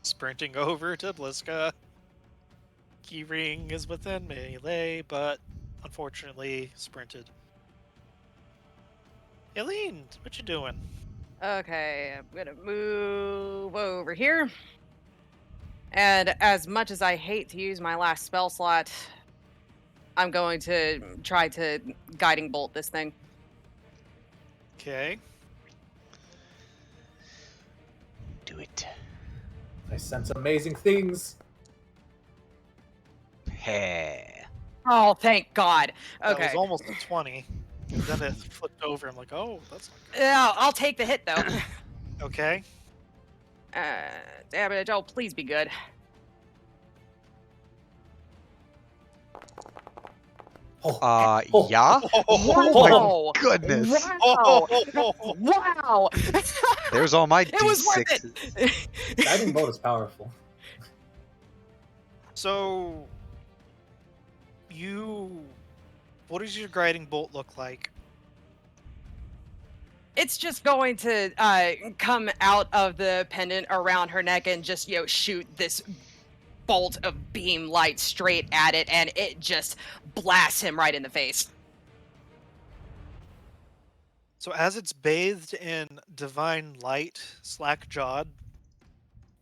Sprinting over to Bliska. Keyring is within melee, but unfortunately sprinted. Eileen, what you doing? Okay, I'm gonna move over here. And as much as I hate to use my last spell slot, I'm going to try to guiding bolt this thing. Okay. Do it. I sense amazing things. Hey. Oh, thank God. That was Okay. almost a 20. And then it flipped over. I'm like, oh, that's not Yeah, I'll take the hit though. good. Okay. Damn it, oh, please be good. Yeah? Wow! Goodness. Wow! Wow! There's all my It was worth D6s. it. Guiding bolt is powerful. So, what does your guiding bolt look like? It's just going to come out of the pendant around her neck and just, shoot this bolt of beam light straight at it, and it just blasts him right in the face. So as it's bathed in divine light, slack-jawed,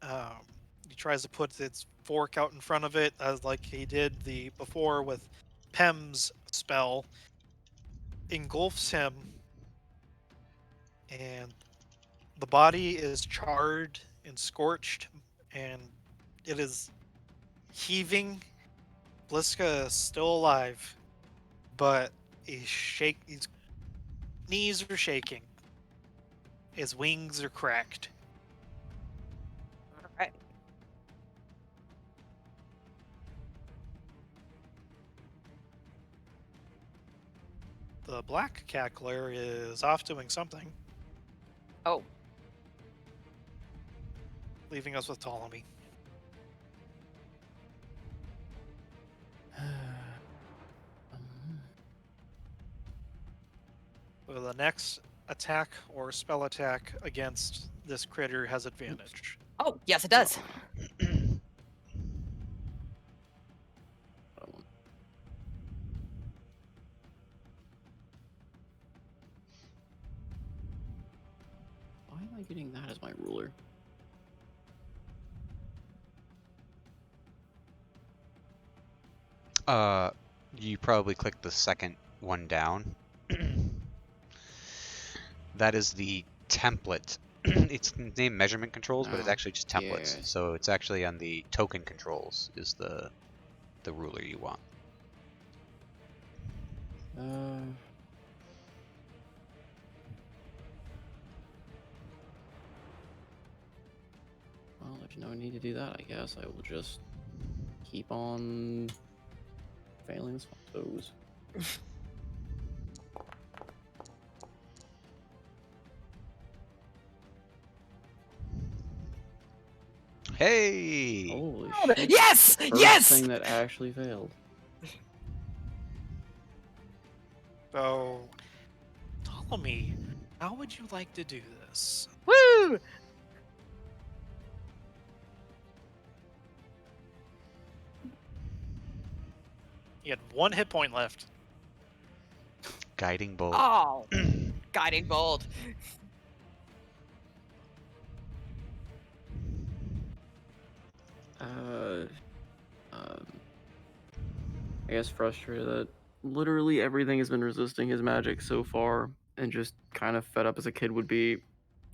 he tries to put its fork out in front of it, as like he did before with Pem's spell, engulfs him, and the body is charred and scorched, and it is heaving. Bliska is still alive, but his knees are shaking. His wings are cracked. Alright. The black cackler is off doing something, Oh, leaving us with Ptolemy. So the next attack or spell attack against this critter has advantage. oh, yes, it does. Why am I getting that as my ruler? You probably clicked the second one down. That is the template. It's named measurement controls, but it's Oh, actually just templates. yeah. So it's actually on the token controls is the ruler you want. Well, there's no need to do that, I guess. I will just keep on failing those. Hey! Holy Oh, shit. yes! First Yes! thing that actually failed. So, Ptolemy, how would you like to do this? Woo! He had 1 hit point left. Guiding bolt. Oh, guiding bolt. I guess frustrated that literally everything has been resisting his magic so far, and just kind of fed up as a kid would be.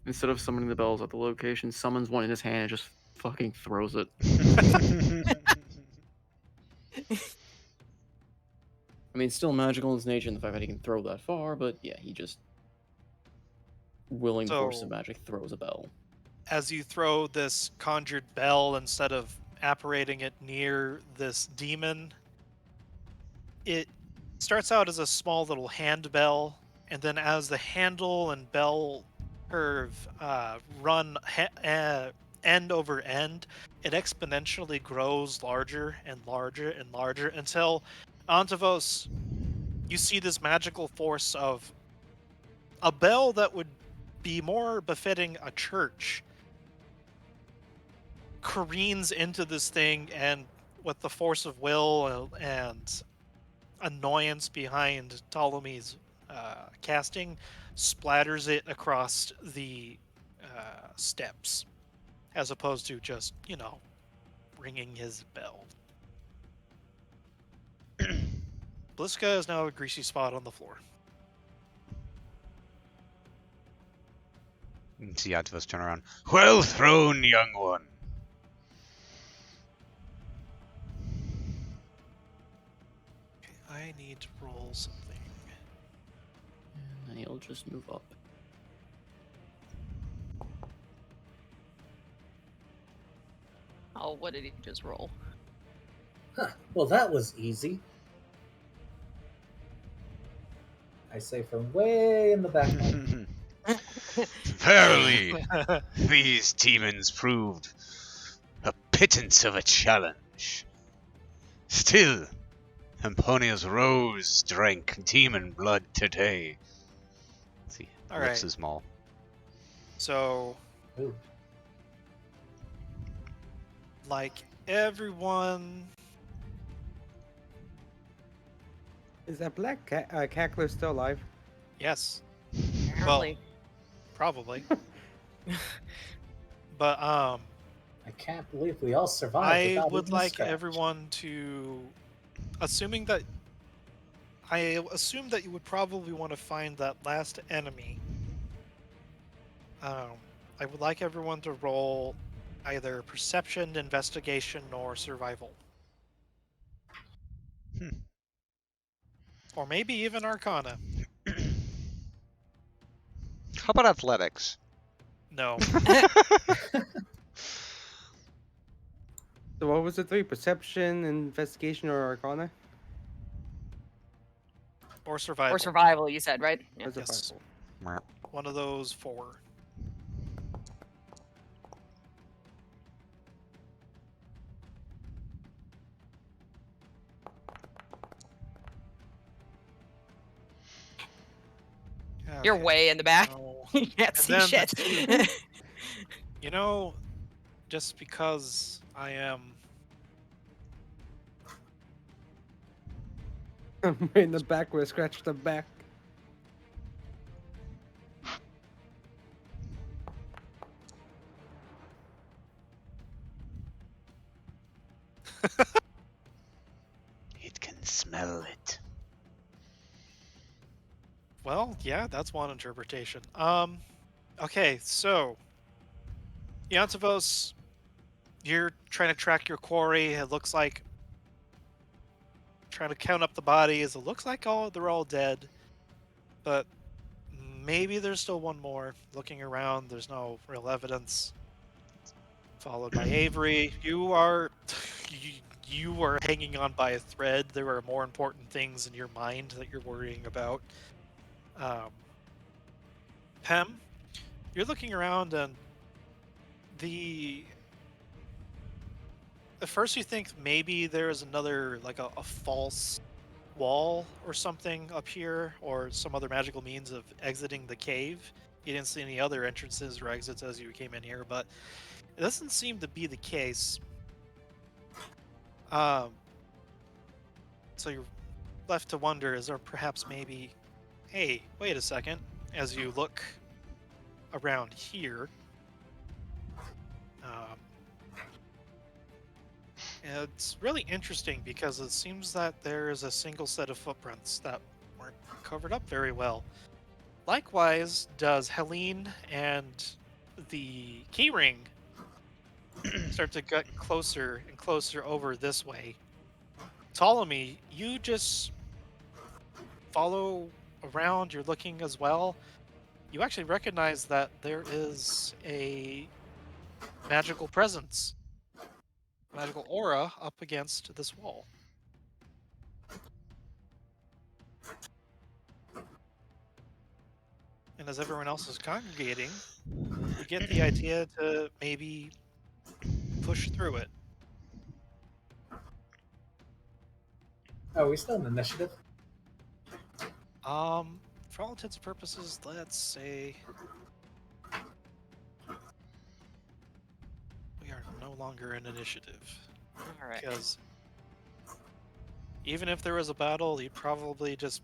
Instead of summoning the bells at the location, summons one in his hand and just fucking throws it. I mean, it's still magical in its nature and the fact that he can throw that far, but yeah, he just willing force So- of magic throws a bell. As you throw this conjured bell, instead of apparating it near this demon, it starts out as a small little hand bell, and then as the handle and bell curve run end over end, it exponentially grows larger and larger and larger until, Antavos, you see this magical force of a bell that would be more befitting a church careens into this thing, and with the force of will and annoyance behind Ptolemy's casting, splatters it across the steps, as opposed to just, ringing his bell. Bliska is now a greasy spot on the floor. You see Atavos turn around. Well thrown, young one. Okay, I need to roll something. And then he'll just move up. Oh, what did he just roll? Huh. Well, that was easy. I say from way in the back. Verily, these demons proved a pittance of a challenge. Still, Amponia's rose drank demon blood today. Let's see, All lifts right. his maul. So, Ooh. like everyone, Is that black cackler still alive? yes, Apparently. probably. But I can't believe we all survived. I without would even a like scratch. everyone to, I assume that you would probably want to find that last enemy. I would like everyone to roll either perception, investigation, or survival. Hmm. Or maybe even arcana. How about athletics? No. So what was the three? Perception, investigation, or arcana? Or survival. Or survival, you said, right? Yeah. Or Yes. survival? One of those four. You're Okay, way in the back. so- You can't And see then shit. the You know, just because I am I'm way in the back where I scratched the back. It can smell it. Well, yeah, that's one interpretation. Okay, so Yantavos, you're trying to track your quarry. It looks like trying to count up the bodies. It looks like they're all dead, but maybe there's still one more. Looking around, there's no real evidence. Followed by Avery, you are hanging on by a thread. There are more important things in your mind that you're worrying about. Pem, you're looking around, and at first you think maybe there is another, like a false wall or something up here, or some other magical means of exiting the cave. You didn't see any other entrances or exits as you came in here, but it doesn't seem to be the case. So you're left to wonder, is there perhaps maybe, hey, wait a second, as you look around here. It's really interesting because it seems that there is a single set of footprints that weren't covered up very well. Likewise, does Helene and the keyring start to get closer and closer over this way. Ptolemy, you just follow around, you're looking as well. you actually recognize that there is a magical presence, magical aura up against this wall. And as everyone else is congregating, you get the idea to maybe push through it. Oh, are we still in initiative? For all intents and purposes, let's say we are no longer in initiative. All right. Because even if there was a battle, you'd probably just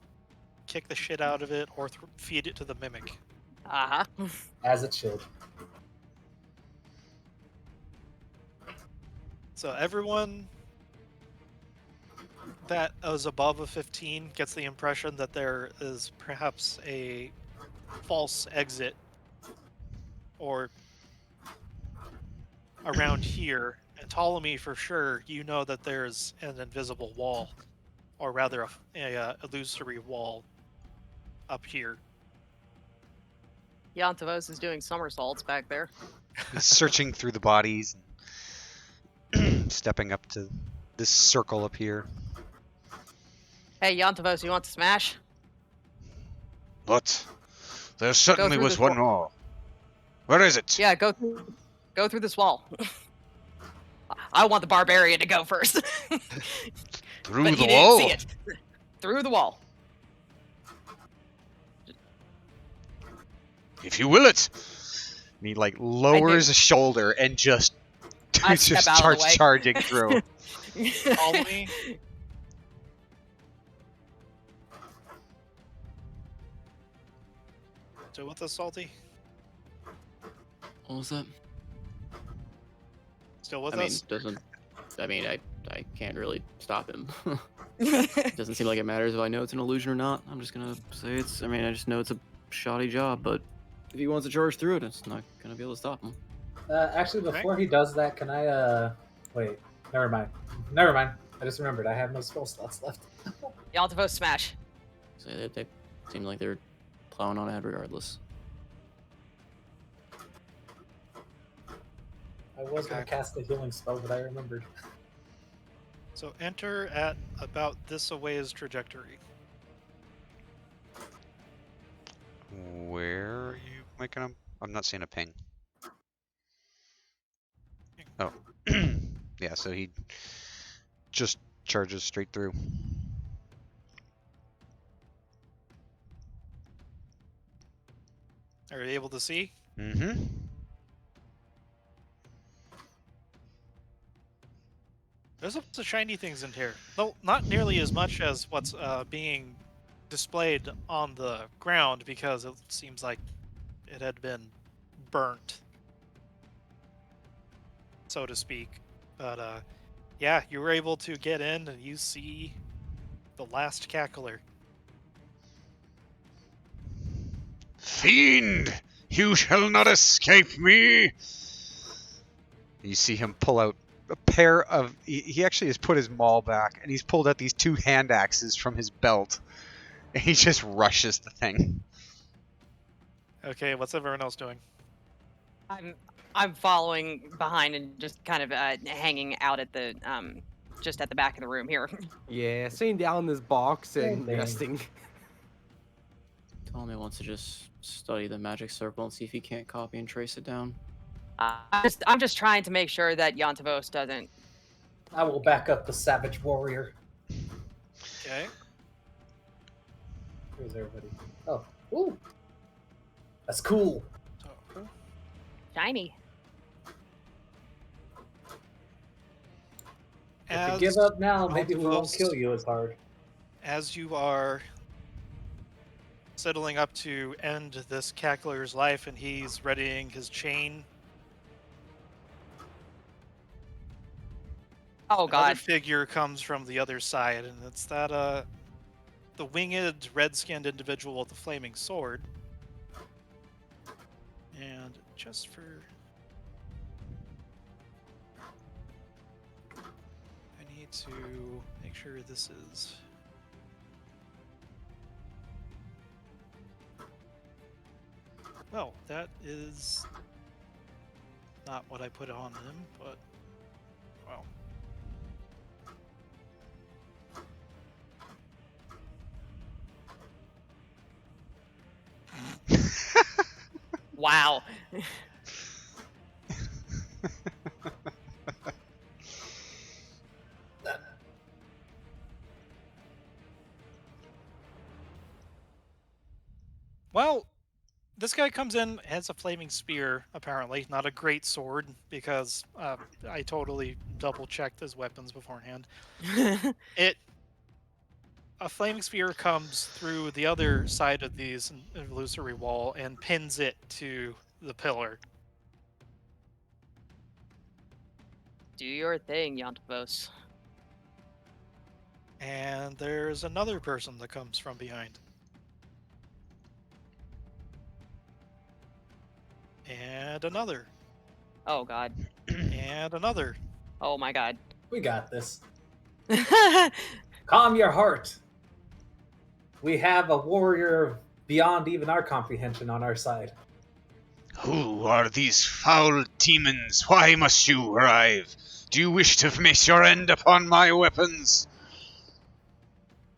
kick the shit out of it or feed it to the mimic. Uh-huh. As it should. So everyone that is above a 15 gets the impression that there is perhaps a false exit or around here. And Ptolemy, for sure, you know that there's an invisible wall, or rather a illusory wall up here. Yantavos is doing somersaults back there. He's searching through the bodies and stepping up to this circle up here. Hey, Yantavos, you want to smash? But there certainly through was this one more. Where is it? Yeah, go through this wall. I want the barbarian to go first. Through But the he wall. didn't see it. Through the wall. If you will it. And he like lowers a shoulder and just I step just out of starts the way. charging through. Ptolemy, still with us, Salty? What was that? Still with I mean, us? I can't really stop him. Doesn't seem like it matters if I know it's an illusion or not. I'm just gonna say it's. I just know it's a shoddy job, but if he wants to charge through it, it's not gonna be able to stop him. Actually, before he does that, can I, wait, never mind. Never mind. I just remembered I have no spell slots left. Yantavos smash. So they seem like they're plowing on ahead regardless. I was going to Okay. cast a healing spell, but I remembered. So enter at about this away's trajectory. Where are you making them? I'm not seeing a ping. Oh. Yeah, so he just charges straight through. Are you able to see? Mm-hmm. There's lots of shiny things in here. Though not nearly as much as what's being displayed on the ground, because it seems like it had been burnt, so to speak. But yeah, you were able to get in and you see the last cackler. Fiend! You shall not escape me! You see him pull out a pair of... He actually has put his maul back, and he's pulled out these two hand axes from his belt. And he just rushes the thing. Okay, what's everyone else doing? I'm following behind and just kind of hanging out at the just at the back of the room here. Yeah, sitting down in this box and Dang. resting. Ptolemy wants to just study the magic circle and see if he can't copy and trace it down. I'm just trying to make sure that Yantavos doesn't. I will back up the Savage Warrior. Okay. Where's everybody? Oh, ooh. That's cool. So, Shiny. If you give up now, maybe we won't Altivos- kill you as hard. as you are settling up to end this cackler's life and he's readying his chain, Oh another God. figure comes from the other side, and it's that the winged red-skinned individual with the flaming sword. And just for I need to make sure this is Well, that is not what I put on him, but well. Wow. Well, this guy comes in, has a flaming spear, apparently. Not a great sword, because I totally double-checked his weapons beforehand. A flaming spear comes through the other side of these illusory wall and pins it to the pillar. Do your thing, Yantavos. And there's another person that comes from behind. And another. Oh god. And another. Oh my god. We got this. Calm your heart. We have a warrior beyond even our comprehension on our side. Who are these foul demons? Why must you arrive? Do you wish to make your end upon my weapons?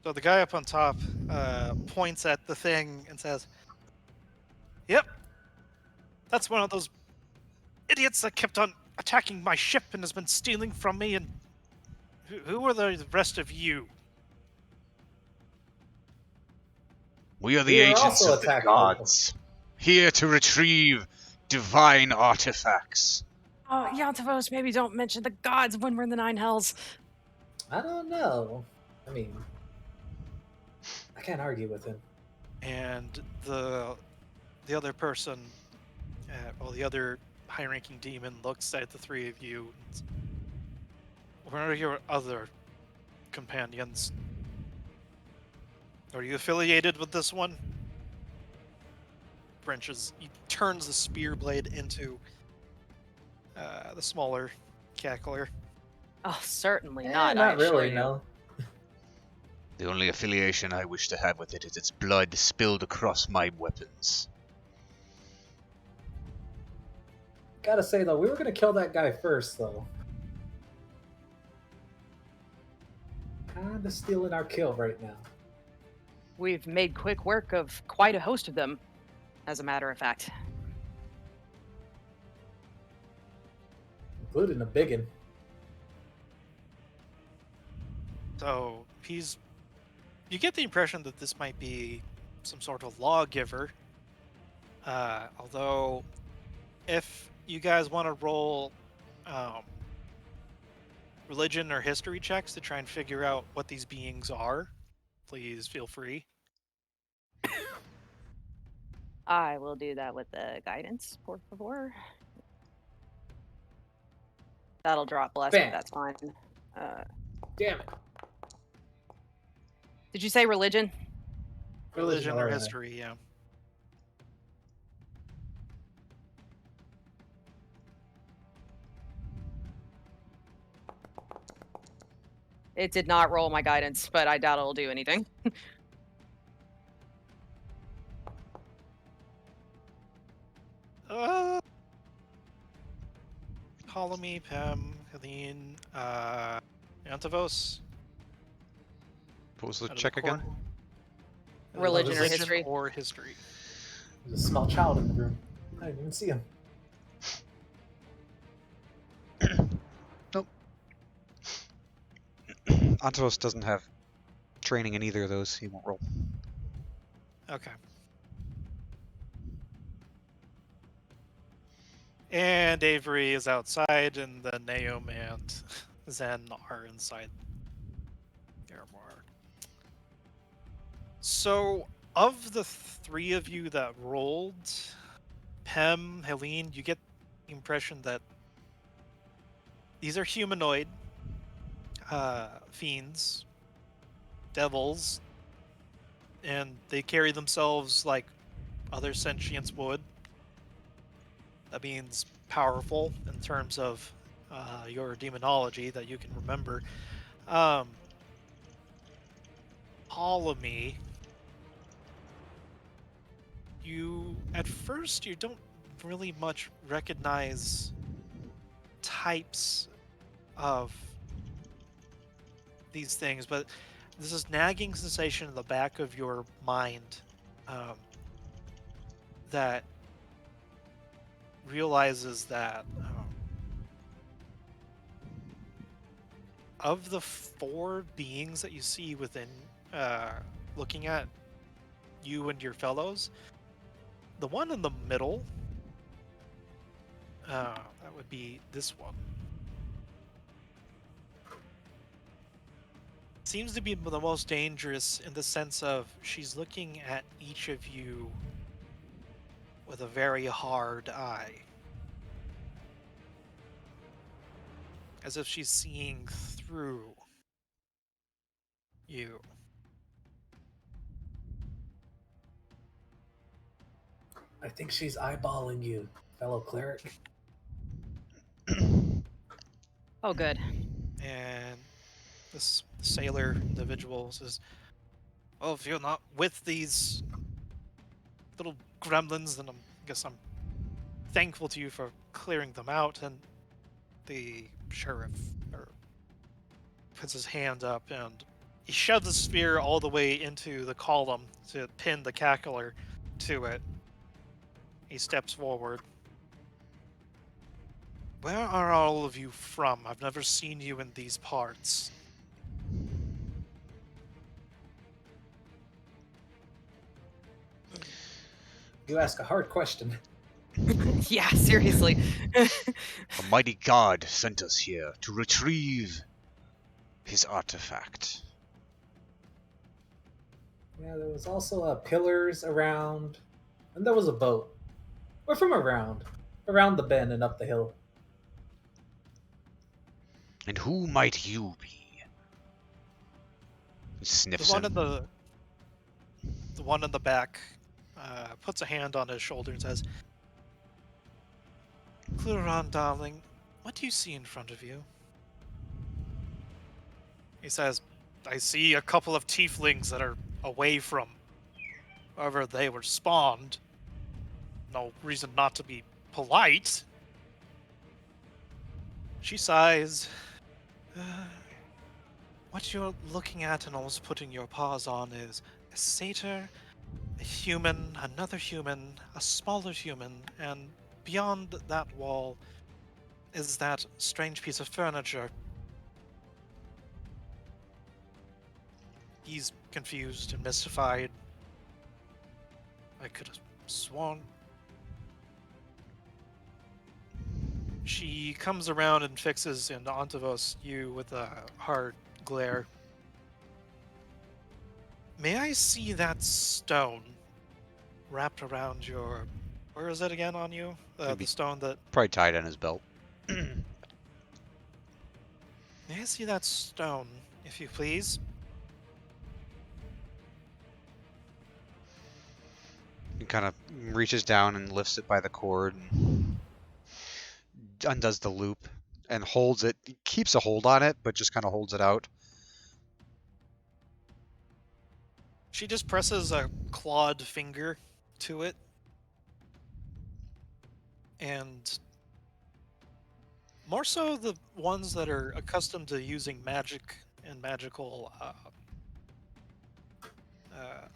So the guy up on top points at the thing and says, "Yep, that's one of those idiots that kept on attacking my ship and has been stealing from me. And who are the rest of you?" We are the We were agents also of the attacked gods, here to retrieve divine artifacts. Oh, Yantavos, maybe don't mention the gods when we're in the Nine Hells. I don't know. I mean, I can't argue with him. And the other person, the other high-ranking demon looks at the three of you. And, "Where are your other companions? Are you affiliated with this one?" Wrenches. He turns the spear blade into the smaller cackler. Oh, certainly Eh, not. I not assure really, you. no. The only affiliation I wish to have with it is its blood spilled across my weapons. Gotta say though, we were gonna kill that guy first though. Kinda stealing our kill right now. We've made quick work of quite a host of them, as a matter of fact. Including a biggin. So you get the impression that this might be some sort of lawgiver. Although, if you guys want to roll religion or history checks to try and figure out what these beings are, please feel free. I will do that with the guidance, por favor. That'll drop less, Bam. but that's fine. Damn it. Did you say religion? Religion or alright. history, yeah. It did not roll my guidance, but I doubt it'll do anything. Ptolemy, Pem, Helene, Antavos. What was the out of check again? corner. Religion or Religion history? or history. There's a small child in the room. I didn't even see him. Nope. Antos doesn't have training in either of those. He won't roll. Okay. And Avery is outside, and then Naum and Zen are inside. So, of the three of you that rolled, Pem, Helene, you get the impression that these are humanoid fiends, devils, and they carry themselves like other sentients would. That means powerful in terms of your demonology that you can remember. Ptolemy, you At first, you don't really much recognize types of these things, but there's this nagging sensation in the back of your mind um, that realizes that of the 4 beings that you see within, looking at you and your fellows, the one in the middle, that would be this one, seems to be the most dangerous in the sense of she's looking at each of you with a very hard eye. As if she's seeing through you. I think she's eyeballing you, fellow cleric. Oh, good. And this sailor individual says, well, if you're not with these little gremlins, then I guess I'm thankful to you for clearing them out. And the sheriff puts his hand up and he shoves the spear all the way into the column to pin the cackler to it. He steps forward. Where are all of you from? I've never seen you in these parts. You ask a hard question. Yeah, seriously. A mighty god sent us here to retrieve his artifact. Yeah, there was also pillars around, and there was a boat. We're from around the bend and up the hill. And who might you be? He sniffs The one him. in the one in the back puts a hand on his shoulder and says, Cluron, darling, what do you see in front of you? He says, I see a couple of tieflings that are away from wherever they were spawned. No reason not to be polite. She sighs. What you're looking at and almost putting your paws on is a satyr, a human, another human, a smaller human, and beyond that wall is that strange piece of furniture. He's confused and mystified. I could have sworn. She comes around and fixes in Ontivos you with a hard glare. May I see that stone wrapped around your... Where is it again on you? The Maybe- stone that... Probably tied on his belt. May I see that stone, if you please? He kind of reaches down and lifts it by the cord and undoes the loop and holds it. He keeps a hold on it, but just kind of holds it out. She just presses a clawed finger to it. And more so the ones that are accustomed to using magic and magical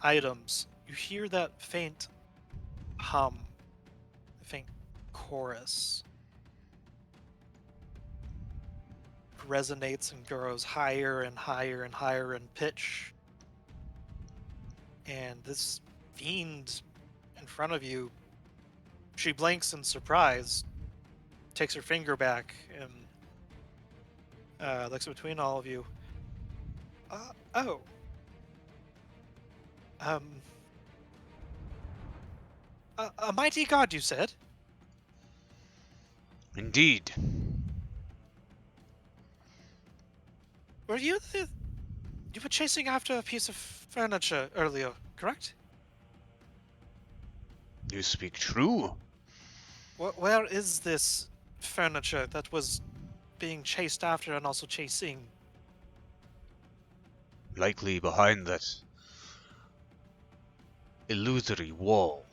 items, you hear that faint hum, faint chorus. It resonates and grows higher and higher and higher in pitch. And this fiend in front of you, she blinks in surprise, takes her finger back, and looks between all of you. Oh. A mighty god, you said? Indeed. Were you you were chasing after a piece of furniture earlier, correct? You speak true. Where is this furniture that was being chased after and also chasing? Likely behind that illusory wall.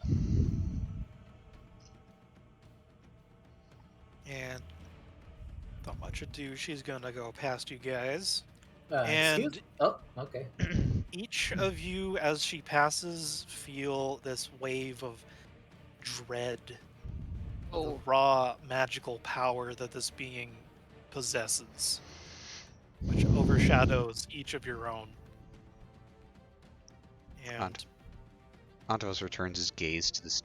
And without much ado, she's gonna go past you guys. Excuse. And Oh, okay. each of you, as she passes, feel this wave of dread of the Oh, raw magical power that this being possesses, which overshadows each of your own. And Antos returns his gaze to this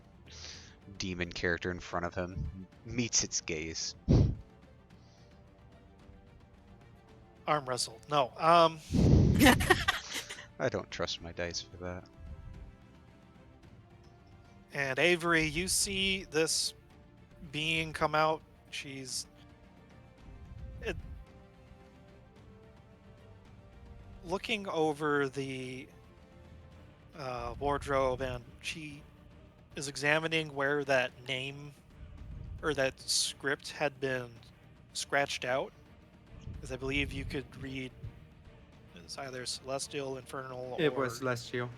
demon character in front of him, meets its gaze. arm wrestle. No. I don't trust my dice for that. And Avery, you see this being come out. She's looking over the wardrobe, and she is examining where that name or that script had been scratched out, because I believe you could read it's either celestial, infernal, It or was celestial.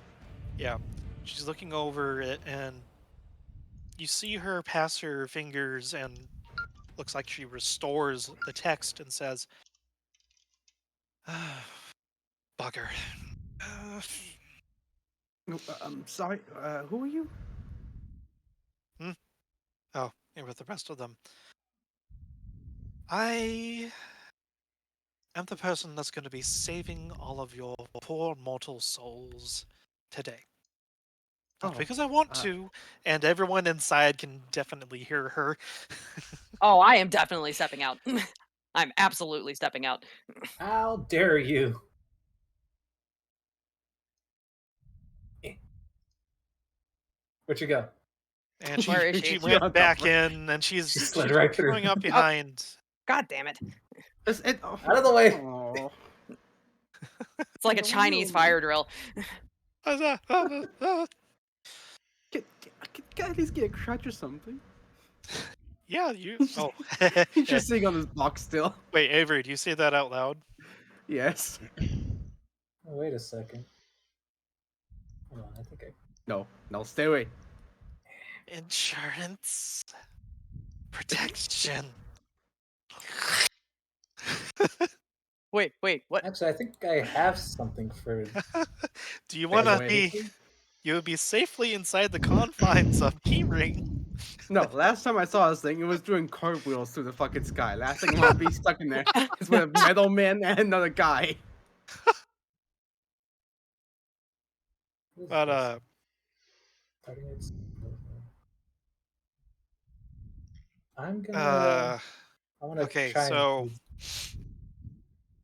yeah. She's looking over it, and you see her pass her fingers, and looks like she restores the text and says, "Bugger." No, I'm sorry. Who are you? Oh, and with the rest of them, I am the person that's going to be saving all of your poor mortal souls today. Not Oh, because I want to, and everyone inside can definitely hear her. oh, I am definitely stepping out. I'm absolutely stepping out. How dare you? Where'd you go? And Where is she she? went back in, and She she's slid right through. going up behind. God damn it. Out of the way. Oh. It's like a Chinese fire drill. Can I at least get a crutch or something? Yeah, you. Oh, He's just sitting on this box still. wait, Avery, do you say that out loud? Yes. Oh, wait a second. Hold on, I think I. No, stay away. Insurance, protection. Wait, what? Actually, I think I have something for. Do you want to Wait. be? You would be safely inside the confines of Keyring. No, last time I saw this thing, it was doing cartwheels through the fucking sky. Last thing I want to be stuck in there is with a metal man and another guy. But I'm gonna. I want to okay, try. so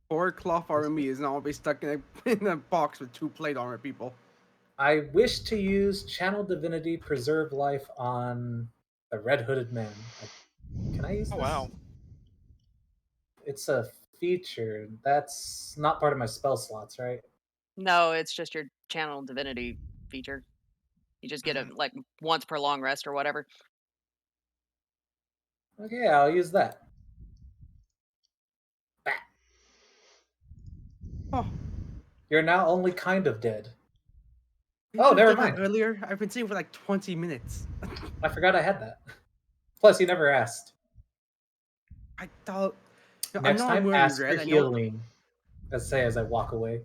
Poor cloth army is now be stuck in a box with 2 plate armor people. I wish to use Channel Divinity Preserve Life on the Red Hooded Man. Can I use this? oh wow, It's a feature. That's not part of my spell slots, right? No, it's just your channel divinity feature. You just get it like once per long rest or whatever. Okay, I'll use that. Bah. Oh, You're now only kind of dead. you Oh, could've never done that mind. Earlier, I've been seeing for like 20 minutes. I forgot I had that. Plus, you never asked. I thought. Next I'm time, wearing ask red. for I know. healing. As I walk away.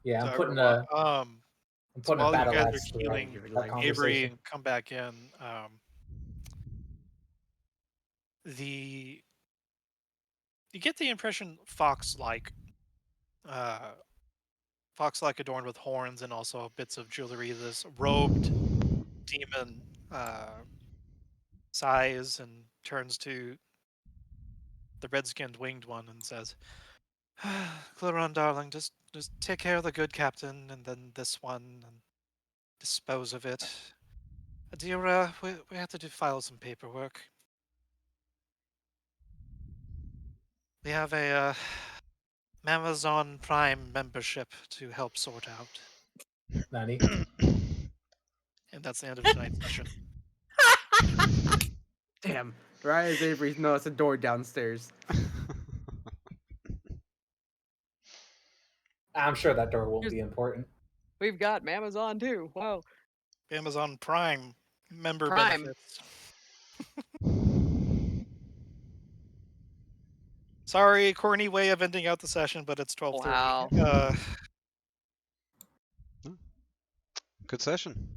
Yeah, so I'm putting everyone, I'm putting a while you battle guys axe are to healing, that Avery, conversation. and come back in. You get the impression fox-like adorned with horns and also bits of jewelry. This robed demon sighs and turns to the red-skinned winged one and says, "Claron, darling, just take care of the good captain, and then this one, and dispose of it. Adira, we have to file some paperwork. We have a Amazon Prime membership to help sort out." Nani? And that's the end of tonight's session. Damn. Right as Avery noticed a door downstairs. I'm sure that door won't be important. We've got Amazon too. Wow. Amazon Prime member Prime. benefits. Sorry, corny way of ending out the session, but it's 12:30. Wow. Good session.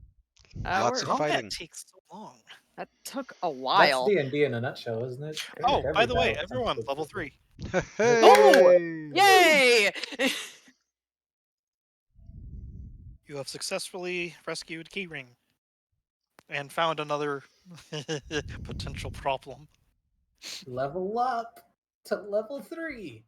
We're- Lots of How did fighting. that take so long? That took a That's while. D&D in a nutshell, isn't it? Oh, by the way, battle comes everyone, with level it. 3. Oh! Hey! Yay! You have successfully rescued Keyring and found another potential problem. Level up to level 3.